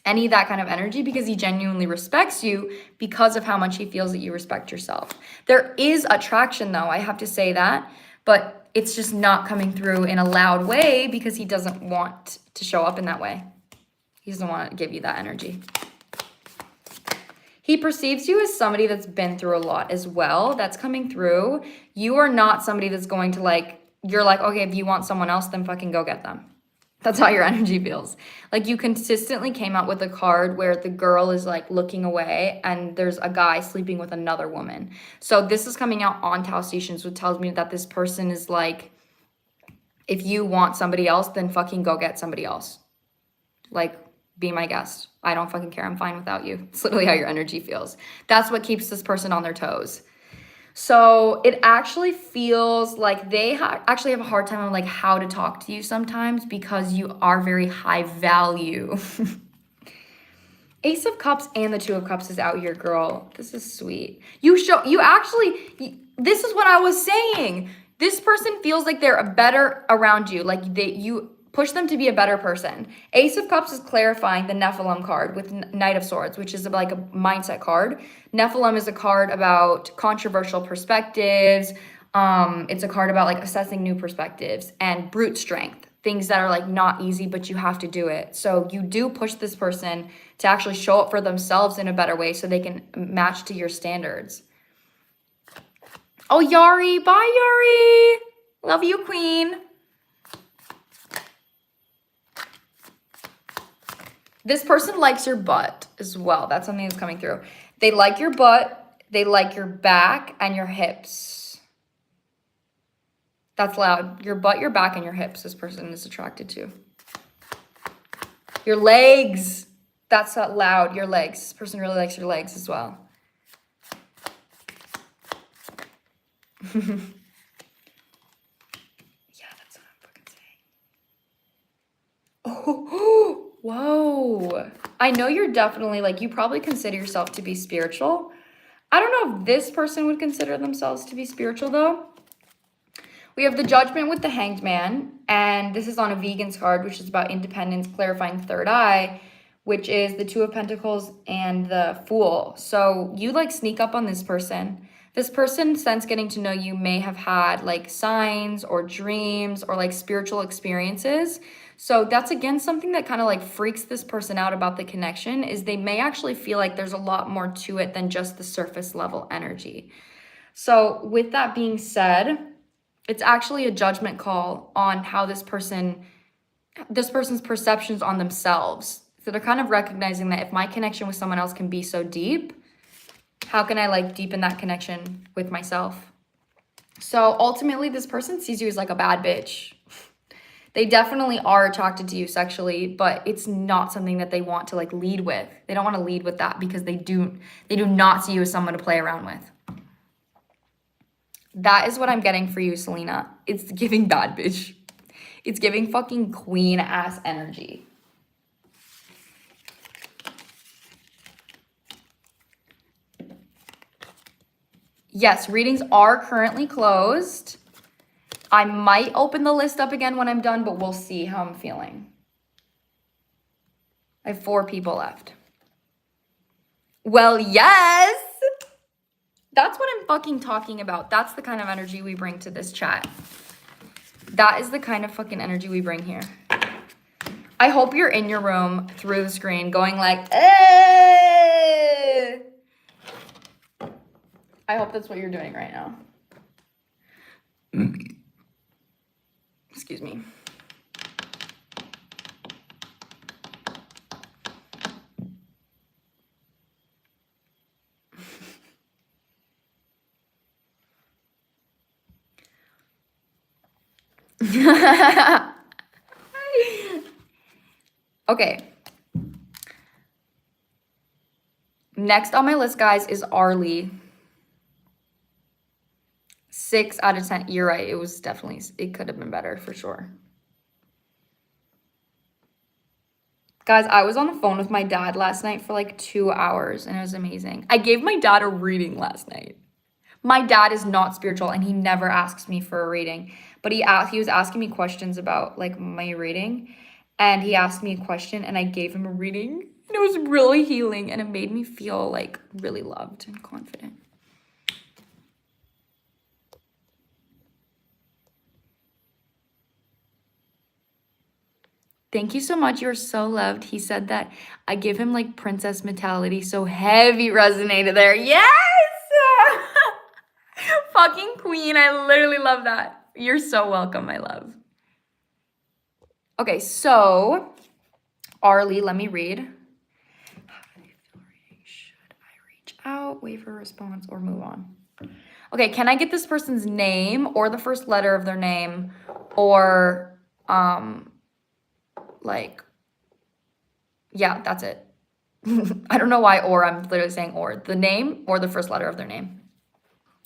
any of that kind of energy, because he genuinely respects you because of how much he feels that you respect yourself. There is attraction though, I have to say that, but it's just not coming through in a loud way because he doesn't want to show up in that way. He doesn't want to give you that energy. He perceives you as somebody that's been through a lot as well. That's coming through. You are not somebody that's going to like, you're like, okay, if you want someone else, then fucking go get them. That's how your energy feels. Like you consistently came out with a card where the girl is like looking away and there's a guy sleeping with another woman. So this is coming out on Tao Stations, which tells me that this person is like, if you want somebody else, then fucking go get somebody else. Like, be my guest. I don't fucking care. I'm fine without you. It's literally how your energy feels. That's what keeps this person on their toes. So it actually feels like they actually have a hard time on like how to talk to you sometimes because you are very high value. Ace of Cups and the Two of Cups is out here, girl. This is sweet. This is what I was saying. This person feels like they're better around you. Like you push them to be a better person. Ace of Cups is clarifying the Nephilim card with Knight of Swords, which is like a mindset card. Nephilim is a card about controversial perspectives. It's a card about like assessing new perspectives and brute strength, things that are like not easy, but you have to do it. So you do push this person to actually show up for themselves in a better way so they can match to your standards. Oh, Yari. Bye, Yari. Love you, queen. This person likes your butt as well. That's something that's coming through. They like your butt. They like your back and your hips. That's loud. Your butt, your back, and your hips this person is attracted to. Your legs. That's not loud. Your legs. This person really likes your legs as well. Yeah, that's what I'm fucking saying. Whoa. I know you're definitely, like, you probably consider yourself to be spiritual. I don't know if this person would consider themselves to be spiritual, though. We have the Judgment with the Hanged Man, and this is on a Vegan's card, which is about independence, clarifying third eye, which is the Two of Pentacles and the Fool. So you, like, sneak up on this person. This person, since getting to know you, may have had, like, signs or dreams or, like, spiritual experiences. So that's, again, something that kind of, like, freaks this person out about the connection, is they may actually feel like there's a lot more to it than just the surface level energy. So with that being said, it's actually a judgment call on how this person's perceptions on themselves. So they're kind of recognizing that if my connection with someone else can be so deep, how can I, like, deepen that connection with myself? So ultimately, this person sees you as, like, a bad bitch. They definitely are attracted to you sexually, but it's not something that they want to, like, lead with. They don't want to lead with that because they do not see you as someone to play around with. That is what I'm getting for you, Selena. It's giving bad bitch. It's giving fucking queen ass energy. Yes, readings are currently closed. I might open the list up again when I'm done, but we'll see how I'm feeling. I have 4 people left. Well, yes. That's what I'm fucking talking about. That's the kind of energy we bring to this chat. That is the kind of fucking energy we bring here. I hope you're in your room through the screen going like, eh. I hope that's what you're doing right now. Excuse me. Okay. Next on my list, guys, is Arley. 6 out of 10. You're right. It was definitely, it could have been better for sure. Guys, I was on the phone with my dad last night for like 2 hours and it was amazing. I gave my dad a reading last night. My dad is not spiritual and he never asks me for a reading, but he was asking me questions about like my reading, and he asked me a question and I gave him a reading, and it was really healing and it made me feel like really loved and confident. Thank you so much. You're so loved. He said that I give him like princess mentality. So heavy resonated there. Yes! Fucking queen. I literally love that. You're so welcome, my love. Okay, so Arley, let me read. How do they feel reading? Should I reach out, wait for a response, or move on? Okay, can I get this person's name or the first letter of their name, or like, yeah, that's it. I don't know why or, I'm literally saying or. The name or the first letter of their name.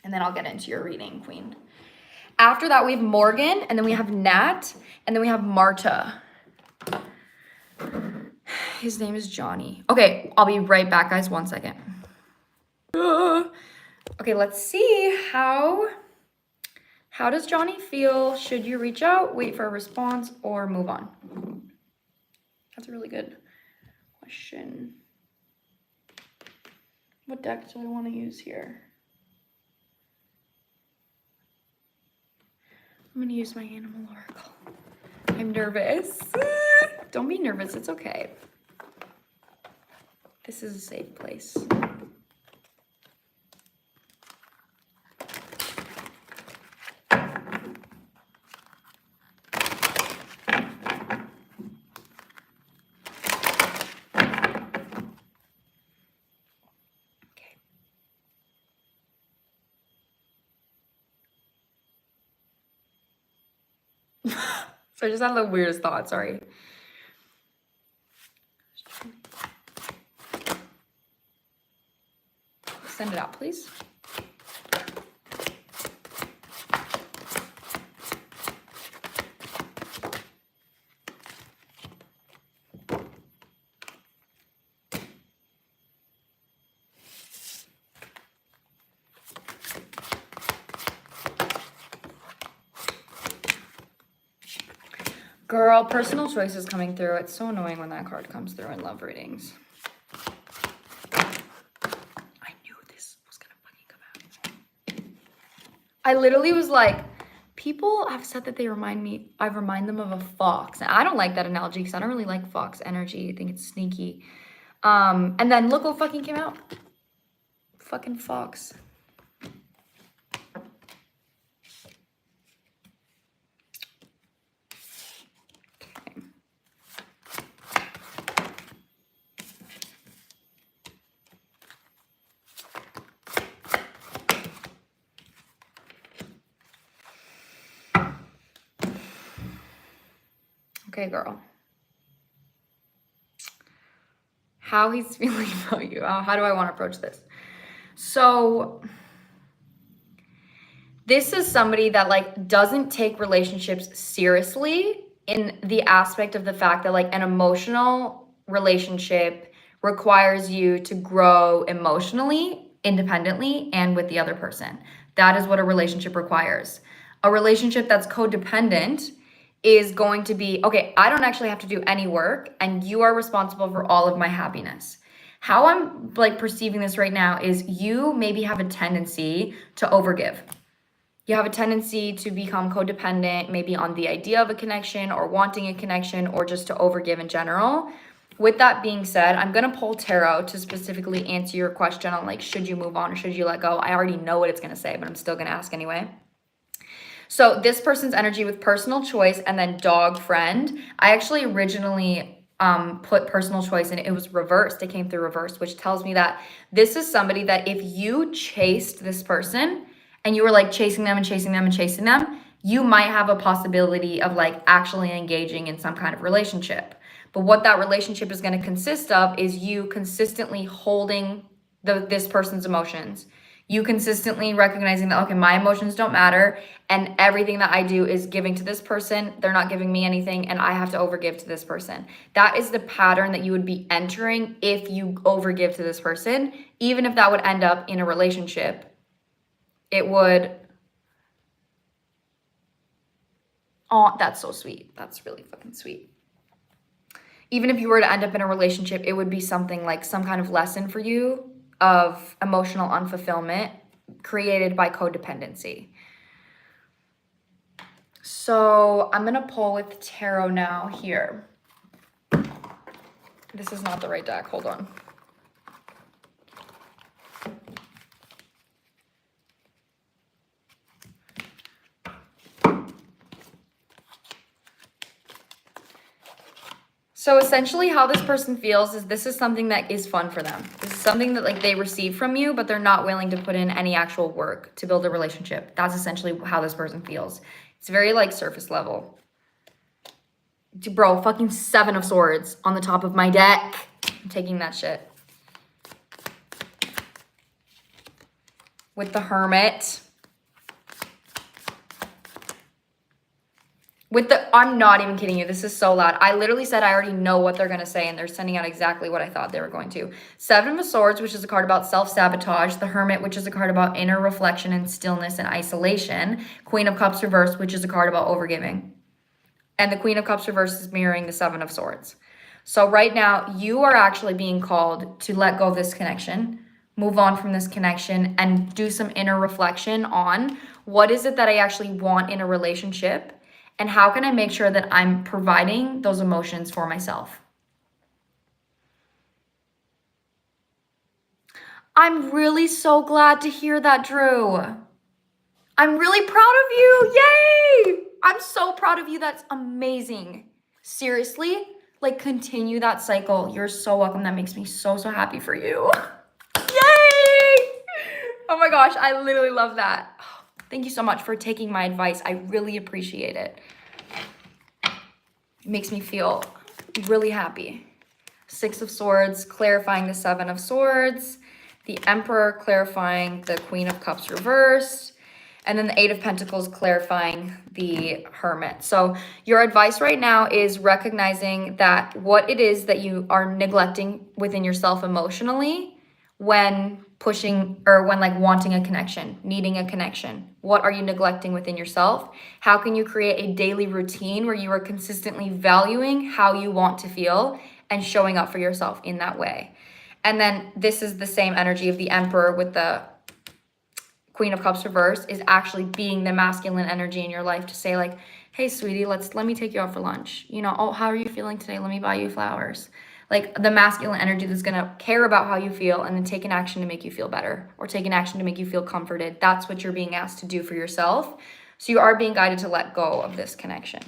And then I'll get into your reading, queen. After that, we have Morgan, and then we have Nat, and then we have Marta. His name is Johnny. Okay, I'll be right back, guys. 1 second. Okay, let's see. How does Johnny feel? Should you reach out, wait for a response, or move on? That's a really good question. What deck do I want to use here? I'm gonna use my animal oracle. I'm nervous. Don't be nervous, it's okay. This is a safe place. So I just had the weirdest thought, sorry. Send it out, please. Girl, personal choice is coming through. It's so annoying when that card comes through in love readings. I knew this was gonna fucking come out. I literally was like, people have said that I remind them of a fox. And I don't like that analogy because I don't really like fox energy. I think it's sneaky. And then look what fucking came out. Fucking fox. Okay, girl. How he's feeling about you. How do I want to approach this? So this is somebody that like doesn't take relationships seriously in the aspect of the fact that like an emotional relationship requires you to grow emotionally, independently, and with the other person. That is what a relationship requires. A relationship that's codependent is going to be, okay, I don't actually have to do any work and you are responsible for all of my happiness. How I'm like perceiving this right now is you maybe have a tendency to overgive. You have a tendency to become codependent, maybe on the idea of a connection or wanting a connection or just to overgive in general. With that being said, I'm going to pull tarot to specifically answer your question on like, should you move on or should you let go? I already know what it's going to say, but I'm still going to ask anyway. So this person's energy with personal choice and then dog friend. I actually originally put personal choice and it was reversed. It came through reversed, which tells me that this is somebody that if you chased this person and you were like chasing them and chasing them and chasing them, you might have a possibility of like actually engaging in some kind of relationship. But what that relationship is going to consist of is you consistently holding this person's emotions. You consistently recognizing that, okay, my emotions don't matter and everything that I do is giving to this person. They're not giving me anything and I have to overgive to this person. That is the pattern that you would be entering if you overgive to this person. Even if that would end up in a relationship, it would... Oh, that's so sweet. That's really fucking sweet. Even if you were to end up in a relationship, it would be something like some kind of lesson for you of emotional unfulfillment created by codependency. So I'm gonna pull with tarot now here. This is not the right deck, hold on. So essentially how this person feels is this is something that is fun for them. This is something that like they receive from you, but they're not willing to put in any actual work to build a relationship. That's essentially how this person feels. It's very like surface level. Bro, fucking 7 of Swords on the top of my deck. I'm taking that shit. With the Hermit. I'm not even kidding you. This is so loud. I literally said I already know what they're going to say, and they're sending out exactly what I thought they were going to. 7 of Swords, which is a card about self-sabotage. The Hermit, which is a card about inner reflection and stillness and isolation. Queen of Cups reversed, which is a card about overgiving. And the Queen of Cups reversed is mirroring the 7 of Swords. So right now, you are actually being called to let go of this connection, move on from this connection, and do some inner reflection on what is it that I actually want in a relationship. And how can I make sure that I'm providing those emotions for myself? I'm really so glad to hear that, Drew. I'm really proud of you. Yay! I'm so proud of you. That's amazing. Seriously, like continue that cycle. You're so welcome. That makes me so, so happy for you. Yay! Oh my gosh, I literally love that. Thank you so much for taking my advice. I really appreciate it. It makes me feel really happy. 6 of Swords, clarifying the 7 of Swords. The Emperor, clarifying the Queen of Cups reversed. And then the 8 of Pentacles, clarifying the Hermit. So your advice right now is recognizing that what it is that you are neglecting within yourself emotionally when pushing or when like wanting a connection, needing a connection? What are you neglecting within yourself? How can you create a daily routine where you are consistently valuing how you want to feel and showing up for yourself in that way? And then this is the same energy of the Emperor with the Queen of Cups reversed, is actually being the masculine energy in your life to say like, hey sweetie, let me take you out for lunch. You know, oh, how are you feeling today? Let me buy you flowers. Like the masculine energy that's gonna care about how you feel and then take an action to make you feel better or take an action to make you feel comforted. That's what you're being asked to do for yourself. So you are being guided to let go of this connection.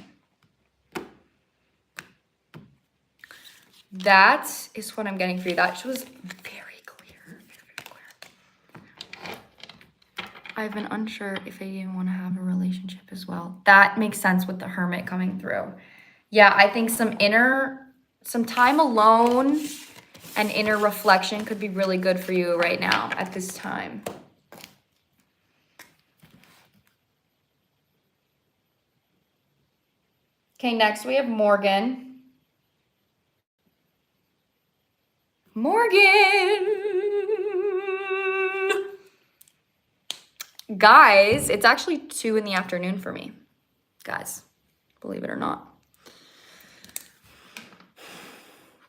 That is what I'm getting for you. That was very clear, very clear. I've been unsure if I even want to have a relationship as well. That makes sense with the Hermit coming through. Yeah, I think some time alone and inner reflection could be really good for you right now at this time. Okay, next we have Morgan. Guys, it's actually 2 in the afternoon for me. Guys, believe it or not.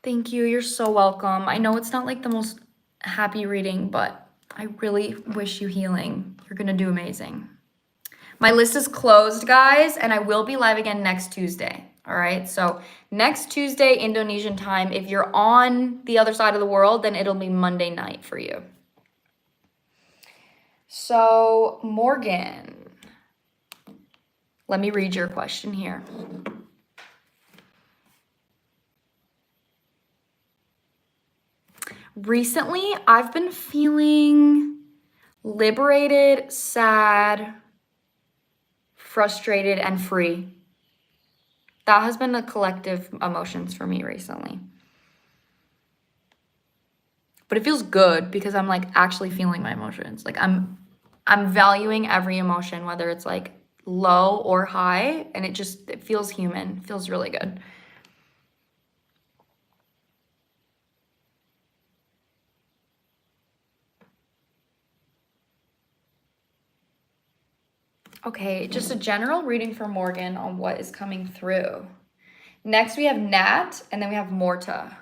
Thank you. You're so welcome. I know it's not like the most happy reading, but I really wish you healing. You're going to do amazing. My list is closed, guys, and I will be live again next Tuesday. All right. So next Tuesday, Indonesian time. If you're on the other side of the world, then it'll be Monday night for you. So Morgan, let me read your question here. Recently, I've been feeling liberated, sad, frustrated, and free. That has been the collective emotions for me recently. But it feels good because I'm like actually feeling my emotions. Like I'm valuing every emotion, whether it's like low or high, and it feels human. It feels really good. Okay, just a general reading for Morgan on what is coming through. Next, we have Nat, and then we have Marta.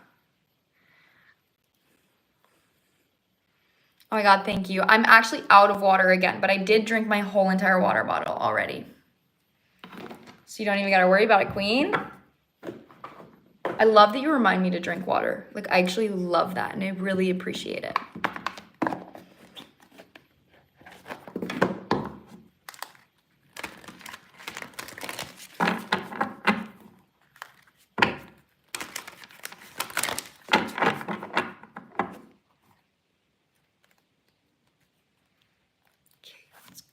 Oh my God, thank you. I'm actually out of water again, but I did drink my whole entire water bottle already. So you don't even gotta worry about it, Queen. I love that you remind me to drink water. Like, I actually love that, and I really appreciate it.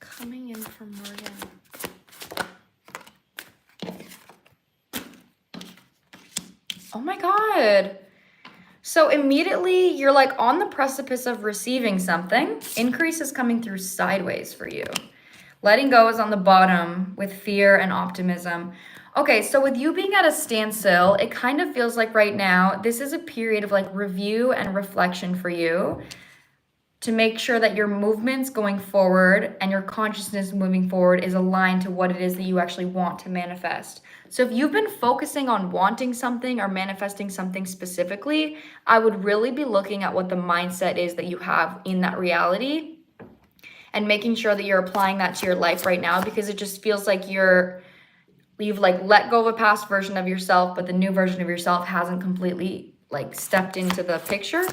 Coming in from Morgan. Oh my God. So immediately you're like on the precipice of receiving something. Increase is coming through sideways for you. Letting go is on the bottom with fear and optimism. Okay, so with you being at a standstill, it kind of feels like right now, this is a period of like review and reflection for you, to make sure that your movements going forward and your consciousness moving forward is aligned to what it is that you actually want to manifest. So if you've been focusing on wanting something or manifesting something specifically, I would really be looking at what the mindset is that you have in that reality and making sure that you're applying that to your life right now, because it just feels like you've like let go of a past version of yourself, but the new version of yourself hasn't completely like stepped into the picture.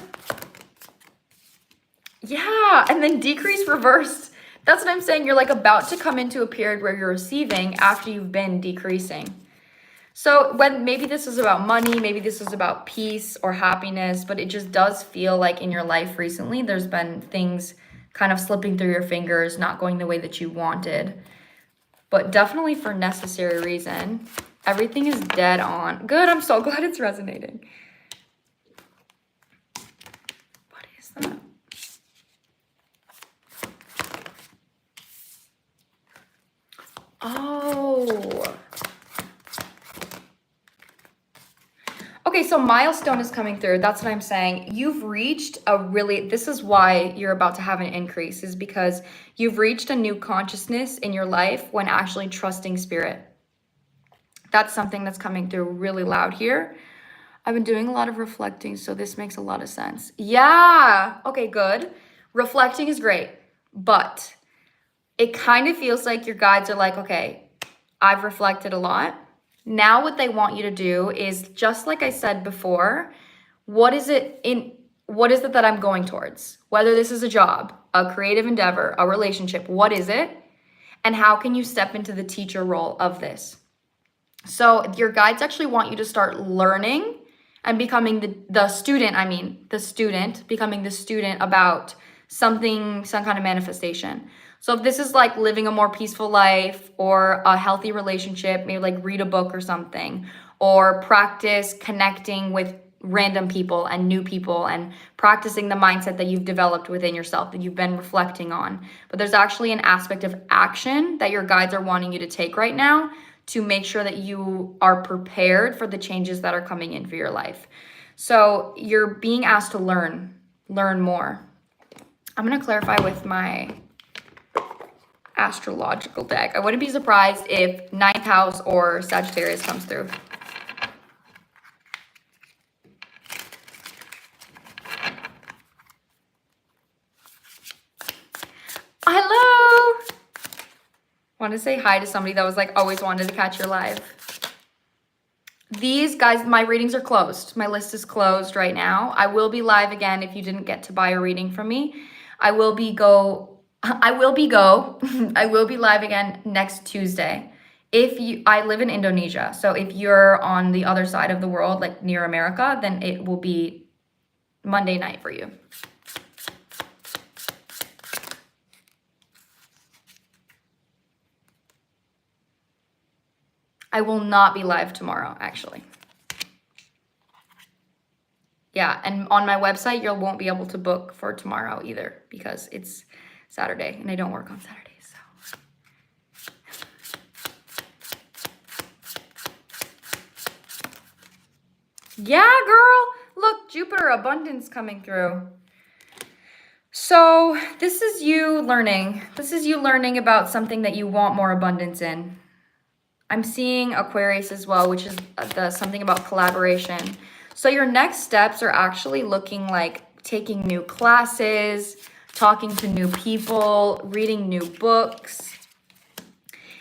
Yeah, and then decrease reversed. That's what I'm saying. You're like about to come into a period where you're receiving after you've been decreasing. So when maybe this is about money, maybe this is about peace or happiness, but it just does feel like in your life recently, there's been things kind of slipping through your fingers, not going the way that you wanted, but definitely for necessary reason. Everything is dead on. Good, I'm so glad it's resonating. What is that? Oh. Okay, so milestone is coming through. That's what I'm saying. You've reached this is why you're about to have an increase, is because you've reached a new consciousness in your life when actually trusting spirit. That's something that's coming through really loud here. I've been doing a lot of reflecting, so this makes a lot of sense. Yeah, okay, good. Reflecting is great, but it kind of feels like your guides are like, okay, I've reflected a lot. Now what they want you to do is, just like I said before, what is it that I'm going towards? Whether this is a job, a creative endeavor, a relationship, what is it? And how can you step into the teacher role of this? So your guides actually want you to start learning and becoming the student, becoming the student about some kind of manifestation. So if this is like living a more peaceful life or a healthy relationship, maybe like read a book or something, or practice connecting with random people and new people and practicing the mindset that you've developed within yourself, that you've been reflecting on. But there's actually an aspect of action that your guides are wanting you to take right now to make sure that you are prepared for the changes that are coming in for your life. So you're being asked to learn more. I'm going to clarify with my astrological deck. I wouldn't be surprised if 9th house or Sagittarius comes through. Hello! Want to say hi to somebody that was like always wanted to catch your live. These guys, my readings are closed. My list is closed right now. I will be live again if you didn't get to buy a reading from me. I will be live again next Tuesday. I live in Indonesia, so if you're on the other side of the world, like near America, then it will be Monday night for you. I will not be live tomorrow, actually. Yeah, and on my website, you won't be able to book for tomorrow either because it's Saturday and I don't work on Saturdays. So. Yeah, girl. Look, Jupiter abundance coming through. So this is you learning. This is you learning about something that you want more abundance in. I'm seeing Aquarius as well, which is something about collaboration. So your next steps are actually looking like taking new classes, talking to new people, reading new books.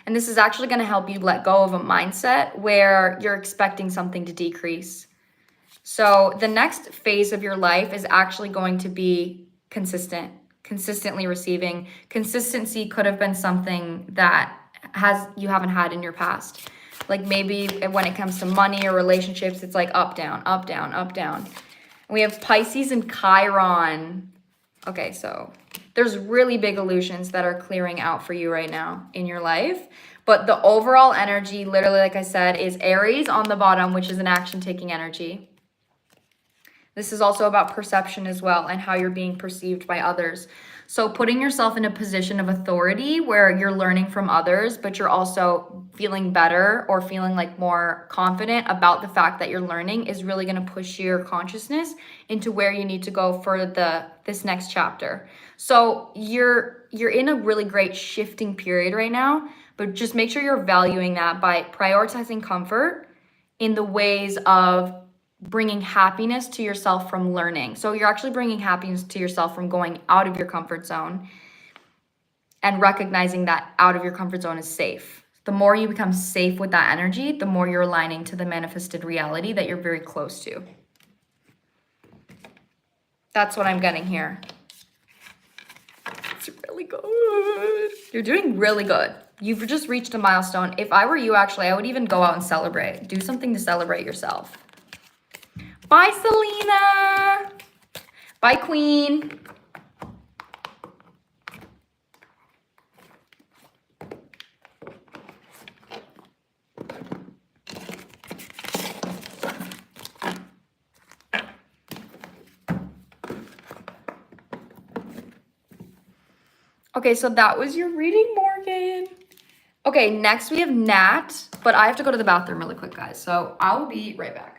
And this is actually going to help you let go of a mindset where you're expecting something to decrease. So the next phase of your life is actually going to be consistently receiving. Consistency could have been something that you haven't had in your past. Like maybe when it comes to money or relationships, it's like up, down, up, down, up, down. And we have Pisces and Chiron. Okay, so there's really big illusions that are clearing out for you right now in your life. But the overall energy, literally, like I said, is Aries on the bottom, which is an action-taking energy. This is also about perception as well and how you're being perceived by others. So putting yourself in a position of authority where you're learning from others, but you're also feeling better or feeling like more confident about the fact that you're learning is really going to push your consciousness into where you need to go for this next chapter. So you're in a really great shifting period right now, but just make sure you're valuing that by prioritizing comfort in the ways of bringing happiness to yourself from learning. So you're actually bringing happiness to yourself from going out of your comfort zone and recognizing that out of your comfort zone is safe. The more you become safe with that energy, the more you're aligning to the manifested reality that you're very close to. That's what I'm getting here. It's really good. You're doing really good. You've just reached a milestone. If I were you, actually, I would even go out and celebrate. Do something to celebrate yourself. Bye, Selena. Bye, Queen. Okay, so that was your reading, Morgan. Okay, next we have Nat, but I have to go to the bathroom really quick, guys. So I will be right back.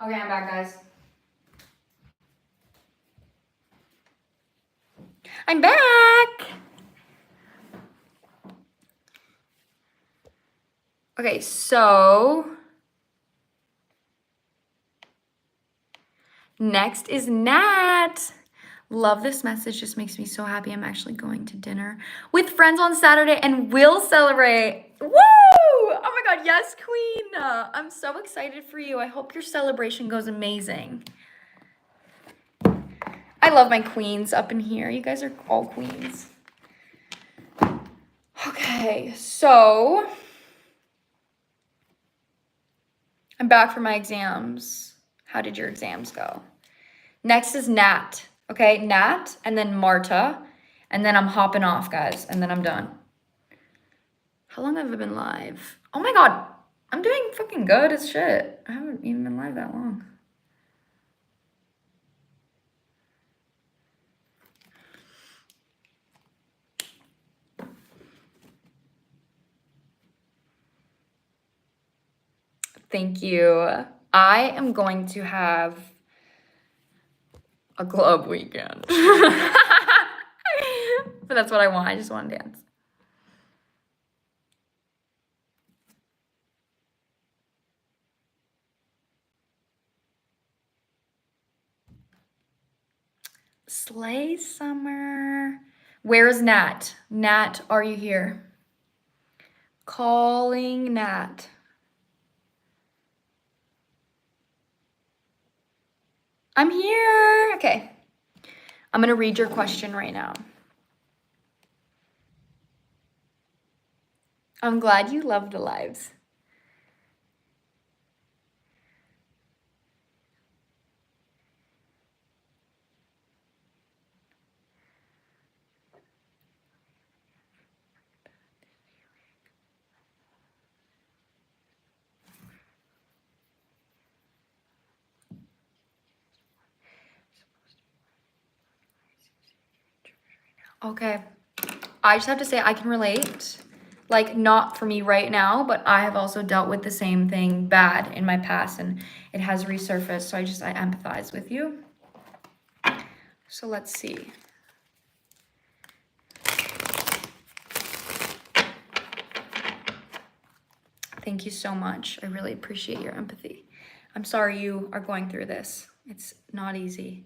Okay, I'm back, guys. I'm back! Okay, so next is Nat. Love this message, just makes me so happy. I'm actually going to dinner with friends on Saturday and will celebrate. Woo! Oh my God, yes, Queen. I'm so excited for you. I hope your celebration goes amazing. I love my queens up in here. You guys are all queens. Okay, so I'm back for my exams. How did your exams go? Next is Nat. Okay, Nat, and then Marta, and then I'm hopping off, guys, and then I'm done. How long have I been live? Oh my God, I'm doing fucking good as shit. I haven't even been live that long. Thank you. I am going to have a club weekend. But that's what I want. I just want to dance. Slay Summer. Where is Nat? Nat, are you here? Calling Nat. I'm here. Okay. I'm going to read your question right now. I'm glad you love the lives. Okay. I just have to say I can relate. Like, not for me right now, but I have also dealt with the same thing bad in my past and it has resurfaced. So I empathize with you. So let's see. Thank you so much. I really appreciate your empathy. I'm sorry you are going through this. It's not easy.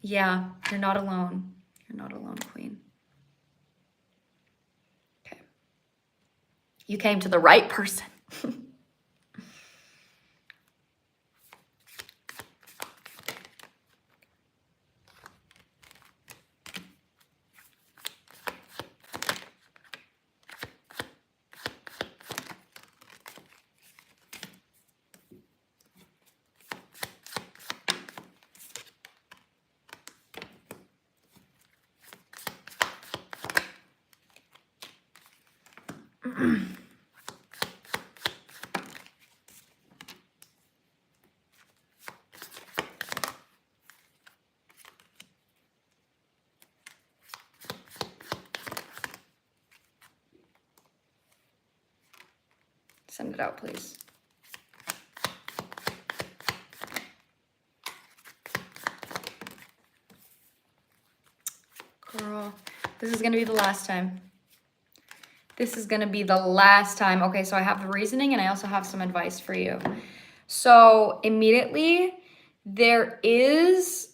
Yeah, you're not alone. You're not alone, Queen. Okay. You came to the right person. Send it out, please. Girl, this is gonna be the last time. This is gonna be the last time. Okay, so I have the reasoning and I also have some advice for you. So immediately, there is,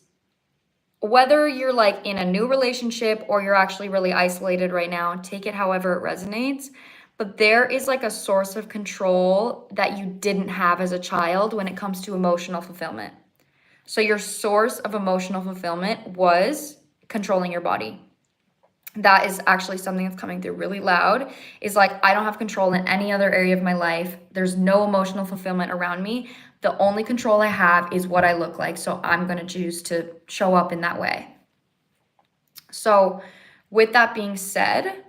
whether you're like in a new relationship or you're actually really isolated right now, take it however it resonates. But there is like a source of control that you didn't have as a child when it comes to emotional fulfillment. So your source of emotional fulfillment was controlling your body. That is actually something that's coming through really loud, is like, I don't have control in any other area of my life. There's no emotional fulfillment around me. The only control I have is what I look like. So I'm going to choose to show up in that way. So with that being said,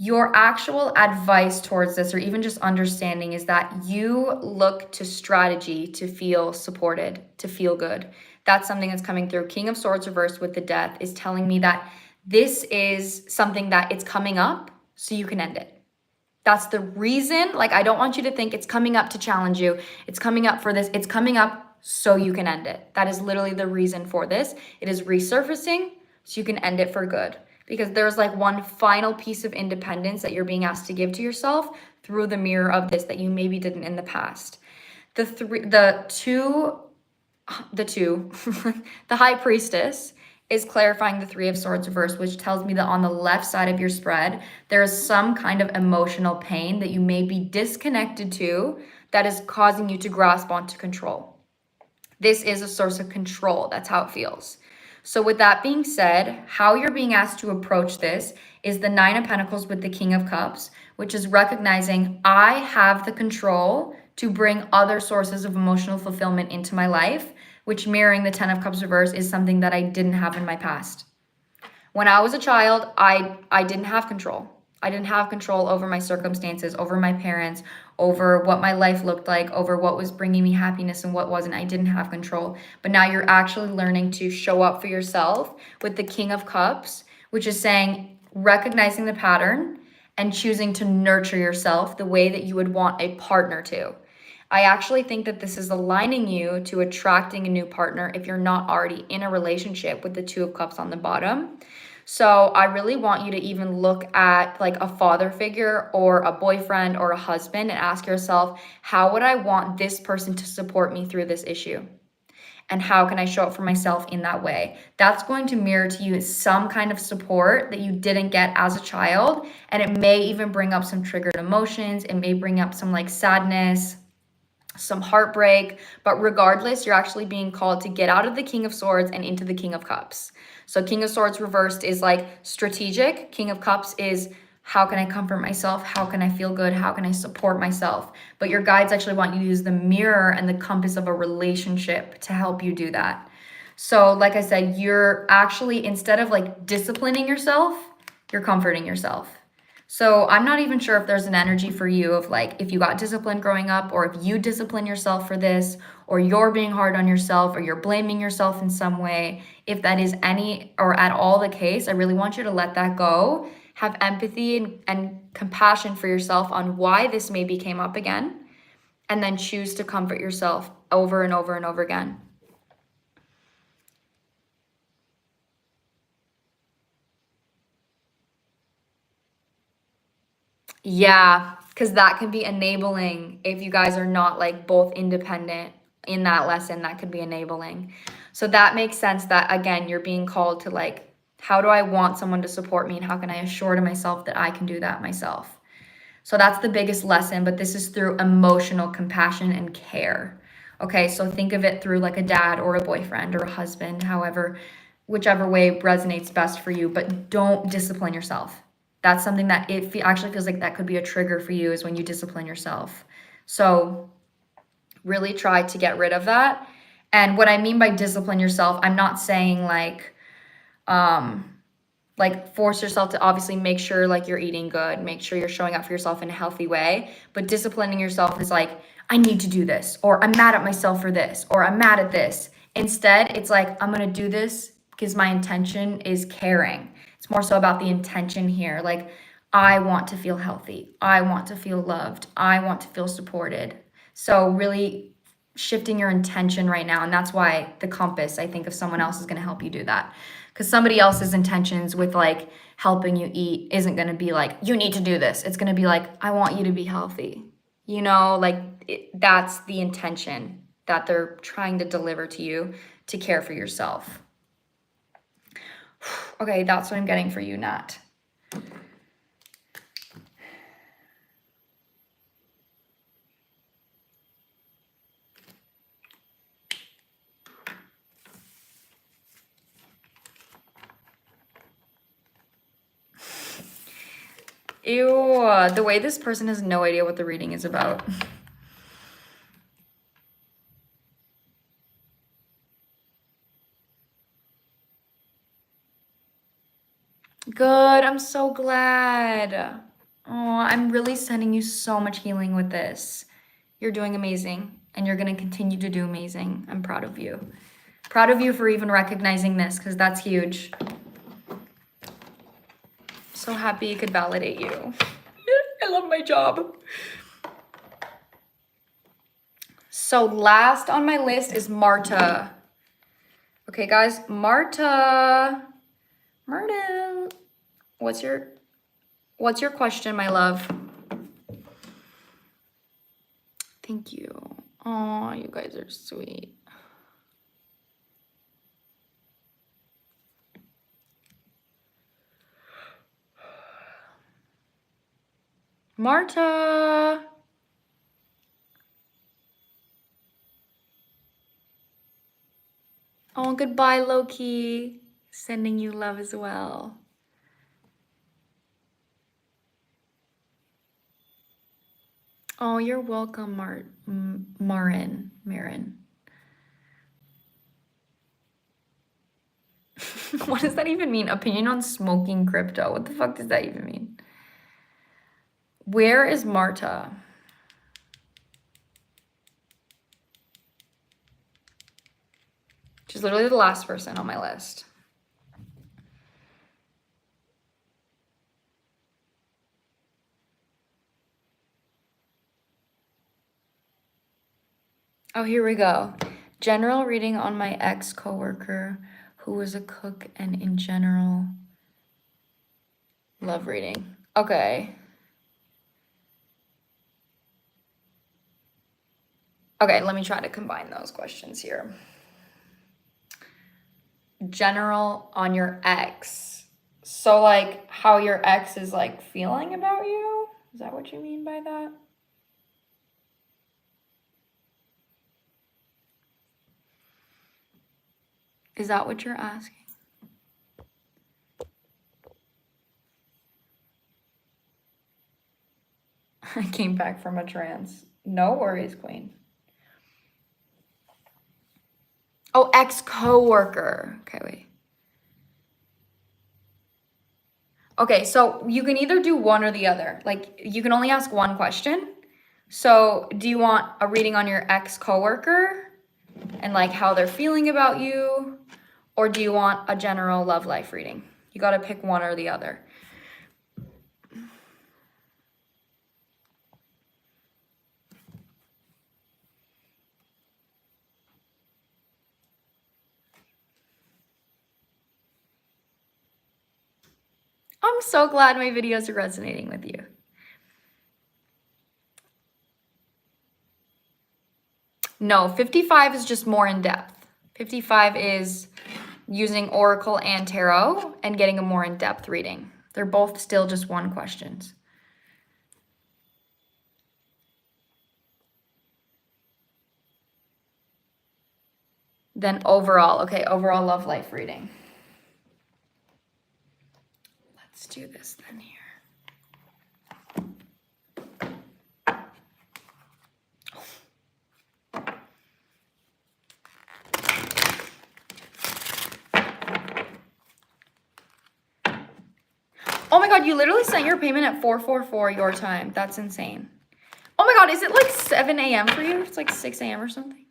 your actual advice towards this, or even just understanding, is that you look to strategy to feel supported, to feel good. That's something that's coming through. King of Swords reversed with the Death is telling me that this is something that it's coming up so you can end it. That's the reason. Like, I don't want you to think it's coming up to challenge you. It's coming up for this. It's coming up so you can end it. That is literally the reason for this. It is resurfacing so you can end it for good. Because there's like one final piece of independence that you're being asked to give to yourself through the mirror of this that you maybe didn't in the past. The high priestess is clarifying the Three of Swords reverse, which tells me that on the left side of your spread, there is some kind of emotional pain that you may be disconnected to that is causing you to grasp onto control. This is a source of control. That's how it feels. So with that being said, how you're being asked to approach this is the Nine of Pentacles with the King of Cups, which is recognizing I have the control to bring other sources of emotional fulfillment into my life, which mirroring the Ten of Cups reverse is something that I didn't have in my past. When I was a child, I didn't have control. I didn't have control over my circumstances, over my parents, over what my life looked like, over what was bringing me happiness and what wasn't. I didn't have control. But now you're actually learning to show up for yourself with the King of Cups, which is saying recognizing the pattern and choosing to nurture yourself the way that you would want a partner to. I actually think that this is aligning you to attracting a new partner if you're not already in a relationship with the Two of Cups on the bottom. So I really want you to even look at like a father figure or a boyfriend or a husband and ask yourself, how would I want this person to support me through this issue? And how can I show up for myself in that way? That's going to mirror to you some kind of support that you didn't get as a child. And it may even bring up some triggered emotions. It may bring up some like sadness, some heartbreak, but regardless, you're actually being called to get out of the King of Swords and into the King of Cups. So King of Swords reversed is like strategic. King of Cups is how can I comfort myself? How can I feel good? How can I support myself? But your guides actually want you to use the mirror and the compass of a relationship to help you do that. So like I said, you're actually, instead of like disciplining yourself, you're comforting yourself. So I'm not even sure if there's an energy for you of like, if you got disciplined growing up, or if you discipline yourself for this, or you're being hard on yourself, or you're blaming yourself in some way. If that is any or at all the case, I really want you to let that go. Have empathy and compassion for yourself on why this maybe came up again, and then choose to comfort yourself over and over and over again. Yeah, because that can be enabling if you guys are not like both independent in that lesson. That could be enabling. So that makes sense that, again, you're being called to like, how do I want someone to support me, and how can I assure to myself that I can do that myself? So that's the biggest lesson, but this is through emotional compassion and care. Okay, so think of it through like a dad or a boyfriend or a husband, however, whichever way resonates best for you, but don't discipline yourself. That's something that actually feels like that could be a trigger for you, is when you discipline yourself. So really try to get rid of that. And what I mean by discipline yourself, I'm not saying like force yourself to obviously make sure like you're eating good, make sure you're showing up for yourself in a healthy way. But disciplining yourself is like, I need to do this, or I'm mad at myself for this, or I'm mad at this. Instead, it's like, I'm going to do this because my intention is caring. It's more so about the intention here. Like, I want to feel healthy. I want to feel loved. I want to feel supported. So really shifting your intention right now. And that's why the compass, I think, if someone else is going to help you do that. Because somebody else's intentions with like helping you eat isn't going to be like, you need to do this. It's going to be like, I want you to be healthy. You know, like that's the intention that they're trying to deliver to you, to care for yourself. Okay, that's what I'm getting for you, Nat. Ew, the way this person has no idea what the reading is about. Good, I'm so glad. Oh, I'm really sending you so much healing with this. You're doing amazing, and you're going to continue to do amazing. I'm proud of you. Proud of you for even recognizing this, because that's huge. So happy it could validate you. I I love my job. So last on my list is Marta. Okay, guys, Marta, what's your question, my love? Thank you. Oh, you guys are sweet. Marta. Oh, goodbye, Loki. Sending you love as well. Oh, you're welcome, Marin. What does that even mean? Opinion on smoking crypto. What the fuck does that even mean? Where is Marta? She's literally the last person on my list. Oh, here we go. General reading on my ex-coworker who was a cook and in general love reading. Okay. Okay, let me try to combine those questions here. General on your ex. So like how your ex is like feeling about you? Is that what you mean by that? Is that what you're asking? I came back from a trance. No worries, queen. Oh, ex-coworker. Okay, wait. Okay, so you can either do one or the other. Like, you can only ask one question. So, do you want a reading on your ex-coworker and like how they're feeling about you? Or do you want a general love life reading? You got to pick one or the other. I'm so glad my videos are resonating with you. No, 55 is just more in depth. 55 is using Oracle and Tarot and getting a more in-depth reading. They're both still just one questions. Then overall, okay, overall love life reading. Let's do this then here. Oh my God, you literally sent your payment at 4:44 your time. That's insane. Oh my God, is it like 7 a.m. for you? It's like 6 a.m. or something.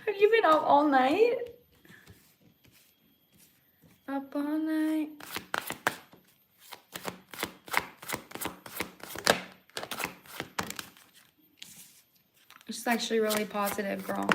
Have you been up all night? Up all night. It's actually really positive, girl.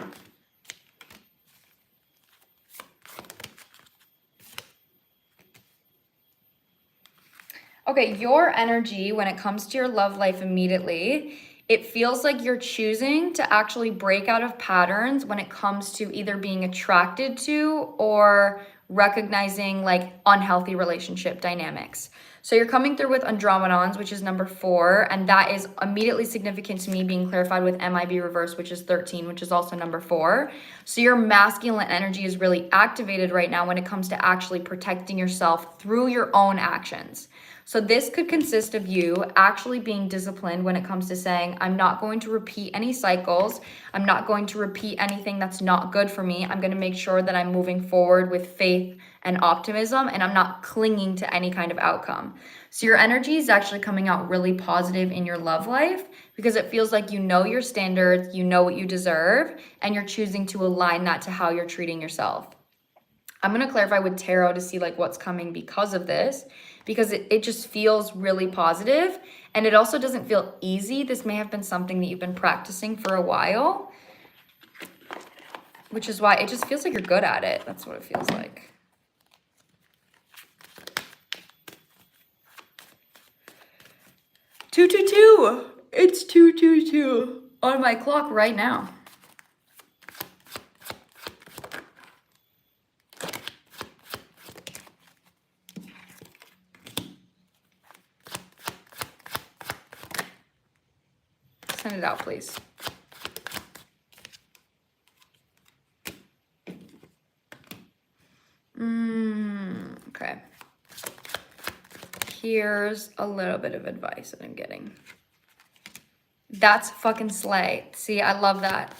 Okay, your energy when it comes to your love life immediately, it feels like you're choosing to actually break out of patterns when it comes to either being attracted to or recognizing like unhealthy relationship dynamics. So you're coming through with Andromedons, which is number 4, and that is immediately significant to me being clarified with MIB reverse, which is 13, which is also number 4. So your masculine energy is really activated right now when it comes to actually protecting yourself through your own actions. So this could consist of you actually being disciplined when it comes to saying, I'm not going to repeat any cycles. I'm not going to repeat anything that's not good for me. I'm going to make sure that I'm moving forward with faith and optimism, and I'm not clinging to any kind of outcome. So your energy is actually coming out really positive in your love life because it feels like you know your standards, you know what you deserve, and you're choosing to align that to how you're treating yourself. I'm going to clarify with tarot to see like what's coming because of this, because it just feels really positive, and it also doesn't feel easy. This may have been something that you've been practicing for a while, which is why it just feels like you're good at it. That's what it feels like. Two, two, two. It's 222 on my clock right now. Send it out, please. Okay. Here's a little bit of advice that I'm getting. That's fucking slay. See, I love that.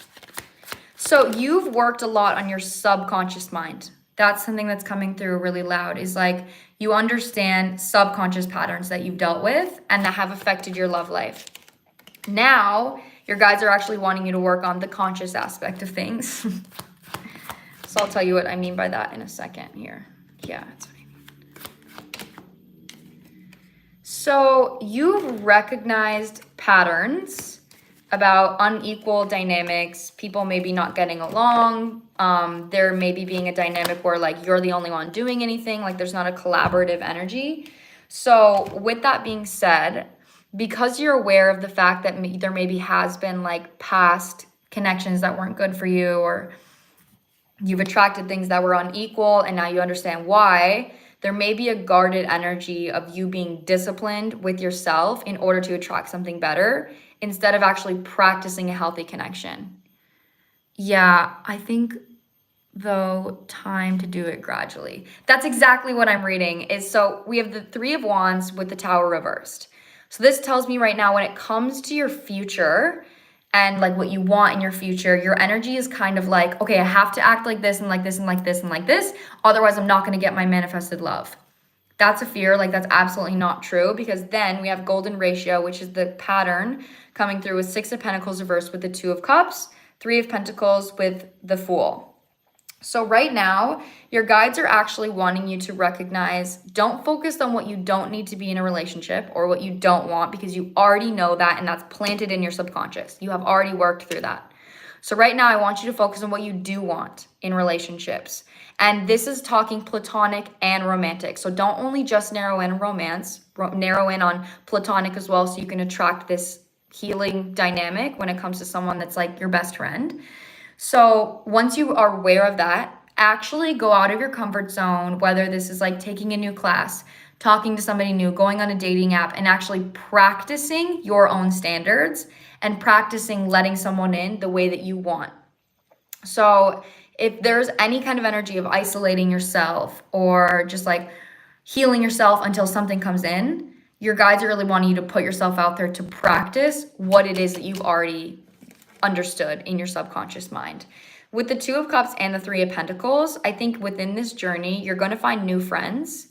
So you've worked a lot on your subconscious mind. That's something that's coming through really loud, is like you understand subconscious patterns that you've dealt with and that have affected your love life. Now, your guides are actually wanting you to work on the conscious aspect of things. So I'll tell you what I mean by that in a second here. Yeah, that's what I mean. So you've recognized patterns about unequal dynamics, people maybe not getting along. There maybe being a dynamic where like you're the only one doing anything, like there's not a collaborative energy. So with that being said, because you're aware of the fact that there maybe has been like past connections that weren't good for you, or you've attracted things that were unequal and now you understand why, there may be a guarded energy of you being disciplined with yourself in order to attract something better instead of actually practicing a healthy connection. Yeah, I think though time to do it gradually. That's exactly what I'm reading. Is so we have the Three of Wands with the Tower reversed. So this tells me right now when it comes to your future and like what you want in your future, your energy is kind of like, okay, I have to act like this and like this and like this and like this. Otherwise, I'm not going to get my manifested love. That's a fear. Like that's absolutely not true, because then we have golden ratio, which is the pattern coming through with Six of Pentacles reversed with the Two of Cups, Three of Pentacles with the Fool. So right now, your guides are actually wanting you to recognize, don't focus on what you don't need to be in a relationship or what you don't want, because you already know that and that's planted in your subconscious. You have already worked through that. So right now, I want you to focus on what you do want in relationships. And this is talking platonic and romantic. So don't only just narrow in romance, narrow in on platonic as well, so you can attract this healing dynamic when it comes to someone that's like your best friend. So once you are aware of that, actually go out of your comfort zone, whether this is like taking a new class, talking to somebody new, going on a dating app, and actually practicing your own standards and practicing letting someone in the way that you want. So if there's any kind of energy of isolating yourself or just like healing yourself until something comes in, your guides are really wanting you to put yourself out there to practice what it is that you've already understood in your subconscious mind. With the Two of Cups and the Three of Pentacles, I think within this journey, you're going to find new friends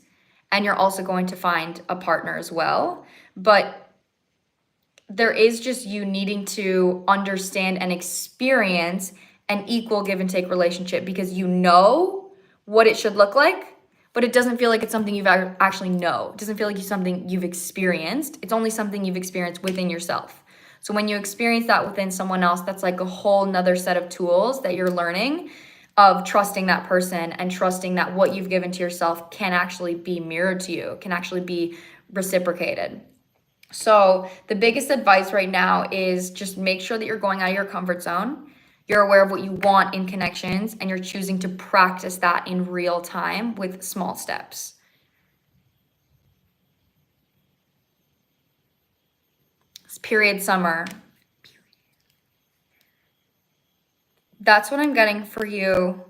and you're also going to find a partner as well. But there is just you needing to understand and experience an equal give and take relationship, because you know what it should look like, but it doesn't feel like it's something you've actually know. It doesn't feel like it's something you've experienced. It's only something you've experienced within yourself. So when you experience that within someone else, that's like a whole nother set of tools that you're learning of trusting that person and trusting that what you've given to yourself can actually be mirrored to you, can actually be reciprocated. So the biggest advice right now is just make sure that you're going out of your comfort zone. You're aware of what you want in connections and you're choosing to practice that in real time with small steps. Period summer. That's what I'm getting for you,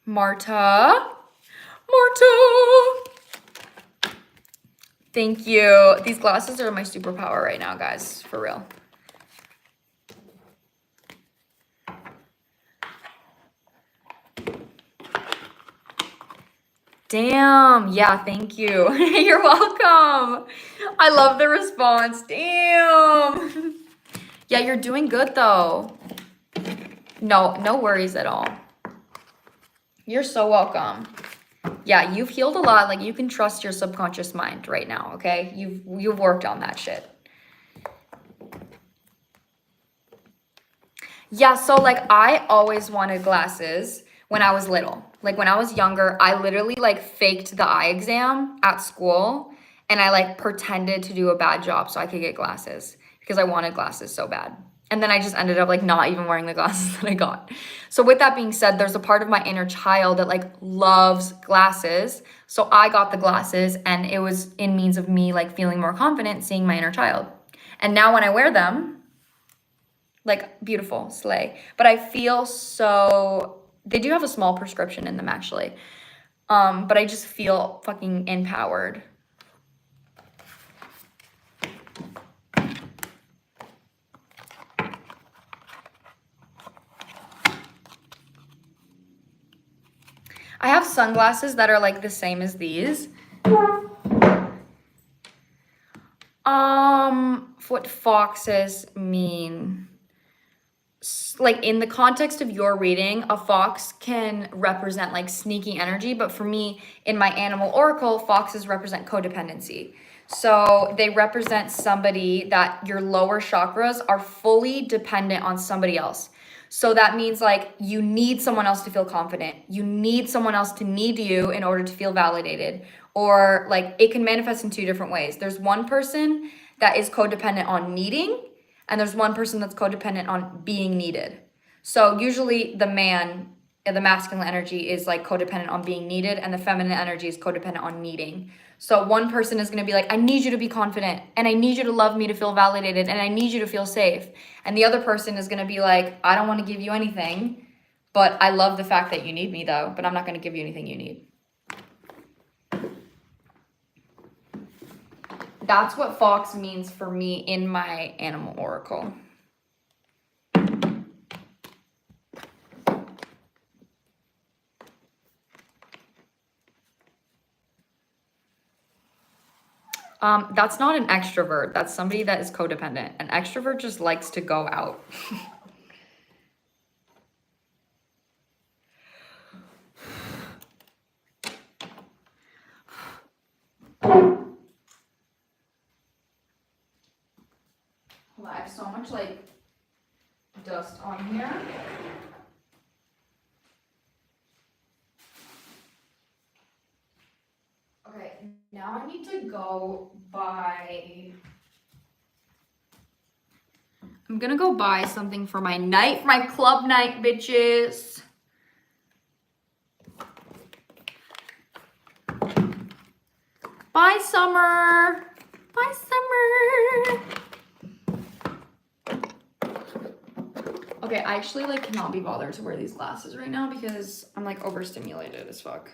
Marta. Marta! Thank you. These glasses are my superpower right now, guys, for real. Damn. Yeah, thank you. You're welcome. I love the response. Damn. Yeah, you're doing good though. No worries at all. You're so welcome. Yeah, you've healed a lot. Like, you can trust your subconscious mind right now, okay? You've worked on that shit. Yeah, so like I always wanted glasses when I was little. Like when I was younger, I literally like faked the eye exam at school and I like pretended to do a bad job so I could get glasses because I wanted glasses so bad. And then I just ended up like not even wearing the glasses that I got. So with that being said, there's a part of my inner child that like loves glasses. So I got the glasses and it was in means of me like feeling more confident seeing my inner child. And now when I wear them, like beautiful, slay. But I feel so, they do have a small prescription in them actually. But I just feel fucking empowered. I have sunglasses that are like the same as these. What foxes mean? Like in the context of your reading, a fox can represent like sneaky energy, but for me, in my animal oracle, foxes represent codependency. So they represent somebody that your lower chakras are fully dependent on somebody else. So that means like you need someone else to feel confident. You need someone else to need you in order to feel validated. Or like it can manifest in two different ways. There's one person that is codependent on needing, and there's one person that's codependent on being needed. So usually the man, the masculine energy is like codependent on being needed, and the feminine energy is codependent on needing. So one person is going to be like, I need you to be confident, and I need you to love me to feel validated, and I need you to feel safe. And the other person is going to be like, I don't want to give you anything, but I love the fact that you need me though, but I'm not going to give you anything you need. That's what fox means for me in my animal oracle. That's not an extrovert. That's somebody that is codependent. An extrovert just likes to go out. Well, I have so much like dust on here. Okay, now I need to go buy. I'm gonna go buy something for my night, for my club night, bitches. Bye, Summer. Bye, Summer. Okay, I actually like cannot be bothered to wear these glasses right now because I'm like overstimulated as fuck.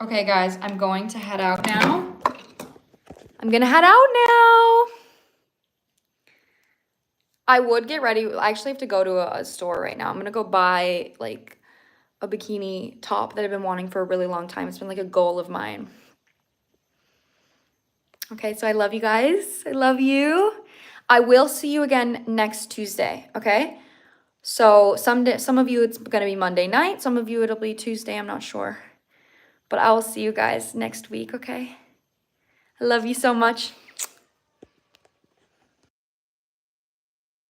Okay, guys, I'm going to head out now. I'm gonna head out now. I would get ready. I actually have to go to a store right now. I'm gonna go buy like a bikini top that I've been wanting for a really long time. It's been like a goal of mine. Okay, so I love you guys. I love you. I will see you again next Tuesday, okay? So some of you it's gonna be Monday night. Some of you it'll be Tuesday. I'm not sure. But I will see you guys next week, okay? I love you so much.